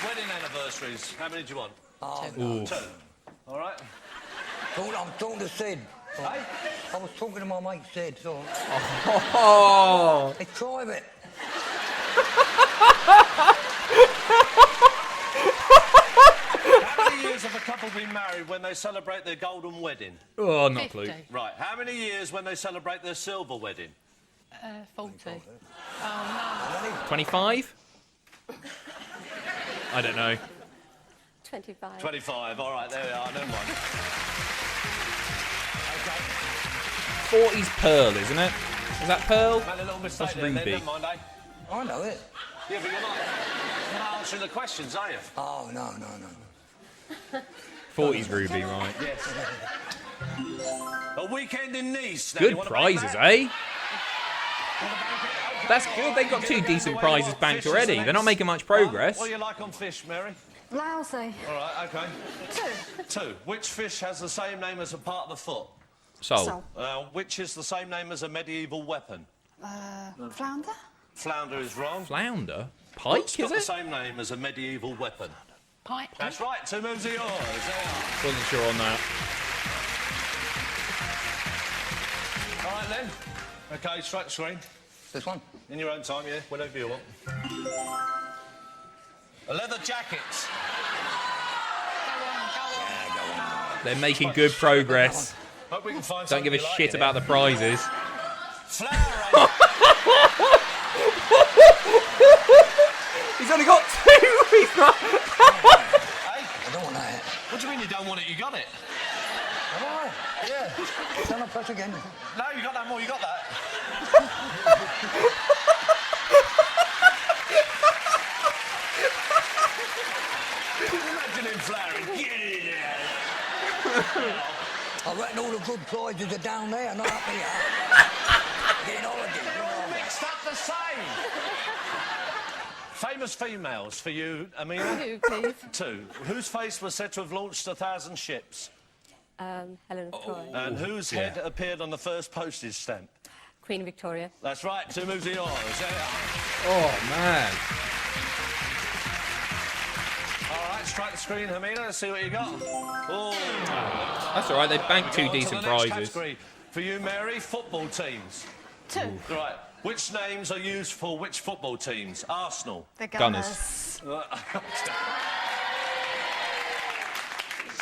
Wedding anniversaries. How many do you want? Ooh. 2. All right. I'm talking to Sid. I was talking to my mate Sid, so... Oh. It's private. How many years have a couple been married when they celebrate their golden wedding? Oh, not a clue. Right. How many years when they celebrate their silver wedding? 40. 25? I don't know. 25. 25. All right, there we are. Never mind. 40's Pearl, isn't it? Is that Pearl? Made a little mistake That's there, then, Ruby. never mind, eh? I know it. Yeah, but you're not answering the questions, are you? Oh, no. 40's Ruby, right. Yes. A weekend in Nice. Now, Good you wanna prizes, bank that? eh? That's good. They've got 2 decent prizes banked already. They're not making much progress. What do you like on fish, Mary? Lousy. All right, okay. 2. 2. Which fish has the same name as a part of the foot? Sole. Which is the same name as a medieval weapon? Flounder? Flounder is wrong. Flounder? Pike, What's got is the it? same name as a medieval weapon? Pike. That's right. 2 moves are yours. There you are. Wasn't sure on that. All right, then. Okay, strike the screen. This one? In your own time, yeah. Whatever you want. A leather jacket. They're making good progress. Hope we can find Don't give a something you shit like about the prizes. Flower. He's only got 2. He's not. I don't want that. What do you mean you don't want it? You got it. Have I? Yeah. Turn up press again. No, you got that more. You got that. Imagine him flaring. Yeah. I reckon all the good prizes are down there, not up here. Getting holidays. They're all mixed up the same. Famous females for you, Amina. 2, please. 2. Whose face was said to have launched 1,000 ships? Helen of Troy. And whose head appeared on the first postage stamp? Queen Victoria. That's right. 2 moves are yours. There you are. Oh, man. All right, strike the screen, Hamina. Let's see what you got. Oh. That's all right. They banked 2 On to decent the next prizes. category. For you, Mary, football teams. 2. Right. Which names are used for which football teams? Arsenal. The Gunners.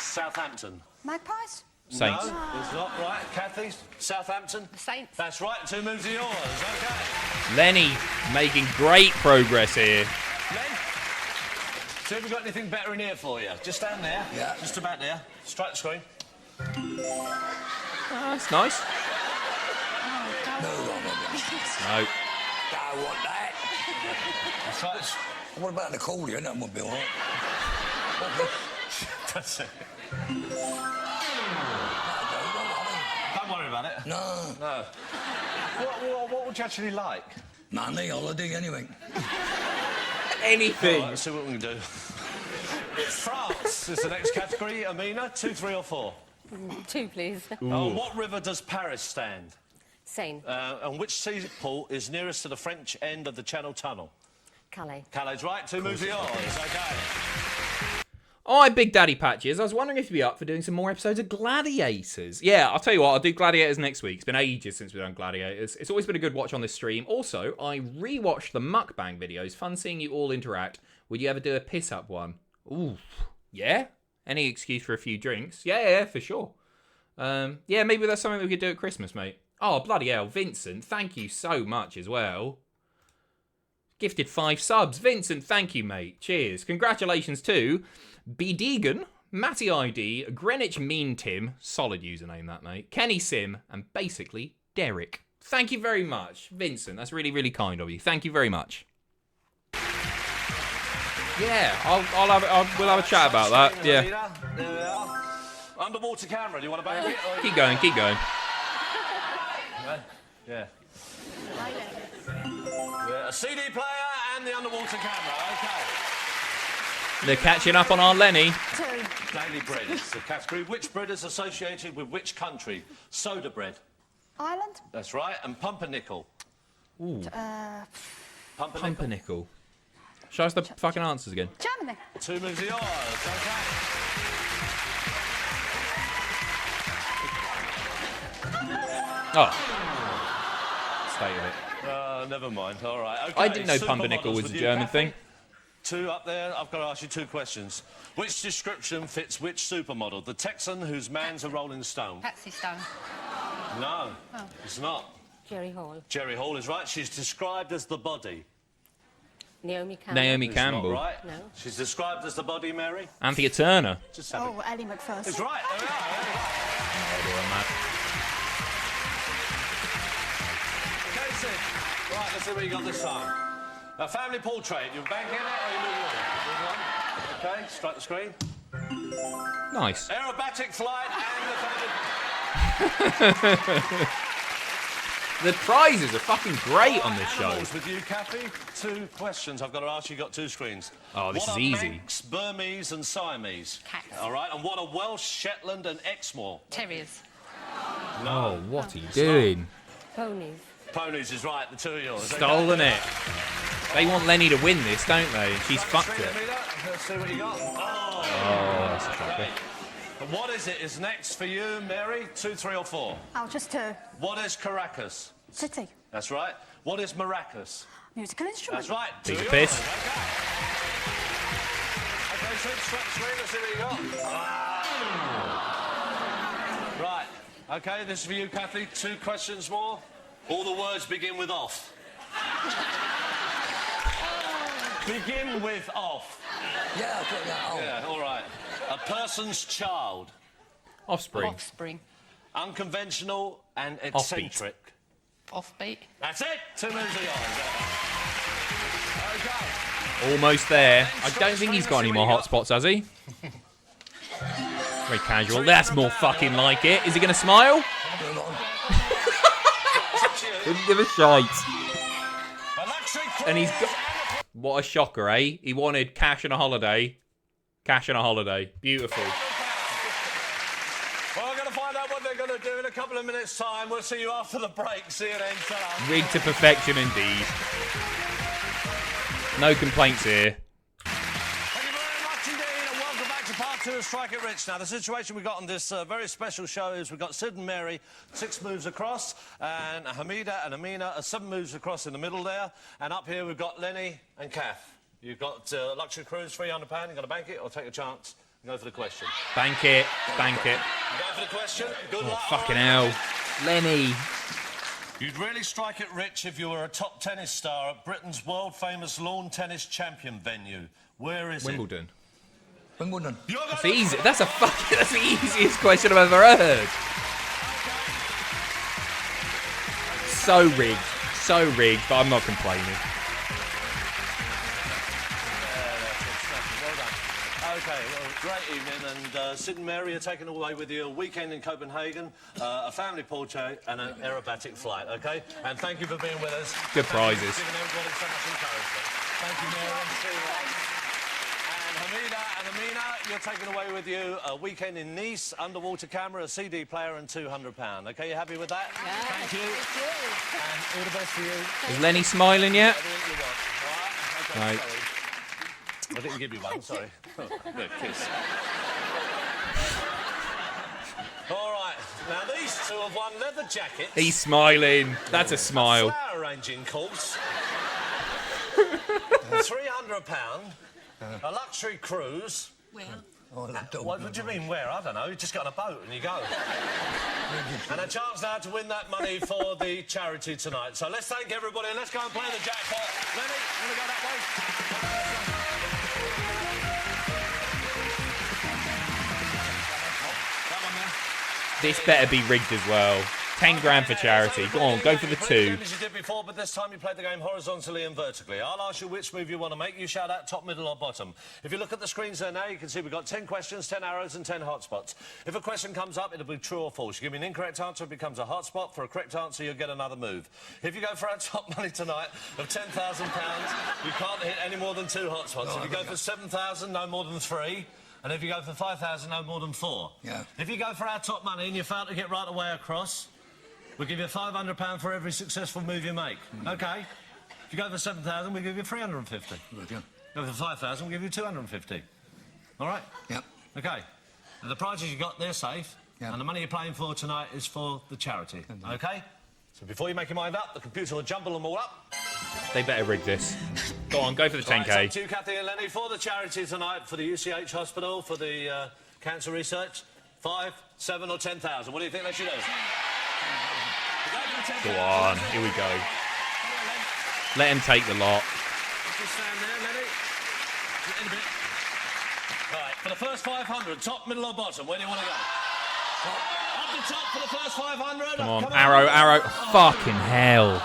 Southampton. Magpies? Saints. No, it's not right. Kathy, Southampton. The Saints. That's right. 2 moves are yours. Okay. Lenny making great progress here. Len, so have we got anything better in here for you? Just stand there. Yeah. Just about there. Strike the screen. That's nice. No. No. I want that. That's right. What about the accordion? That would be all right. That's it. Don't worry about it. No. No. What would you actually like? Money, holiday, anything. Anything. Right, let's see what we can do. France is the next category. Amina, 2, 3 or 4? 2, please. On what river does Paris stand? Seine. And which seaport is nearest to the French end of the Channel Tunnel? Calais. Calais, right. 2 moves are yours. Okay. Oh, hi, Big Daddy Patches. I was wondering if you'd be up for doing some more episodes of Gladiators. Yeah, I'll tell you what, I'll do Gladiators next week. It's been ages since we've done Gladiators. It's always been a good watch on this stream. Also, I rewatched the mukbang videos. Fun seeing you all interact. Would you ever do a piss-up one? Ooh, yeah? Any excuse for a few drinks? Yeah, for sure. Yeah, maybe that's something we could do at Christmas, mate. Oh, bloody hell. Vincent, thank you so much as well. Gifted 5 subs. Vincent, thank you, mate. Cheers. Congratulations to B. Deegan, Matty ID, Greenwich Mean Tim, solid username that, mate, Kenny Sim, and basically Derek. Thank you very much, Vincent. That's really, really kind of you. Thank you very much. Yeah, we'll have a chat about that. Yeah. There we are. Underwater camera. Do you want to bang it? Keep going, keep going. Yeah. A CD player and the underwater camera. Okay. They're catching up on our Lenny. Daily bread is the category. Which bread is associated with which country? Soda bread. Ireland? That's right. And pumpernickel. Ooh. Pumpernickel. Pumpernickel. Show us the fucking answers again. Germany. 2 moves are yours. Okay. Oh. Stay with it. Never mind. All right. Okay. I didn't know pumpernickel was a German thing. 2 up there. I've got to ask you 2 questions. Which description fits which supermodel? The Texan whose man's a Rolling Stone. Patsy Stone. No, Oh. it's not. Jerry Hall. Jerry Hall is right. She's described as the body. Naomi Campbell. Naomi It's Campbell. Not right. No. She's described as the body, Mary. Anthea Turner. Just have it. Ellie McPherson. It's right. There we are. Okay, Sid. Right, let's see what you got this time. A family portrait. You banking it or you moving on? Moving on. Okay, strike the screen. Nice. Aerobatic flight and the family. The prizes are fucking great on this show. Animals with you, Kathy. 2 questions I've got to ask you. Got 2 screens. Oh, this what is are easy. Manx, Burmese and Siamese? Cats. All right, and what are Welsh, Shetland and Exmoor? Terriers. Oh, what are you doing? Ponies. Ponies is right, the 2 of yours. Stolen it. They want Lenny to win this, don't they? She's fucked it. Let's see what you got. Oh, that's a shocker. And what is it? Is next for you, Mary? 2, 3 or 4? Oh, just 2. What is Caracas? City. That's right. What is maracas? Musical instrument. That's right. Piece 2 of of piss. yours. Okay, Sid, strike the screen. Let's see what you got. Right. Okay, this is for you, Kathy. 2 questions more. All the words begin with off. Begin with off. Yeah, I got that. Oh. Yeah, all right. A person's child. Offspring. Offspring. Unconventional and eccentric. Offbeat. That's it. 2 moves are yours. Okay. Almost there. I don't think he's got any more hotspots, has he? Very casual. That's more fucking like it. Is he going to smile? Didn't give a shite. And he's got... What a shocker, eh? He wanted cash and a holiday. Cash and a holiday. Beautiful. Well, we're going to find out what they're going to do in a couple of minutes' time. We'll see you after the break. See you then. Ta-ra. Rigged to perfection indeed. No complaints here. Thank you very much indeed, and welcome back to part 2 of Strike It Rich. Now, the situation we've got on this very special show is we've got Sid and Mary 6 moves across, and Hamida and Amina are 7 moves across in the middle there, and up here we've got Lenny and Kath. You've got luxury cruise, £300. You're going to bank it or take a chance and go for the question? Bank it. Bank it. Go for the question. Good Oh, luck. fucking hell. Lenny. You'd really strike it rich if you were a top tennis star at Britain's world-famous lawn tennis champion venue. Where is Wimbledon. Wimbledon. That's easy. That's the easiest question I've ever heard. So rigged. So rigged, but I'm not complaining. Okay, well, great evening, and Sid and Mary are taking away with you a weekend in Copenhagen, a family portrait, and an aerobatic flight, okay? And thank you for being with us. Good prizes. Thank you for giving everybody so much encouragement. Thank you, Mary. And Hamida and Amina, you're taking away with you a weekend in Nice, underwater camera, a CD player, and £200. Okay, you happy with that? Yeah, thank you. And all the best for you. Is Lenny smiling yet? Everything you want, all right? Okay, Right. sorry. I didn't give you one, sorry. Good kiss. All right, now these 2 have won leather jackets. He's smiling. That's a smile. A flower arranging course. £300. A luxury cruise. Where? What do you mean where? I don't know. You just got on a boat and you go. And a chance now to win that money for the charity tonight. So let's thank everybody and let's go and play the jackpot. Lenny, you want to go that way? This better be rigged as well. 10 grand for charity. Go on, go for the 2. As you did before, but this time you played the game horizontally and vertically. I'll ask you which move you want to make. You shout out top, middle or bottom. If you look at the screens there now, you can see we've got 10 questions, 10 arrows and 10 hotspots. If a question comes up, it'll be true or false. You give me an incorrect answer, it becomes a hotspot. For a correct answer, you'll get another move. If you go for our top money tonight of £10,000, you can't hit any more than 2 hotspots. If you go for 7,000, no more than 3. And if you go for 5,000, no more than 4. Yeah. If you go for our top money and you fail to get right the way across, we'll give you £500 for every successful move you make. OK? If you go for 7,000, we'll give you 350. Good, yeah. Go for 5,000, we'll give you 250. All right? Yep. OK. And the prizes you got, they're safe. Yep. And the money you're playing for tonight is for the charity. OK? So before you make your mind up, the computer will jumble them all up. They better rig this. Go on, go for the 10k. Right, it's up to you, Kathy and Lenny, for the charity tonight, for the UCH hospital, for the cancer research. 5, 7 or 10,000. What do you think they should do? Go on, here we go. Let him take the lot. Just stand there, Lenny. In a bit. Right, for the first 500, top, middle or bottom, where do you want to go? Up the top for the first 500. Come on, arrow, arrow. Fucking hell.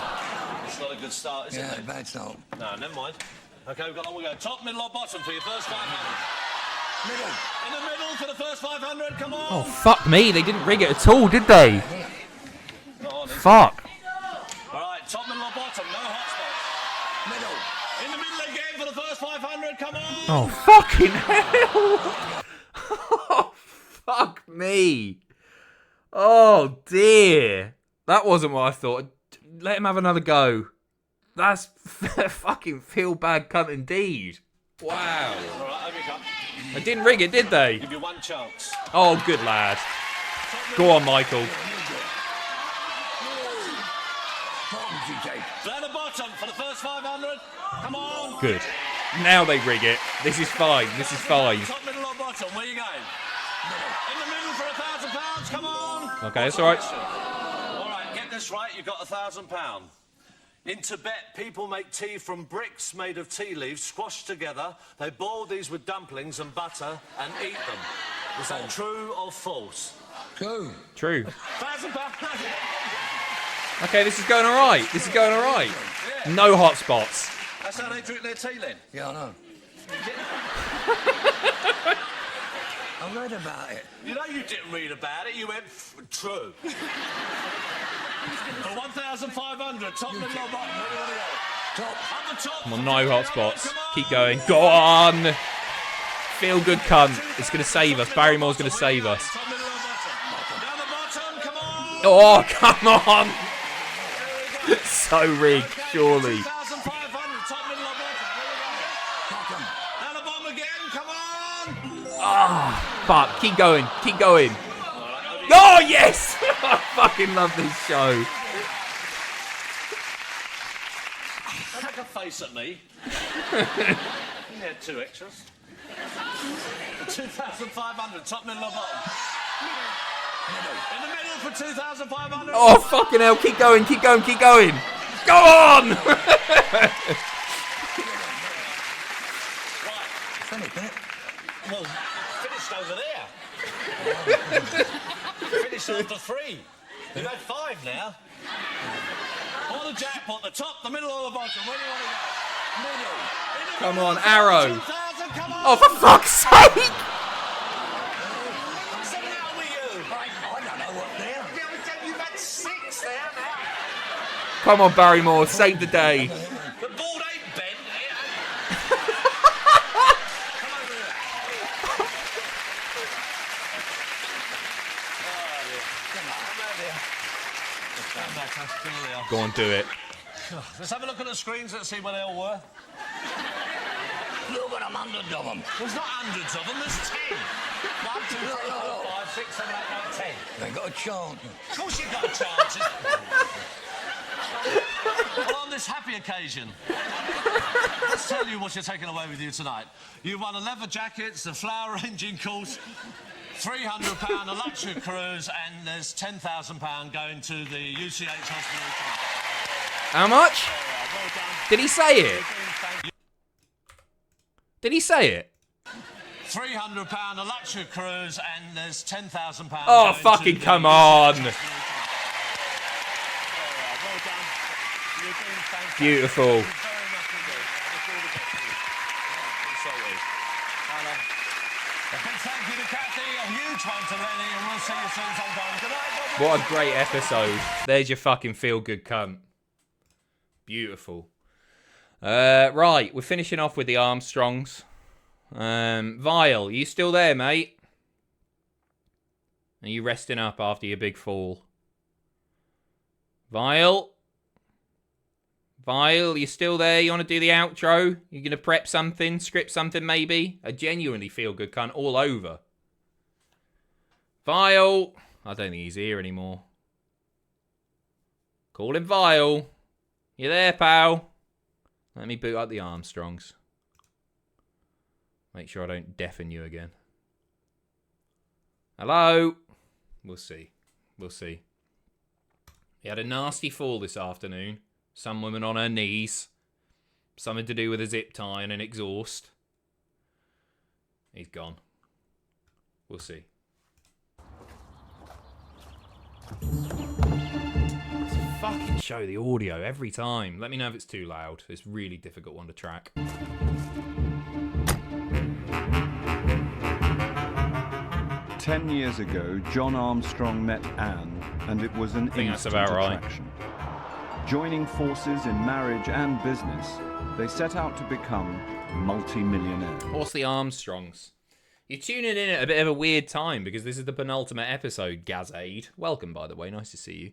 It's not a good start, is it? Yeah, bad start. No, never mind. OK, we've got on. We'll go top, middle or bottom for your first 500. Middle. In the middle for the first 500, come on. Oh, fuck me. They didn't rig it at all, did they? Fuck. All right, top, middle or bottom, no hotspots. Middle. In the middle again for the first 500, come on. Oh, fucking hell. Oh, fuck me. Oh, dear. That wasn't what I thought. Let him have another go. That's fucking feel bad cunt indeed. Wow. All right, over you come. They didn't rig it, did they? Give you one chance. Oh, good lad. Go on, Michael. Down the bottom for the first 500. Come on. Good. Now they rig it. This is fine. This is fine. Top, middle or bottom, where are you going? In the middle for £1,000, come on. Okay, that's all right. All right, get this right, you've got £1,000. In Tibet, people make tea from bricks made of tea leaves squashed together. They boil these with dumplings and butter and eat them. Is that true or false? True. True. £1,000. Okay, this is going all right. This is going all right. Yeah. No hot spots. That's how they drink their tea, then. Yeah, I know. I read about it. You know you didn't read about it. You went true. For 1,500, top, middle or bottom, where do you want to go? Top. Up the top. Come on, no hot spots. Keep going. Go on. Feel good cunt. It's going to save us. Barrymore's going to save us. Top, middle or bottom? Down the bottom, come on. Oh, come on. So rigged, surely. 2,500, top, middle or bottom, where do you go? Down the bottom again, come on. Ah, fuck. Keep going. Keep going. Oh, yes. I fucking love this show. Don't make a face at me. You had 2 extras. 2,500, top, middle or bottom? In the middle for 2,500. Oh, fucking hell. Keep going, keep going, keep going. Go on. Well, finished over there. Finished after 3. You've had 5 now. Or the jackpot, the top, the middle or the bottom? Where do you want to go? Middle. Come on, arrow. 2,000, come on. Oh, for fuck's sake. What's the matter with you? I don't know what there. You've had 6 there now. Come on, Barrymore. Save the day. The board ain't bent. Go on, do it. Let's have a look at the screens. Let's see where they all were. Look at them, hundreds of them. There's not hundreds of them. There's 10. 1, 2, 3, 4, 5, 6, 7, 8, 9, 10. They got a chance. Of course you've got a chance. Well, on this happy occasion, let's tell you what you're taking away with you tonight. You won a leather jackets, the flower arranging course, £300 a luxury cruise, and there's £10,000 going to the UCH hospital. How much? Did he say it? Did he say it? £300 a luxury cruise, and there's £10,000. Oh, fucking come on. Beautiful. A big thank you to Kathy, a huge one to Lenny, and we'll see you soon sometime. Good night, God bless What a you. great episode. There's your fucking feel-good cunt. Beautiful. Right, we're finishing off with the Armstrongs. Vile, you still there, mate? Are you resting up after your big fall? Vile? Vile, you still there? You want to do the outro? You going to prep something? Script something, maybe? A genuinely feel-good cunt all over. Vile. I don't think he's here anymore. Call him Vile. You there, pal? Let me boot up the Armstrongs. Make sure I don't deafen you again. Hello? We'll see. We'll see. He had a nasty fall this afternoon. Some woman on her knees. Something to do with a zip tie and an exhaust. He's gone. We'll see. Let's fucking show the audio every time. Let me know if it's too loud. It's a really difficult one to track. 10 years ago, John Armstrong met Anne, and it was an instant attraction. Joining forces in marriage and business, they set out to become multi-millionaires. What's the Armstrongs? You're tuning in at a bit of a weird time because this is the penultimate episode, Gazade. Welcome, by the way. Nice to see you.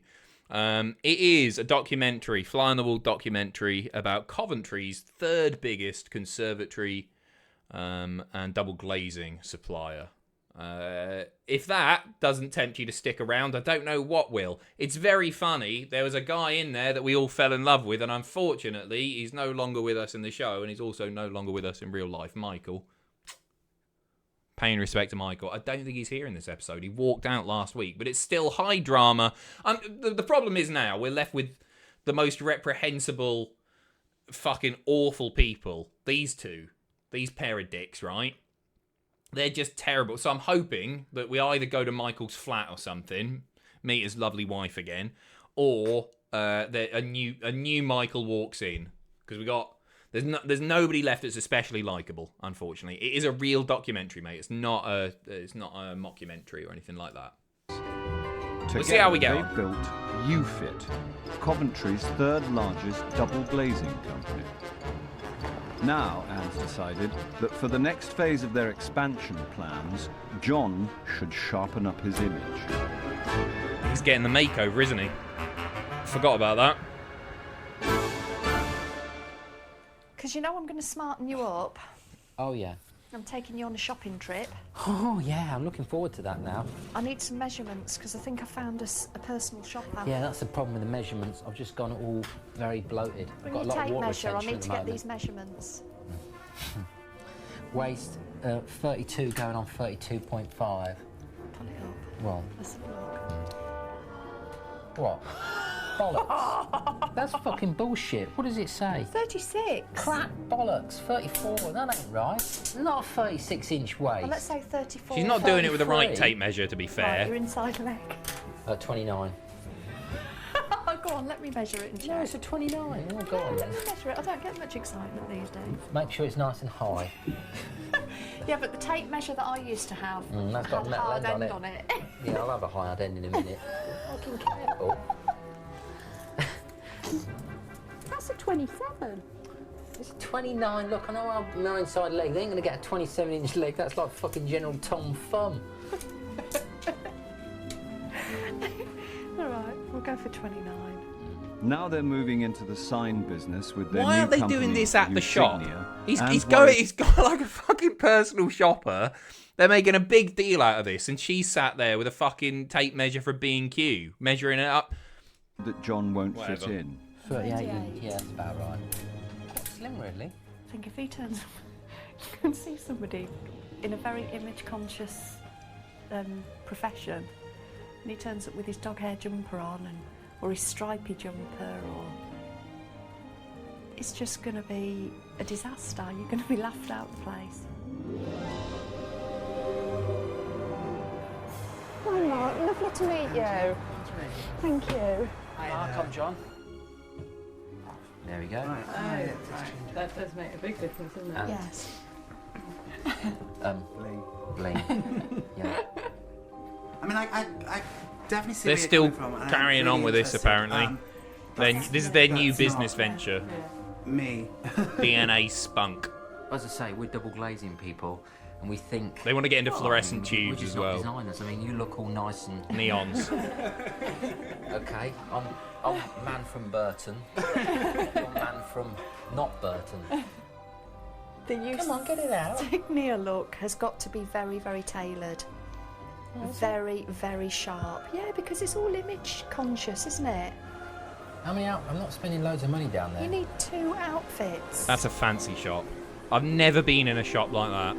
It is a documentary, fly-on-the-wall documentary about Coventry's third biggest conservatory and double glazing supplier. If that doesn't tempt you to stick around, I don't know what will. It's very funny. There was a guy in there that we all fell in love with, and unfortunately, he's no longer with us in the show, and he's also no longer with us in real life. Michael. Paying respect to Michael. I don't think he's here in this episode. He walked out last week, but it's still high drama. The problem is now we're left with the most reprehensible, fucking awful people. These two. These pair of dicks, right? They're just terrible. So I'm hoping that we either go to Michael's flat or something, meet his lovely wife again, or a new Michael walks in, because there's nobody left that's especially likable. Unfortunately, it is a real documentary, mate. It's not a mockumentary or anything like that. We'll see how we go. They built UFit, Coventry's third largest double glazing company. Now, Anne's decided that for the next phase of their expansion plans, John should sharpen up his image. He's getting the makeover, isn't he? Forgot about that. Because you know I'm going to smarten you up. Oh, yeah. I'm taking you on a shopping trip. Oh, yeah, I'm looking forward to that now. I need some measurements because I think I found a personal shopper. Yeah, that's the problem with the measurements. I've just gone all very bloated. I've got a lot of water retention I need at to the get moment. these measurements. Waist, 32 going on 32.5. Pull it up. Well, Let's have a look. what? Bollocks. That's fucking bullshit. What does it say? 36. Crap bollocks. 34. That ain't right. Not a 36-inch waist. Well, let's say 34. She's not doing it with the right 33. tape measure, to be fair. Right, your inside leg. 29. Go on, let me measure it and check. No, it's a 29. Oh, go on. Let me measure it. I don't get much excitement these days. Make sure it's nice and high. Yeah, but the tape measure that I used to have That's got had a metal hard end end on on it. Yeah, I'll have a hard end in a minute. Fucking careful. That's a 27. It's a 29. Look, I know I'm my inside leg. They ain't going to get a 27-inch leg. That's like fucking General Tom Thumb. All right, we'll go for 29. Now they're moving into the sign business with their Why new aren't they company, doing this at the shop? Insignia, He's and got like a fucking personal shopper. They're making a big deal out of this, and she's sat there with a fucking tape measure for B&Q, measuring it up. that John won't Whatever. fit in. 38. 38. Yeah, that's about right. Quite slim, really. I think if he turns, you can see somebody in a very image-conscious profession, and he turns up with his dog hair jumper on, or his stripy jumper, or it's just going to be a disaster. You're going to be laughed out the place. Hi, Mark. Lovely to meet you. Thank you. Mark, I'm John. There we go. Right. That does make a big difference, doesn't it? Yes. Bling. Yeah. I mean, I definitely see They're where still you're coming from, and I'm carrying really on with this, interested. apparently. This is their new that's business not venture. Me. DNA spunk. As I say, we're double glazing people, and we think They want to get into fluorescent we're tubes just as not well. designers. I mean, you look all nice and Neons. Okay, I'm man from Burton. You're man from not Burton. Come on, get it out. Signia look has got to be very, very tailored. Very, very sharp. Yeah, because it's all image conscious, isn't it? I mean, I'm not spending loads of money down there. You need 2 outfits. That's a fancy shop. I've never been in a shop like that.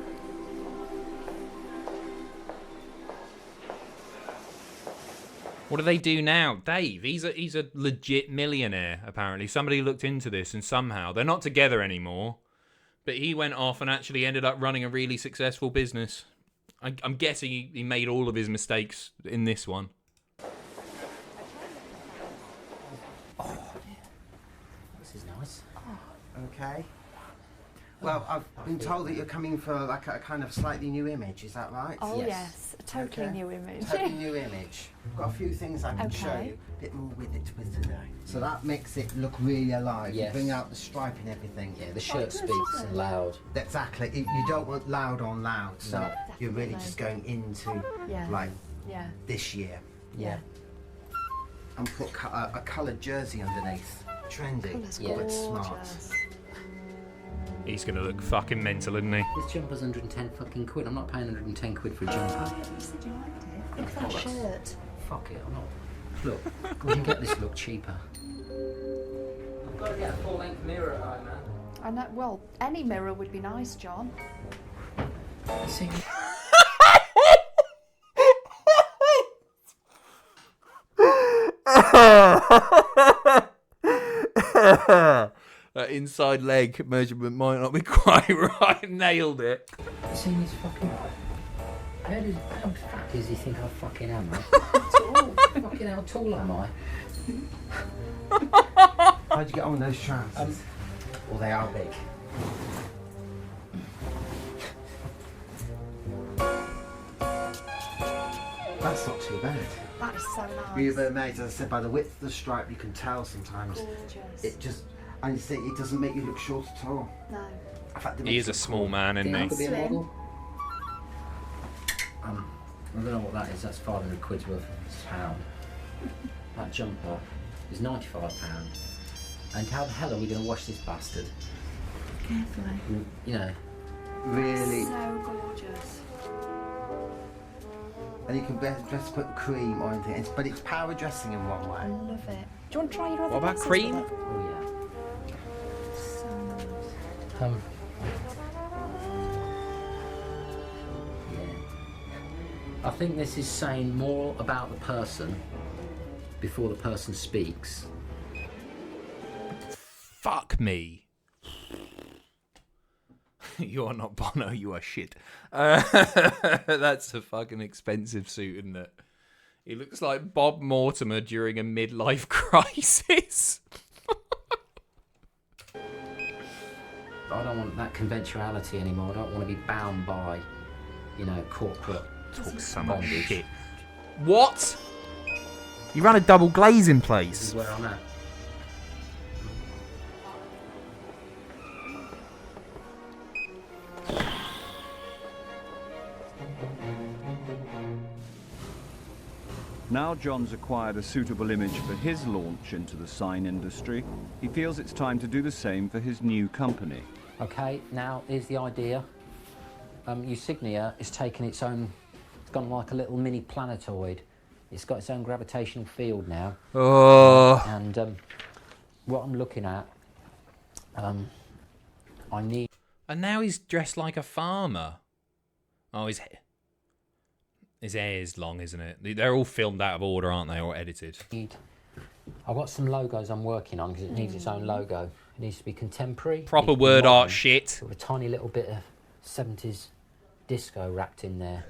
What do they do now? Dave, he's a legit millionaire, apparently. Somebody looked into this and somehow, they're not together anymore, but he went off and actually ended up running a really successful business. I'm guessing he made all of his mistakes in this one. This is nice. Okay. Well, I've been told that you're coming for like a kind of slightly new image. Is that right? Oh yes, a totally new image. Totally new image. I've got a few things I can show you. A bit more with today. So that makes it look really alive. Yes. You bring out the stripe and everything. Yeah, the shirt speaks and loud. Exactly. You don't want loud on loud. So No. you're really just going into Yeah. like Yeah. this year. Yeah. And put a coloured jersey underneath. Trendy. Colour's But smart. gorgeous. He's gonna look fucking mental, isn't he? This jumper's 110 fucking quid. I'm not paying 110 quid for a jumper. You said you liked it. Look at that shirt. Fuck it, I'm not. Look, we can get this look cheaper. I've got to get a full-length mirror at home, man. I know. Well, any mirror would be nice, John. See. That inside leg measurement might not be quite right. Nailed it. You seen his fucking... How fat does he think I fucking am, man? Fucking how tall am I? How'd you get on with those trousers? Well, they are big. That's not too bad. That is so nice. You've made, as I said, by the width of the stripe, you can tell sometimes. Gorgeous. It just, and you see, it doesn't make you look short at all. No. In fact, it He makes is a you small tall. man, isn't I he? could be a model. I don't know what that is. That's 500 quid's worth of pound. That jumper is £95. And how the hell are we going to wash this bastard? Carefully. You know. Really. So gorgeous. And you can just put cream or anything, but it's power dressing in one I way. love it. Do you want to try your other What about glasses cream? with it? Oh So nice. yeah. Yeah. I think this is saying more about the person before the person speaks. Fuck me. You are not Bono, you are shit. That's a fucking expensive suit, isn't it? He looks like Bob Mortimer during a midlife crisis. I don't want that conventionality anymore. I don't want to be bound by, you know, corporate Talk so much bondage. shit. What? You run a double glazing This place. is where I'm at. Now John's acquired a suitable image for his launch into the sign industry, he feels it's time to do the same for his new company. Okay, now here's the idea. Eusignia is taking its own, it's gone like a little mini planetoid. It's got its own gravitational field now. Oh. And what I'm looking at, I need... And now he's dressed like a farmer. Oh, his hair's long, isn't it? They're all filmed out of order, aren't they, or edited? I've got some logos I'm working on because it needs its own logo. It needs to be contemporary. Proper needs to be word art modern, shit. With a tiny little bit of 70s disco wrapped in there.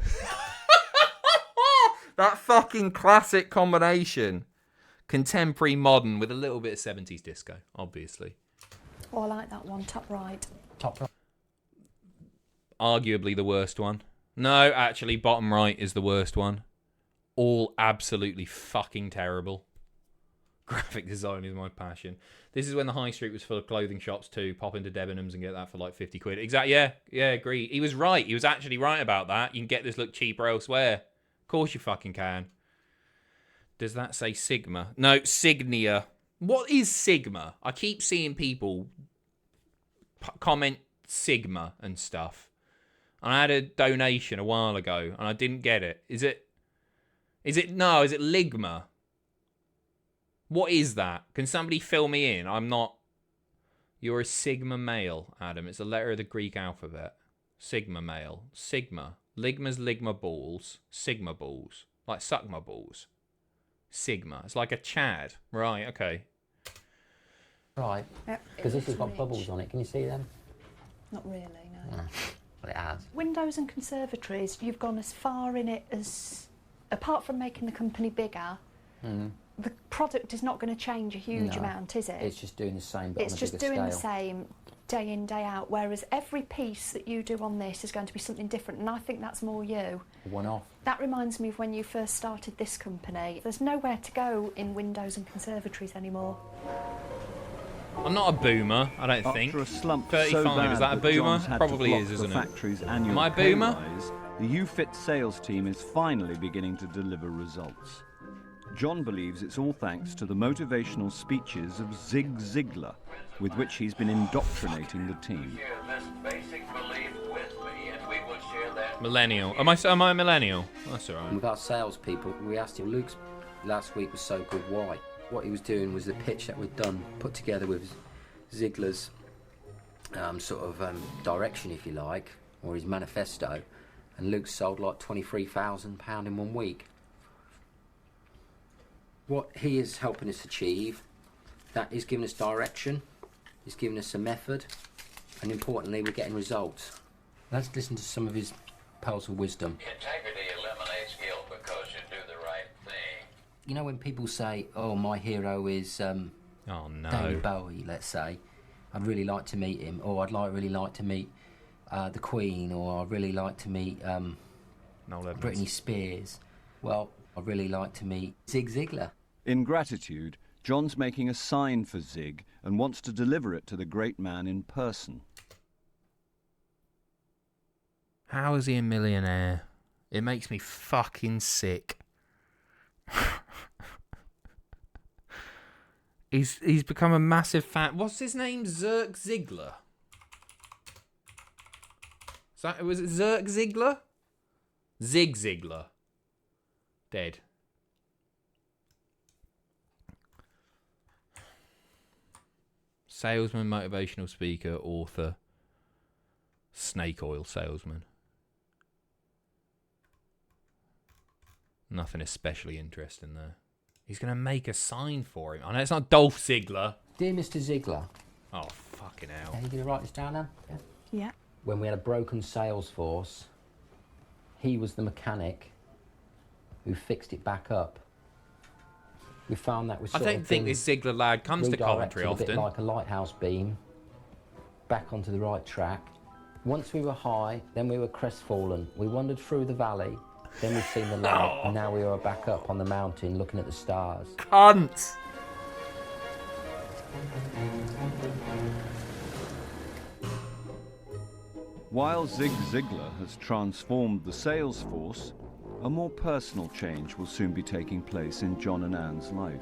That fucking classic combination. Contemporary modern with a little bit of 70s disco, obviously. Oh, I like that one, top right. Top right. Arguably the worst one. No, actually, bottom right is the worst one. All absolutely fucking terrible. Graphic design is my passion. This is when the high street was full of clothing shops too. Pop into Debenhams and get that for like 50 quid. Exactly. Yeah, agree. He was right. He was actually right about that. You can get this look cheaper elsewhere. Of course you fucking can. Does that say Sigma? No, Signia. What is Sigma? I keep seeing people comment Sigma and stuff. And I had a donation a while ago and I didn't get it. Is it Ligma? What is that? Can somebody fill me in? I'm not... You're a Sigma male, Adam. It's a letter of the Greek alphabet. Sigma male. Sigma. Ligma's Ligma balls. Sigma balls. Like Suckma balls. Sigma. It's like a Chad. Right, okay. Right. Because this has got bubbles on it. Can you see them? Not really, no. Well, it has. Windows and conservatories, you've gone as far in it as... Apart from making the company bigger, the product is not going to change a huge amount, is it? It's just doing the same, but it's on a just bigger doing scale. the same day in, day out, whereas every piece that you do on this is going to be something different, and I think that's more you. One-off. That reminds me of when you first started this company. There's nowhere to go in windows and conservatories anymore. I'm not a boomer, I don't think. After a slump 35, so bad is that a that boomer? John's had Probably to is, block isn't the it? factory's annual Am I a pay boomer? rise, the UFit sales team is finally beginning to deliver results. John believes it's all thanks to the motivational speeches of Zig Ziglar, with which he's been indoctrinating the team. Millennial. Am I a millennial? That's alright. With our salespeople, we asked him, Luke's last week was so good, why? What he was doing was the pitch that we'd done, put together with Ziegler's direction, if you like, or his manifesto, and Luke sold like £23,000 in 1 week. What he is helping us achieve, that is giving us direction, he's giving us a method, and importantly, we're getting results. Let's listen to some of his pearls of wisdom. Integrity eliminates guilt because you do the right thing. You know when people say, oh, my hero is oh, no. David Bowie, let's say, I'd really like to meet him, or really like to meet the Queen, or I'd really like to meet Britney Spears. Well, I'd really like to meet Zig Ziglar. In gratitude, John's making a sign for Zig and wants to deliver it to the great man in person. How is he a millionaire? It makes me fucking sick. He's become a massive fan. What's his name? Zirk Ziglar. Was it Zirk Ziglar? Zig Ziglar. Dead. Salesman, motivational speaker, author, snake oil salesman. Nothing especially interesting there. He's going to make a sign for him. I know it's not Dolph Ziggler. Dear Mr. Ziegler. Oh, fucking hell. Are you going to write this down now? Yeah. Yeah. When we had a broken sales force, he was the mechanic who fixed it back up. We found that was I don't think this Ziggler lad comes to Coventry a often. bit like a lighthouse beam, back onto the right track. Once we were high, then we were crestfallen. We wandered through the valley, then we've seen the light, and now we are back up on the mountain looking at the stars. Cunt! While Zig Ziglar has transformed the sales force, a more personal change will soon be taking place in John and Anne's life.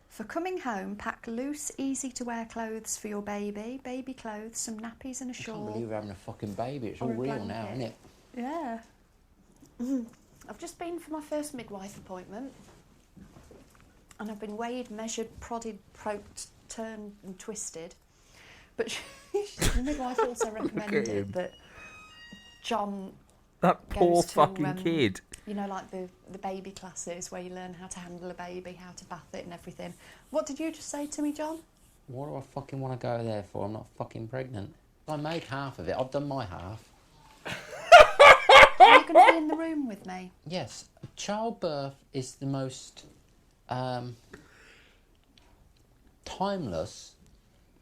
For coming home, pack loose, easy-to-wear clothes for your baby. Baby clothes, some nappies and a I can't shawl. believe we're having a fucking baby. It's all Or a real now, blanket. isn't it? Yeah. I've just been for my first midwife appointment. And I've been weighed, measured, prodded, poked, turned and twisted. But the midwife also recommended that John That poor goes to, fucking kid. You know, like the baby classes where you learn how to handle a baby, how to bath it and everything. What did you just say to me, John? What do I fucking want to go there for? I'm not fucking pregnant. I made half of it. I've done my half. Are you going going to be in the room with me? Yes, childbirth is the most timeless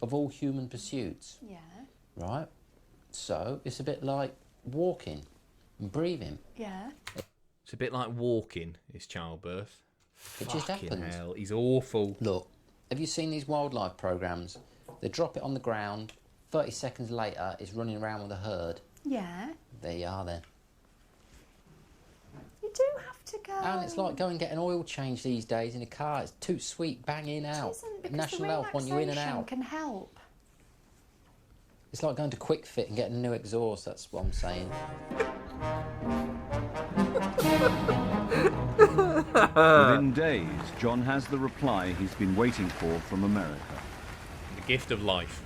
of all human pursuits. Yeah. Right? So it's a bit like walking and breathing. Yeah. It's a bit like walking, is childbirth. It just Fucking happens. hell, he's awful. Look, have you seen these wildlife programmes? They drop it on the ground, 30 seconds later it's running around with a herd. Yeah. There you are then. You do have to go. And it's like going and get an oil change these days in a car. It's too sweet, bang in, out. Isn't, because National the Health want you in and relaxation out. can help. It's like going to Quick Fit and getting a new exhaust, that's what I'm saying. Within days, John has the reply he's been waiting for from America. The gift of life.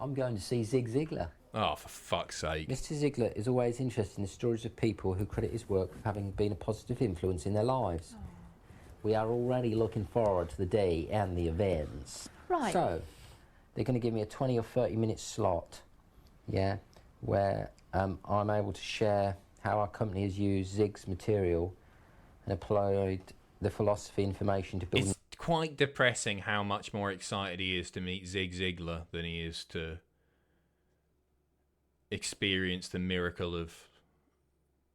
I'm going to see Zig Ziglar. Oh, for fuck's sake. Mr. Ziglar is always interested in the stories of people who credit his work with having been a positive influence in their lives. We are already looking forward to the day and the events. Right. So, they're going to give me a 20 or 30 minute slot, yeah, where I'm able to share how our company has used Zig's material and applied the philosophy information to build... It's quite depressing how much more excited he is to meet Zig Ziglar than he is to experience the miracle of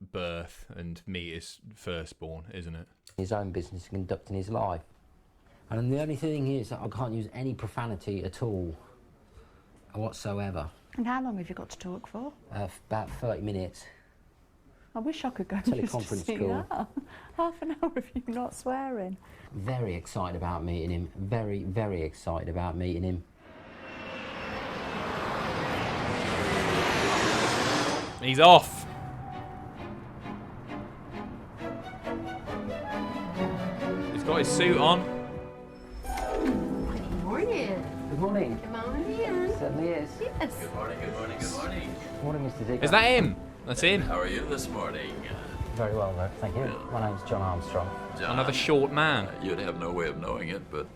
birth and meet his firstborn, isn't it? his own business and conducting his life. And the only thing is that I can't use any profanity at all, whatsoever. And how long have you got to talk for? About 30 minutes. I wish I could go Teleconference just to see call. that. Half an hour of you not swearing. Very excited about meeting him. Very, very excited about meeting him. He's off. He's got his suit on. Good morning. Good morning. Come on in. Certainly is. Yes. Good morning, good morning, good morning. Morning, Mr. Ziegler. Is that him? That's him. How are you this morning? Very well, though. Thank you. My name's John Armstrong. John, Another short man. You'd have no way of knowing it, but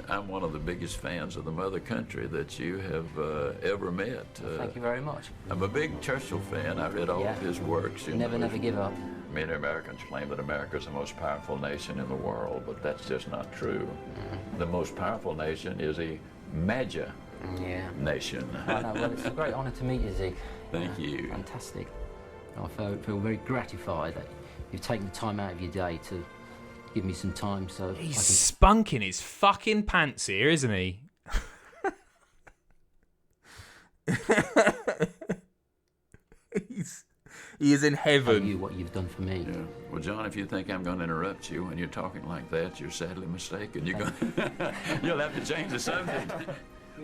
I'm one of the biggest fans of the mother country that you have ever met. Thank you very much. I'm a big Churchill fan. I read all of his works. You Never, know. never give up. Many Americans claim that America is the most powerful nation in the world, but that's just not true. The most powerful nation is a MAGA nation. I know. Well, it's a great honour to meet you, Zig. Thank you. Fantastic. I feel very gratified that you've taken the time out of your day to give me some time so He's I spunking his fucking pants here, isn't he? He is in heaven. You what you've done for me. Yeah. Well, John, if you think I'm going to interrupt you when you're talking like that, you're sadly mistaken. You'll have to change the subject.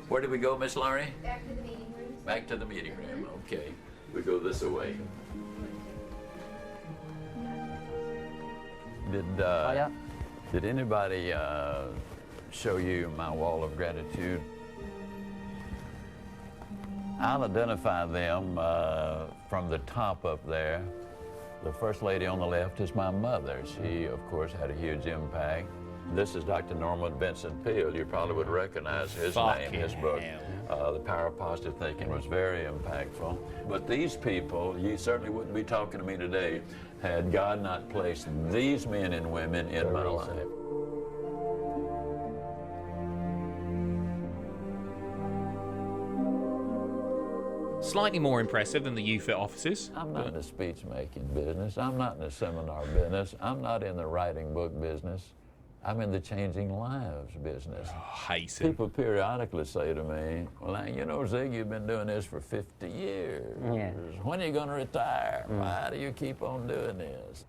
Where did we go, Miss Laurie? Back to the meeting room. Back to the meeting room. Okay. We go this way. Did anybody show you my wall of gratitude? I'll identify them from the top up there. The first lady on the left is my mother. She, of course, had a huge impact. This is Dr. Norman Vincent Peale. You probably would recognize his name, his book. The Power of Positive Thinking was very impactful. But these people, you certainly wouldn't be talking to me today had God not placed these men and women in my life. Slightly more impressive than the UFIT officers. I'm not in the speech-making business. I'm not in the seminar business. I'm not in the writing book business. I'm in the changing lives business. Oh, hate it. People periodically say to me, well, you know, Zig, you've been doing this for 50 years. Yeah. When are you going to retire? Why do you keep on doing this?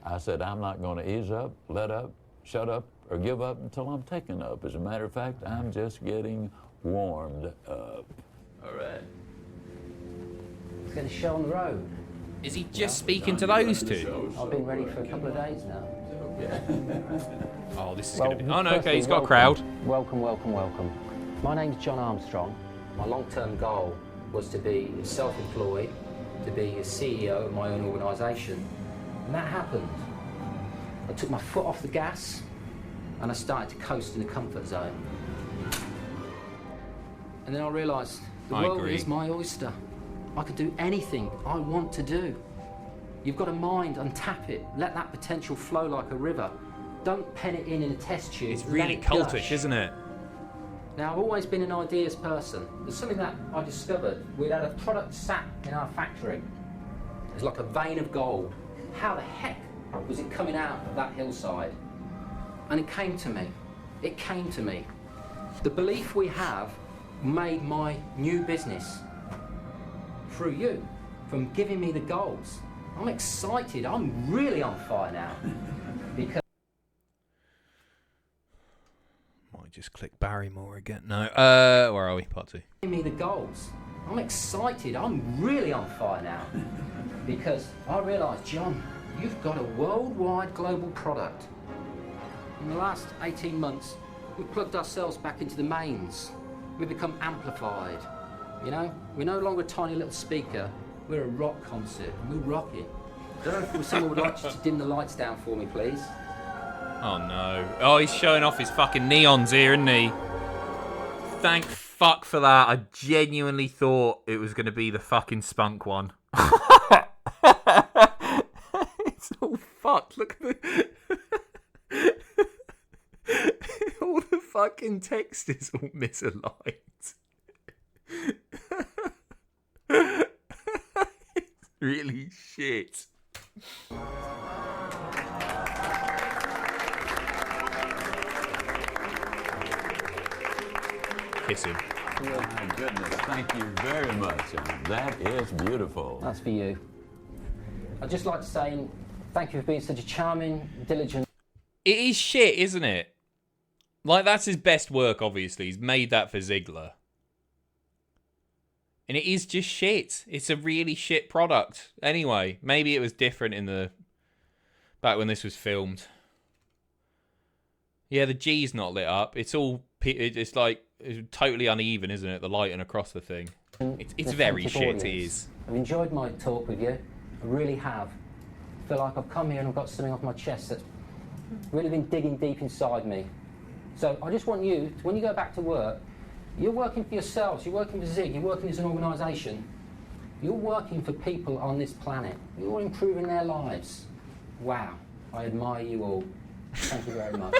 I said, I'm not going to ease up, let up, shut up, or give up until I'm taken up. As a matter of fact, I'm just getting warmed up. All right. He's got a show on the road. Is he just speaking to those two? I've been ready for a couple of days now. Oh, this is going to be... Oh, no, okay, he's got a crowd. Welcome, welcome, welcome. My name's John Armstrong. My long-term goal was to be self-employed, to be a CEO of my own organisation. And that happened. I took my foot off the gas and I started to coast in the comfort zone. And then I realised the world is my oyster. I can do anything I want to do. You've got a mind, untap it. Let that potential flow like a river. Don't pen it in a test tube. It's really cultish, isn't it? Now, I've always been an ideas person. There's something that I discovered. We'd had a product sat in our factory. It was like a vein of gold. How the heck was it coming out of that hillside? And it came to me. It came to me. The belief we have made my new business through you, from giving me the goals. I'm excited. I'm really on fire now. Because Might just click Barrymore again. No. Where are we? Part 2. Give me the goals. I'm excited. I'm really on fire now. Because I realise, John, you've got a worldwide global product. In the last 18 months, we've plugged ourselves back into the mains. We've become amplified. You know, we're no longer a tiny little speaker. We're a rock concert, and we're rocking. I don't know if someone would like you to dim the lights down for me, please. Oh no. Oh, he's showing off his fucking neons here, isn't he? Thank fuck for that. I genuinely thought it was going to be the fucking spunk one. It's all fucked. Look at the... all the fucking text is all misaligned. It's really shit. Kiss him. My goodness, thank you very much. That is beautiful. That's for you. I'd just like to say thank you for being such a charming, diligent... It is shit, isn't it? Like, that's his best work, obviously. He's made that for Ziegler. And it is just shit. It's a really shit product. Anyway, maybe it was different in the... back when this was filmed. Yeah, the G's not lit up. It's all... It's like... It's totally uneven, isn't it? The lighting across the thing. It's very shit, it is. I've enjoyed my talk with you. I really have. I feel like I've come here and I've got something off my chest that's really been digging deep inside me. So I just want you, when you go back to work, you're working for yourselves, you're working for Zig, you're working as an organisation. You're working for people on this planet. You're improving their lives. Wow. I admire you all. Thank you very much.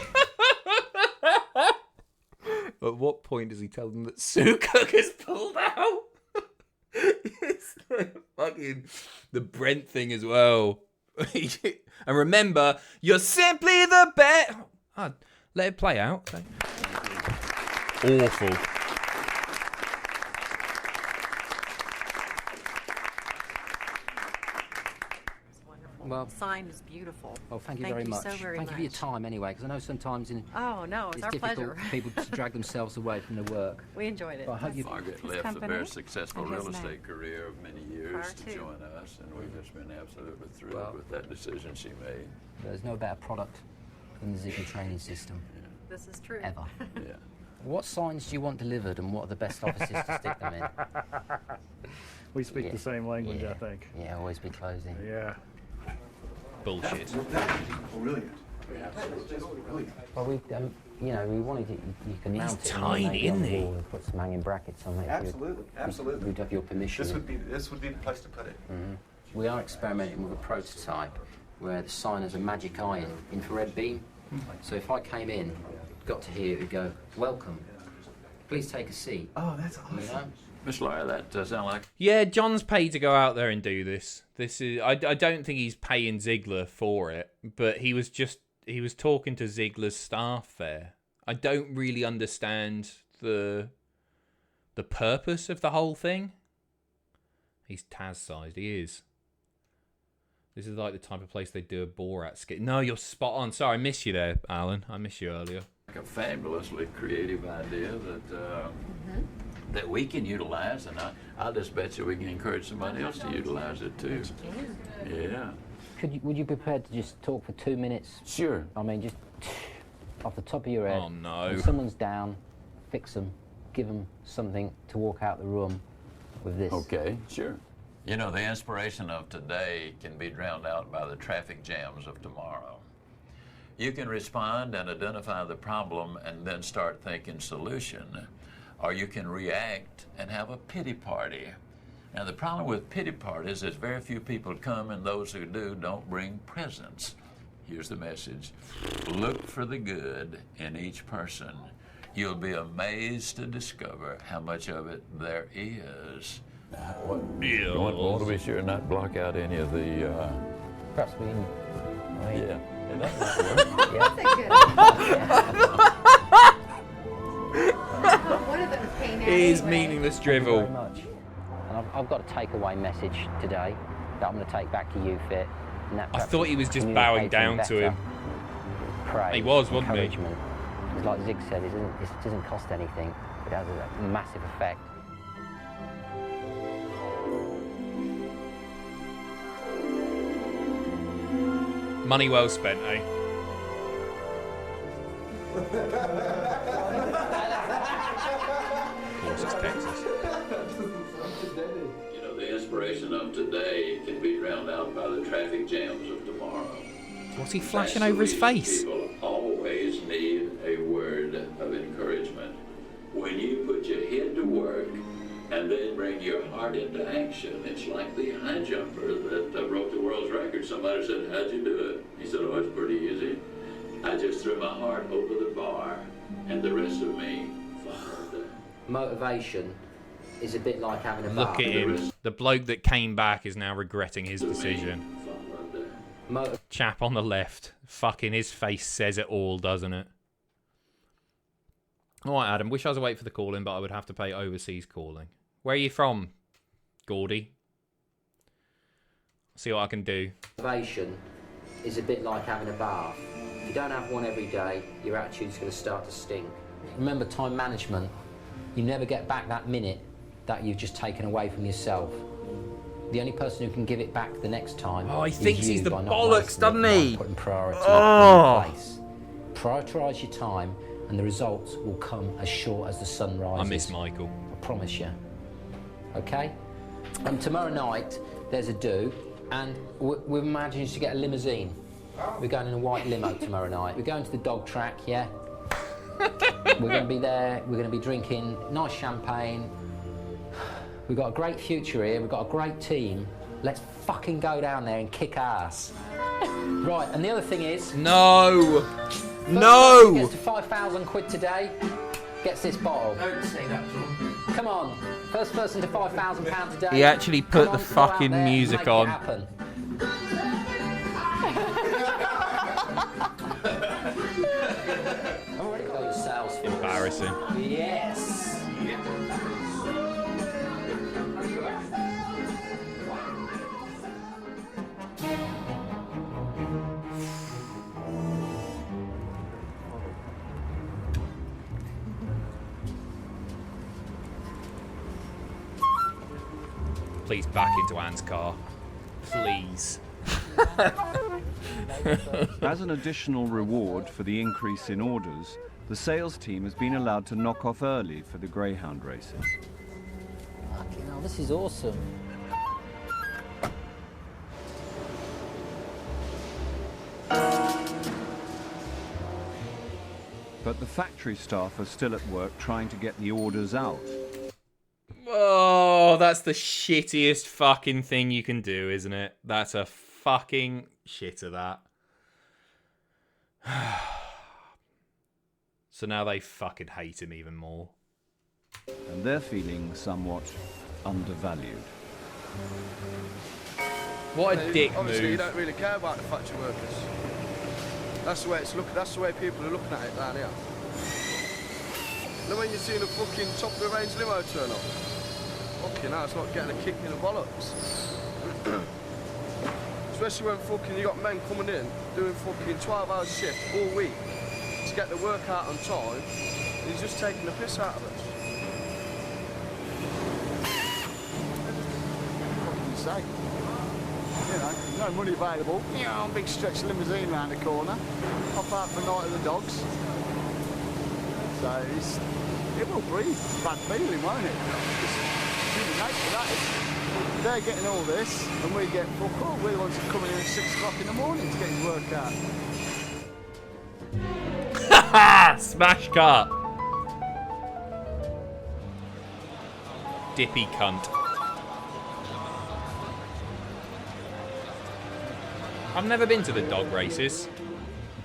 At what point does he tell them that Sue Cook has pulled out? It's like fucking the Brent thing as well. And remember, you're simply the best. Oh, let it play out. Awful. Well, the sign is beautiful. Well, thank you very much. So very thank you for your time anyway, because I know sometimes oh no, it's our difficult pleasure. for people to drag themselves away from their work. We enjoyed it. But I hope Margaret left a very successful real estate career of many years to join us, and we've just been absolutely thrilled with that decision she made. There's no better product than the Ziegler training system. This is true. Ever. Yeah. What signs do you want delivered, and what are the best offices to stick them in? We speak the same language, I think. Yeah, always be closing. Yeah. Bullshit. Brilliant. Well, we, you know, we wanted it. You can mount it tiny, isn't he? And put some hanging brackets on it. Absolutely. We'd have your permission. This would be the place to put it. Mm-hmm. We are experimenting with a prototype where the sign has a magic eye in infrared beam. So if I came in, got to here, it would go, "Welcome. Please take a seat." Oh, that's awesome. You know? Miss Laura, that does sound like... Yeah, John's paid to go out there and do this. This is I don't think he's paying Ziegler for it, but he was talking to Ziegler's staff there. I don't really understand the purpose of the whole thing. He's Taz-sized, he is. This is like the type of place they do a Borat skit. No, you're spot on. Sorry, I missed you there, Alan. I missed you earlier. A fabulously creative idea that we can utilize, and I'll just bet you we can encourage somebody else to utilize it too. Yeah. Would you be prepared to just talk for 2 minutes? Sure. I mean, just off the top of your head. Oh no. When someone's down, fix them, give them something to walk out the room with this. Okay, sure. You know, the inspiration of today can be drowned out by the traffic jams of tomorrow. You can respond and identify the problem and then start thinking solution. Or you can react and have a pity party. And the problem with pity parties is very few people come, and those who do don't bring presents. Here's the message. Look for the good in each person. You'll be amazed to discover how much of it there is. You want to be sure and not block out any of the... Perhaps we... Yeah. It is meaningless drivel. Thank you very much. And I've got a takeaway message today that I'm going to take back to UFIT. And that I thought he was just bowing down to him. Praise, He was, wasn't he? encouragement. Because like Zig said, it doesn't cost anything, but it has a massive effect. Money well spent, eh? Of course, it's Texas. You know, the inspiration of today can be drowned out by the traffic jams of tomorrow. What's he flashing over his face? People always need a word of encouragement. When you put your head to work and then bring your heart into action, it's like the high jumper that broke the world's record. Somebody said, "How'd you do it?" He said, "Oh, it's pretty easy. I just threw my heart over the bar, and the rest of me followed." Motivation is a bit like having a Look bath. at him. The bloke that came back is now regretting his decision. Chap on the left. Fucking his face says it all, doesn't it? Alright, Adam. Wish I was awake for the calling, but I would have to pay overseas calling. Where are you from, Gordy? See what I can do. Motivation is a bit like having a bath. If you don't have one every day, your attitude's going to start to stink. Remember time management. You never get back that minute that you've just taken away from yourself. The only person who can give it back the next time Oh, he is thinks you he's the by not bollocks, wasting doesn't it, he? by putting priorities Oh. in place. Prioritise your time and the results will come as sure as the sun rises. I miss Michael. I promise you. Okay? And tomorrow night, there's a do, and we've managed to get a limousine. We're going in a white limo tomorrow night. We're going to the dog track, yeah? We're going to be there, we're going to be drinking nice champagne. We've got a great future here, we've got a great team. Let's fucking go down there and kick ass. Right, and the other thing is... No! First No! person gets to 5,000 quid today, gets this bottle. Don't say that, John. Come on, first person to £5,000 today. He actually put Come on, the go out fucking there and music make on. It happen. I've already got your sales force. Embarrassing. Yes. Please back into Anne's car. Please. As an additional reward for the increase in orders, the sales team has been allowed to knock off early for the greyhound races. Fucking hell, this is awesome. But the factory staff are still at work trying to get the orders out. Oh, that's the shittiest fucking thing you can do, isn't it? That's a fucking shitter, that. So now they fucking hate him even more. And they're feeling somewhat undervalued. What a dick Obviously, you move. don't really care about the factory workers. That's the way it's looking. That's the way people are looking at it down here. Then when you see the fucking top of the range limo turn up, fucking hell, it's like getting a kick in the bollocks. Especially when fucking you got men coming in doing fucking 12-hour shift all week to get the work out on time. And he's just taking the piss out of us. What can you say? You know, no money available. You know, big stretch limousine round the corner. Hop out for a night of the dogs. So it will breed bad feeling, won't it? It's human nature, that is. They're getting all this, and we get fuck all. We're the ones who come in at 6 o'clock in the morning to get his work out. Smash cut. Dippy cunt. I've never been to the dog races.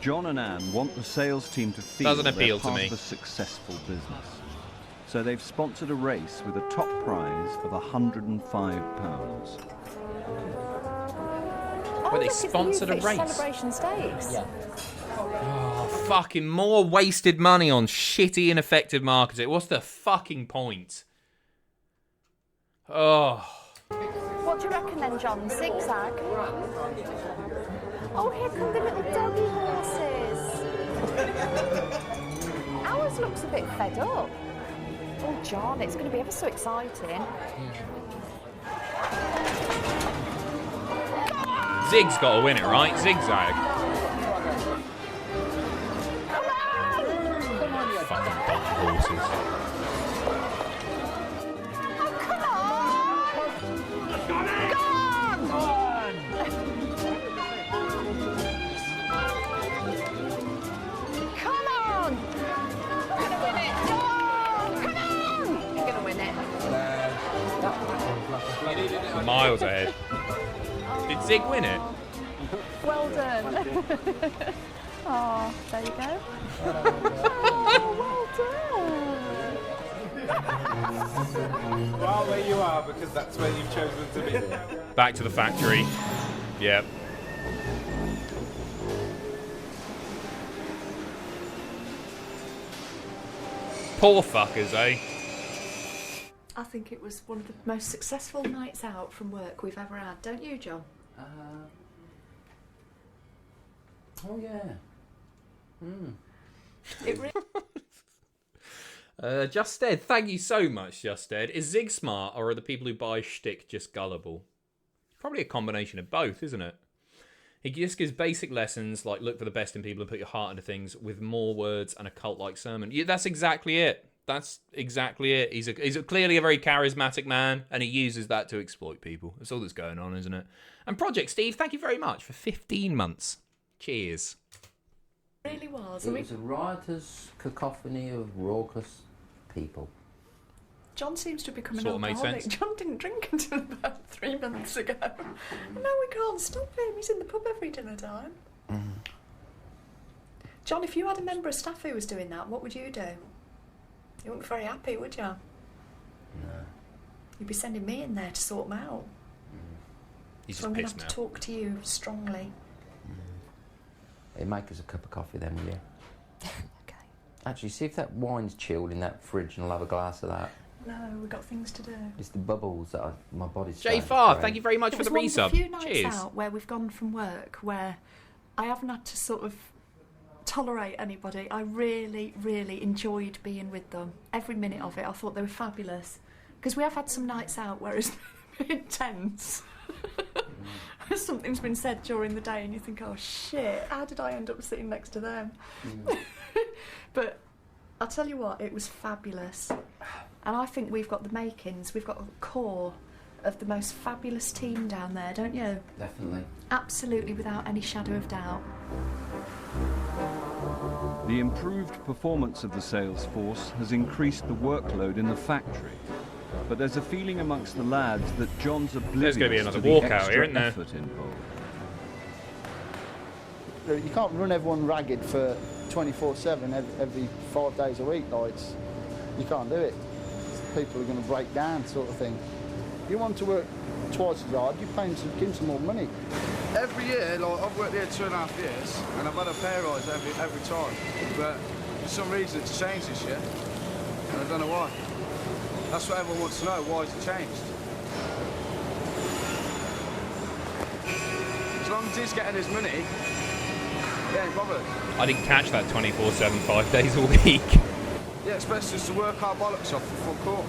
John and Anne want the sales team to feel Doesn't appeal they're to part me. of a successful business. So they've sponsored a race with a top prize of £105. Well, they sponsored a race. Celebration Stakes. Yeah. Oh, fucking more wasted money on shitty, ineffective marketing. What's the fucking point? Oh. What do you reckon then, John? Zigzag? Oh, here come the little doggy horses. Ours looks a bit fed up. Oh, John, it's going to be ever so exciting. Zig's got to win it, right? Zigzag. Fucking donkey horses. Come on! You're going to win it. Oh, come on! You're going to win it. Miles ahead. Did Zig win it? Well done. Oh, there you go. Oh, well done. You are where you are because that's where you've chosen to be. Back to the factory. Yep. Poor fuckers, eh? I think it was one of the most successful nights out from work we've ever had, don't you, John? Oh, yeah. It really... Justed, thank you so much, Justed. Is Zig smart, or are the people who buy shtick just gullible? Probably a combination of both, isn't it? He just gives basic lessons, like look for the best in people and put your heart into things, with more words and a cult-like sermon. Yeah, that's exactly it. That's exactly it. He's clearly a very charismatic man, and he uses that to exploit people. That's all that's going on, isn't it? And Project Steve, thank you very much for 15 months. Cheers. It really was. It was a riotous cacophony of raucous people. John seems to have become an Sort of made alcoholic. sense. John didn't drink until about 3 months ago. And now we can't stop him. He's in the pub every dinner time. John, if you had a member of staff who was doing that, what would you do? You wouldn't be very happy, would you? No. You'd be sending me in there to sort them out. He's So just I'm going to pissed have now. to talk to you strongly. Hey, make us a cup of coffee then, will you? Okay. Actually, see if that wine's chilled in that fridge and I'll have a glass of that. No, we've got things to do. It's the bubbles that my body's Jay starting to Farr, create. thank you very much It for was the one of the resub. few nights Cheers. out where we've gone from work where I haven't had to sort of tolerate anybody. I really, really enjoyed being with them. Every minute of it, I thought they were fabulous. Because we have had some nights out where it's been intense. Something's been said during the day and you think, oh shit, how did I end up sitting next to them? But I'll tell you what, it was fabulous. And I think we've got the makings, we've got a core of the most fabulous team down there, don't you? Definitely. Absolutely, without any shadow of doubt. The improved performance of the sales force has increased the workload in the factory. But there's a feeling amongst the lads that John's oblivious gonna be another to the walkout extra here, isn't there? effort involved. You can't run everyone ragged for 24/7 every 5 days a week. Like you can't do it. People are going to break down, sort of thing. You want to work twice as hard, you pay them give them some more money. Every year, like I've worked here 2.5 years, and I've had a pay rise every time. But for some reason, it's changed this year, and I don't know why. That's what everyone wants to know. Why has it changed? As long as he's getting his money, he ain't bothered. I didn't catch that 24/7, 5 days a week. Yeah, it's best just to work our bollocks off for full court.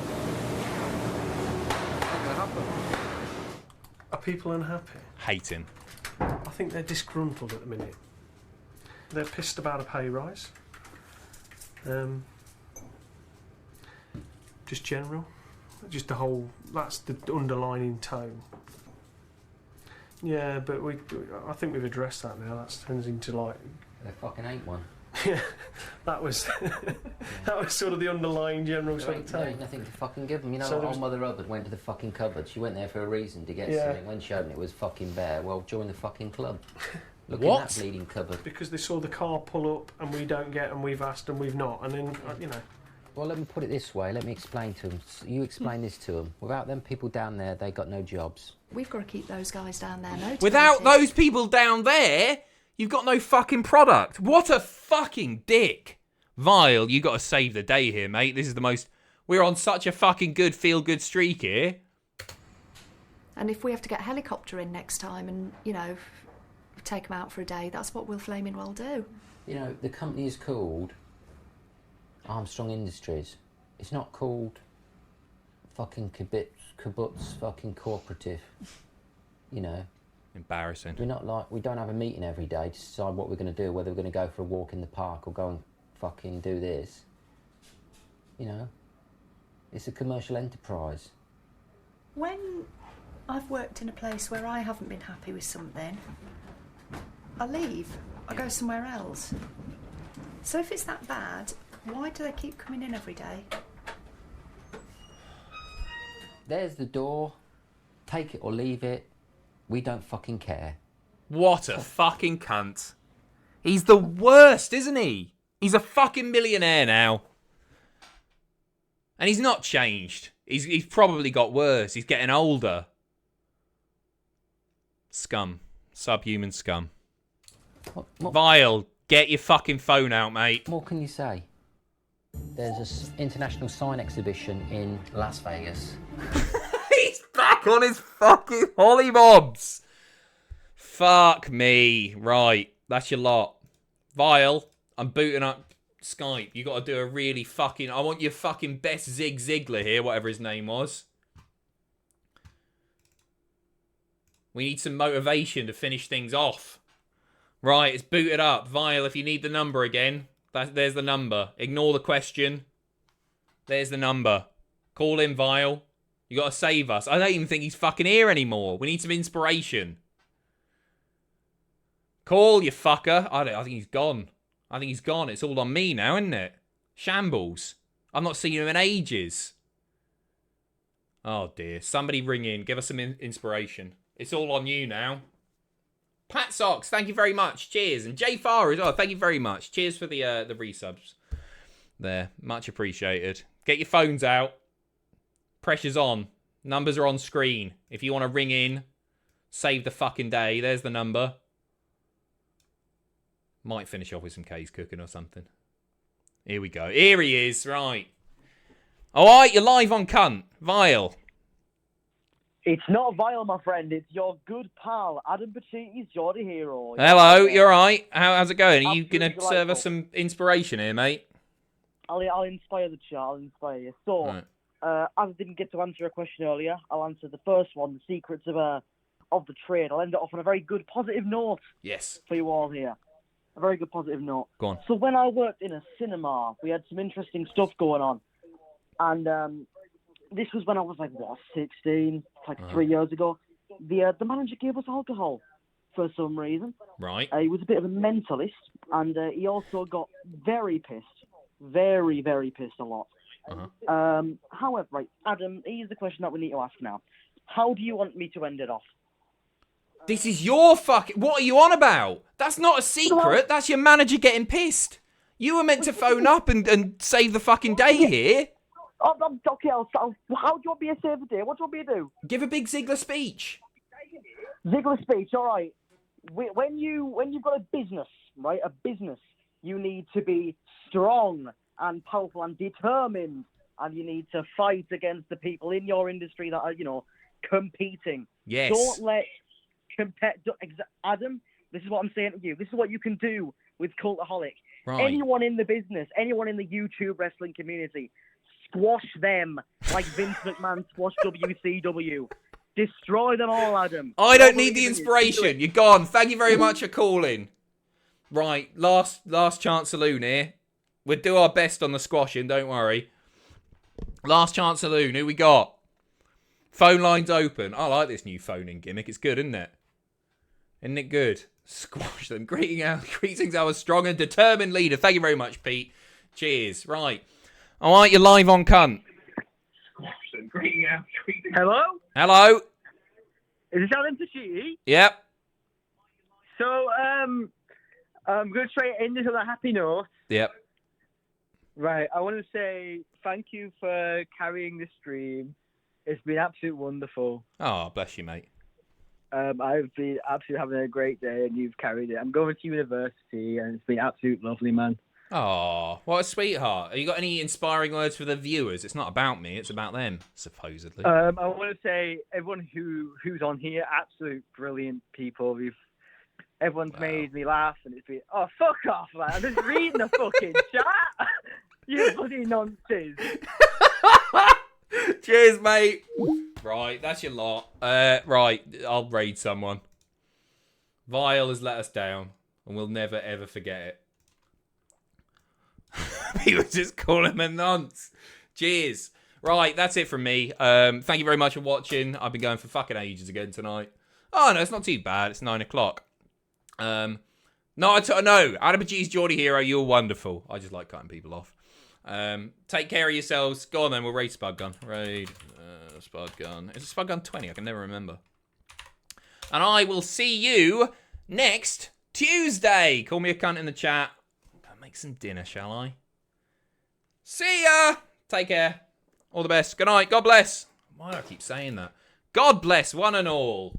Ain't gonna happen. Are people unhappy? Hate him. I think they're disgruntled at the minute. They're pissed about a pay rise. Just general. Just the whole... That's the underlining tone. Yeah, but I think we've addressed that now. That turns into like... They fucking ain't one. Yeah, That was that was sort of the underlying general sort of There take. ain't nothing to fucking give them. You know, So like there old was- Mother Hubbard went to the fucking cupboard. She went there for a reason to get Yeah. something. When she opened it, it was fucking bare. Well, join the fucking club. Look in What? that bleeding cupboard. Because they saw the car pull up and we don't get and we've asked and we've not. And then, you know. Well, let me put it this way. Let me explain to them. You explain this to them. Without them people down there, they got no jobs. We've got to keep those guys down there motivated. Without those people down there, you've got no fucking product. What a fucking dick. Vile, you got to save the day here, mate. This is the most... We're on such a fucking good, feel-good streak here. And if we have to get a helicopter in next time and, you know, take them out for a day, that's what we'll flaming well do. You know, the company is called Armstrong Industries. It's not called fucking kibbutz fucking cooperative. You know. Embarrassing. We're not like... We don't have a meeting every day to decide what we're going to do, whether we're going to go for a walk in the park or go and fucking do this. You know. It's a commercial enterprise. When I've worked in a place where I haven't been happy with something, I leave. I go somewhere else. So if it's that bad, why do they keep coming in every day? There's the door. Take it or leave it. We don't fucking care. What a fucking cunt. He's the worst, isn't he? He's a fucking millionaire now. And he's not changed. He's probably got worse. He's getting older. Scum. Subhuman scum. What? Vile, get your fucking phone out, mate. What can you say? There's an international sign exhibition in Las Vegas. He's back on his fucking hollybobs. Fuck me. Right, that's your lot. Vile, I'm booting up Skype. You got to do a really fucking... I want your fucking best Zig Ziglar here, whatever his name was. We need some motivation to finish things off. Right, it's booted up. Vile, if you need the number again, there's the number. Ignore the question. There's the number. Call him, Vile. You got to save us. I don't even think he's fucking here anymore. We need some inspiration. Call, you fucker. I think he's gone. I think he's gone. It's all on me now, isn't it? Shambles. I've not seen him in ages. Oh, dear. Somebody ring in. Give us some inspiration. It's all on you now. Pat Socks, thank you very much. Cheers. And Jay Farr as well. Thank you very much. Cheers for the resubs. There. Much appreciated. Get your phones out. Pressure's on. Numbers are on screen. If you want to ring in, save the fucking day. There's the number. Might finish off with some K's cooking or something. Here we go. Here he is. Right. Alright, you're live on Cunt. Vile. It's not Vile, my friend. It's your good pal, Adam Pachiti's Geordie Hero. Hello, you're right. How's it going? Are you Absolutely going to serve us some inspiration here, mate? I'll inspire the chat. I'll inspire you. So, Right. as I didn't get to answer a question earlier, I'll answer the first one, the secrets of the trade. I'll end it off on a very good positive note Yes. for you all here. A very good positive note. Go on. So when I worked in a cinema, we had some interesting stuff going on. And this was when I was 16, like 3 years ago. The manager gave us alcohol for some reason. Right. He was a bit of a mentalist, and he also got very pissed. Very, very pissed a lot. However, right, Adam, here's the question that we need to ask now. How do you want me to end it off? This is your fucking... What are you on about? That's not a secret. That's your manager getting pissed. You were meant to phone up and save the fucking day here. Okay, how do you want me to save the day? What do you want me to do? Give a big Ziggler speech. Ziggler speech, all right. When you've got a business, right, you need to be strong and powerful and determined, and you need to fight against the people in your industry that are, competing. Yes. Don't let Adam, this is what I'm saying to you. This is what you can do with Cultaholic. Right. Anyone in the business, anyone in the YouTube wrestling community, squash them like Vince McMahon squashed WCW. Destroy them all, Adam. I don't need the inspiration. You're gone. Thank you very much for calling. Right, last chance saloon here. We'll do our best on the squashing, don't worry. Last chance saloon, who we got? Phone lines open. I like this new phoning gimmick. It's good, isn't it? Isn't it good? Squash them. Greetings, our strong and determined leader. Thank you very much, Pete. Cheers. Right. All right, you're live on Cunt. Hello? Hello? Is this Alan Tashiti? Yep. So, I'm going to try to end this on a happy note. Yep. Right, I want to say thank you for carrying the stream. It's been absolutely wonderful. Oh, bless you, mate. I've been absolutely having a great day, and you've carried it. I'm going to university, and it's been absolutely lovely, man. Oh, what a sweetheart. Have you got any inspiring words for the viewers? It's not about me, it's about them, supposedly. I want to say everyone who's on here, absolute brilliant people. Everyone's made me laugh, and it's been, oh, fuck off, man. I'm just reading the fucking chat. You bloody nonsense. Cheers, mate. Right, that's your lot. Right, I'll raid someone. Vile has let us down, and we'll never, ever forget it. People just call him a nonce. Cheers. Right, that's it from me. Thank you very much for watching. I've been going for fucking ages again tonight. Oh, no, it's not too bad. It's 9 o'clock. No, Adam G's Geordie Hero, you're wonderful. I just like cutting people off. Take care of yourselves. Go on then, we'll raid Spud Gun. Raid Spud Gun. Is it Spud Gun 20? I can never remember. And I will see you next Tuesday. Call me a cunt in the chat. I'll make some dinner, shall I? See ya. Take care. All the best. Good night. God bless. Why do I keep saying that? God bless one and all.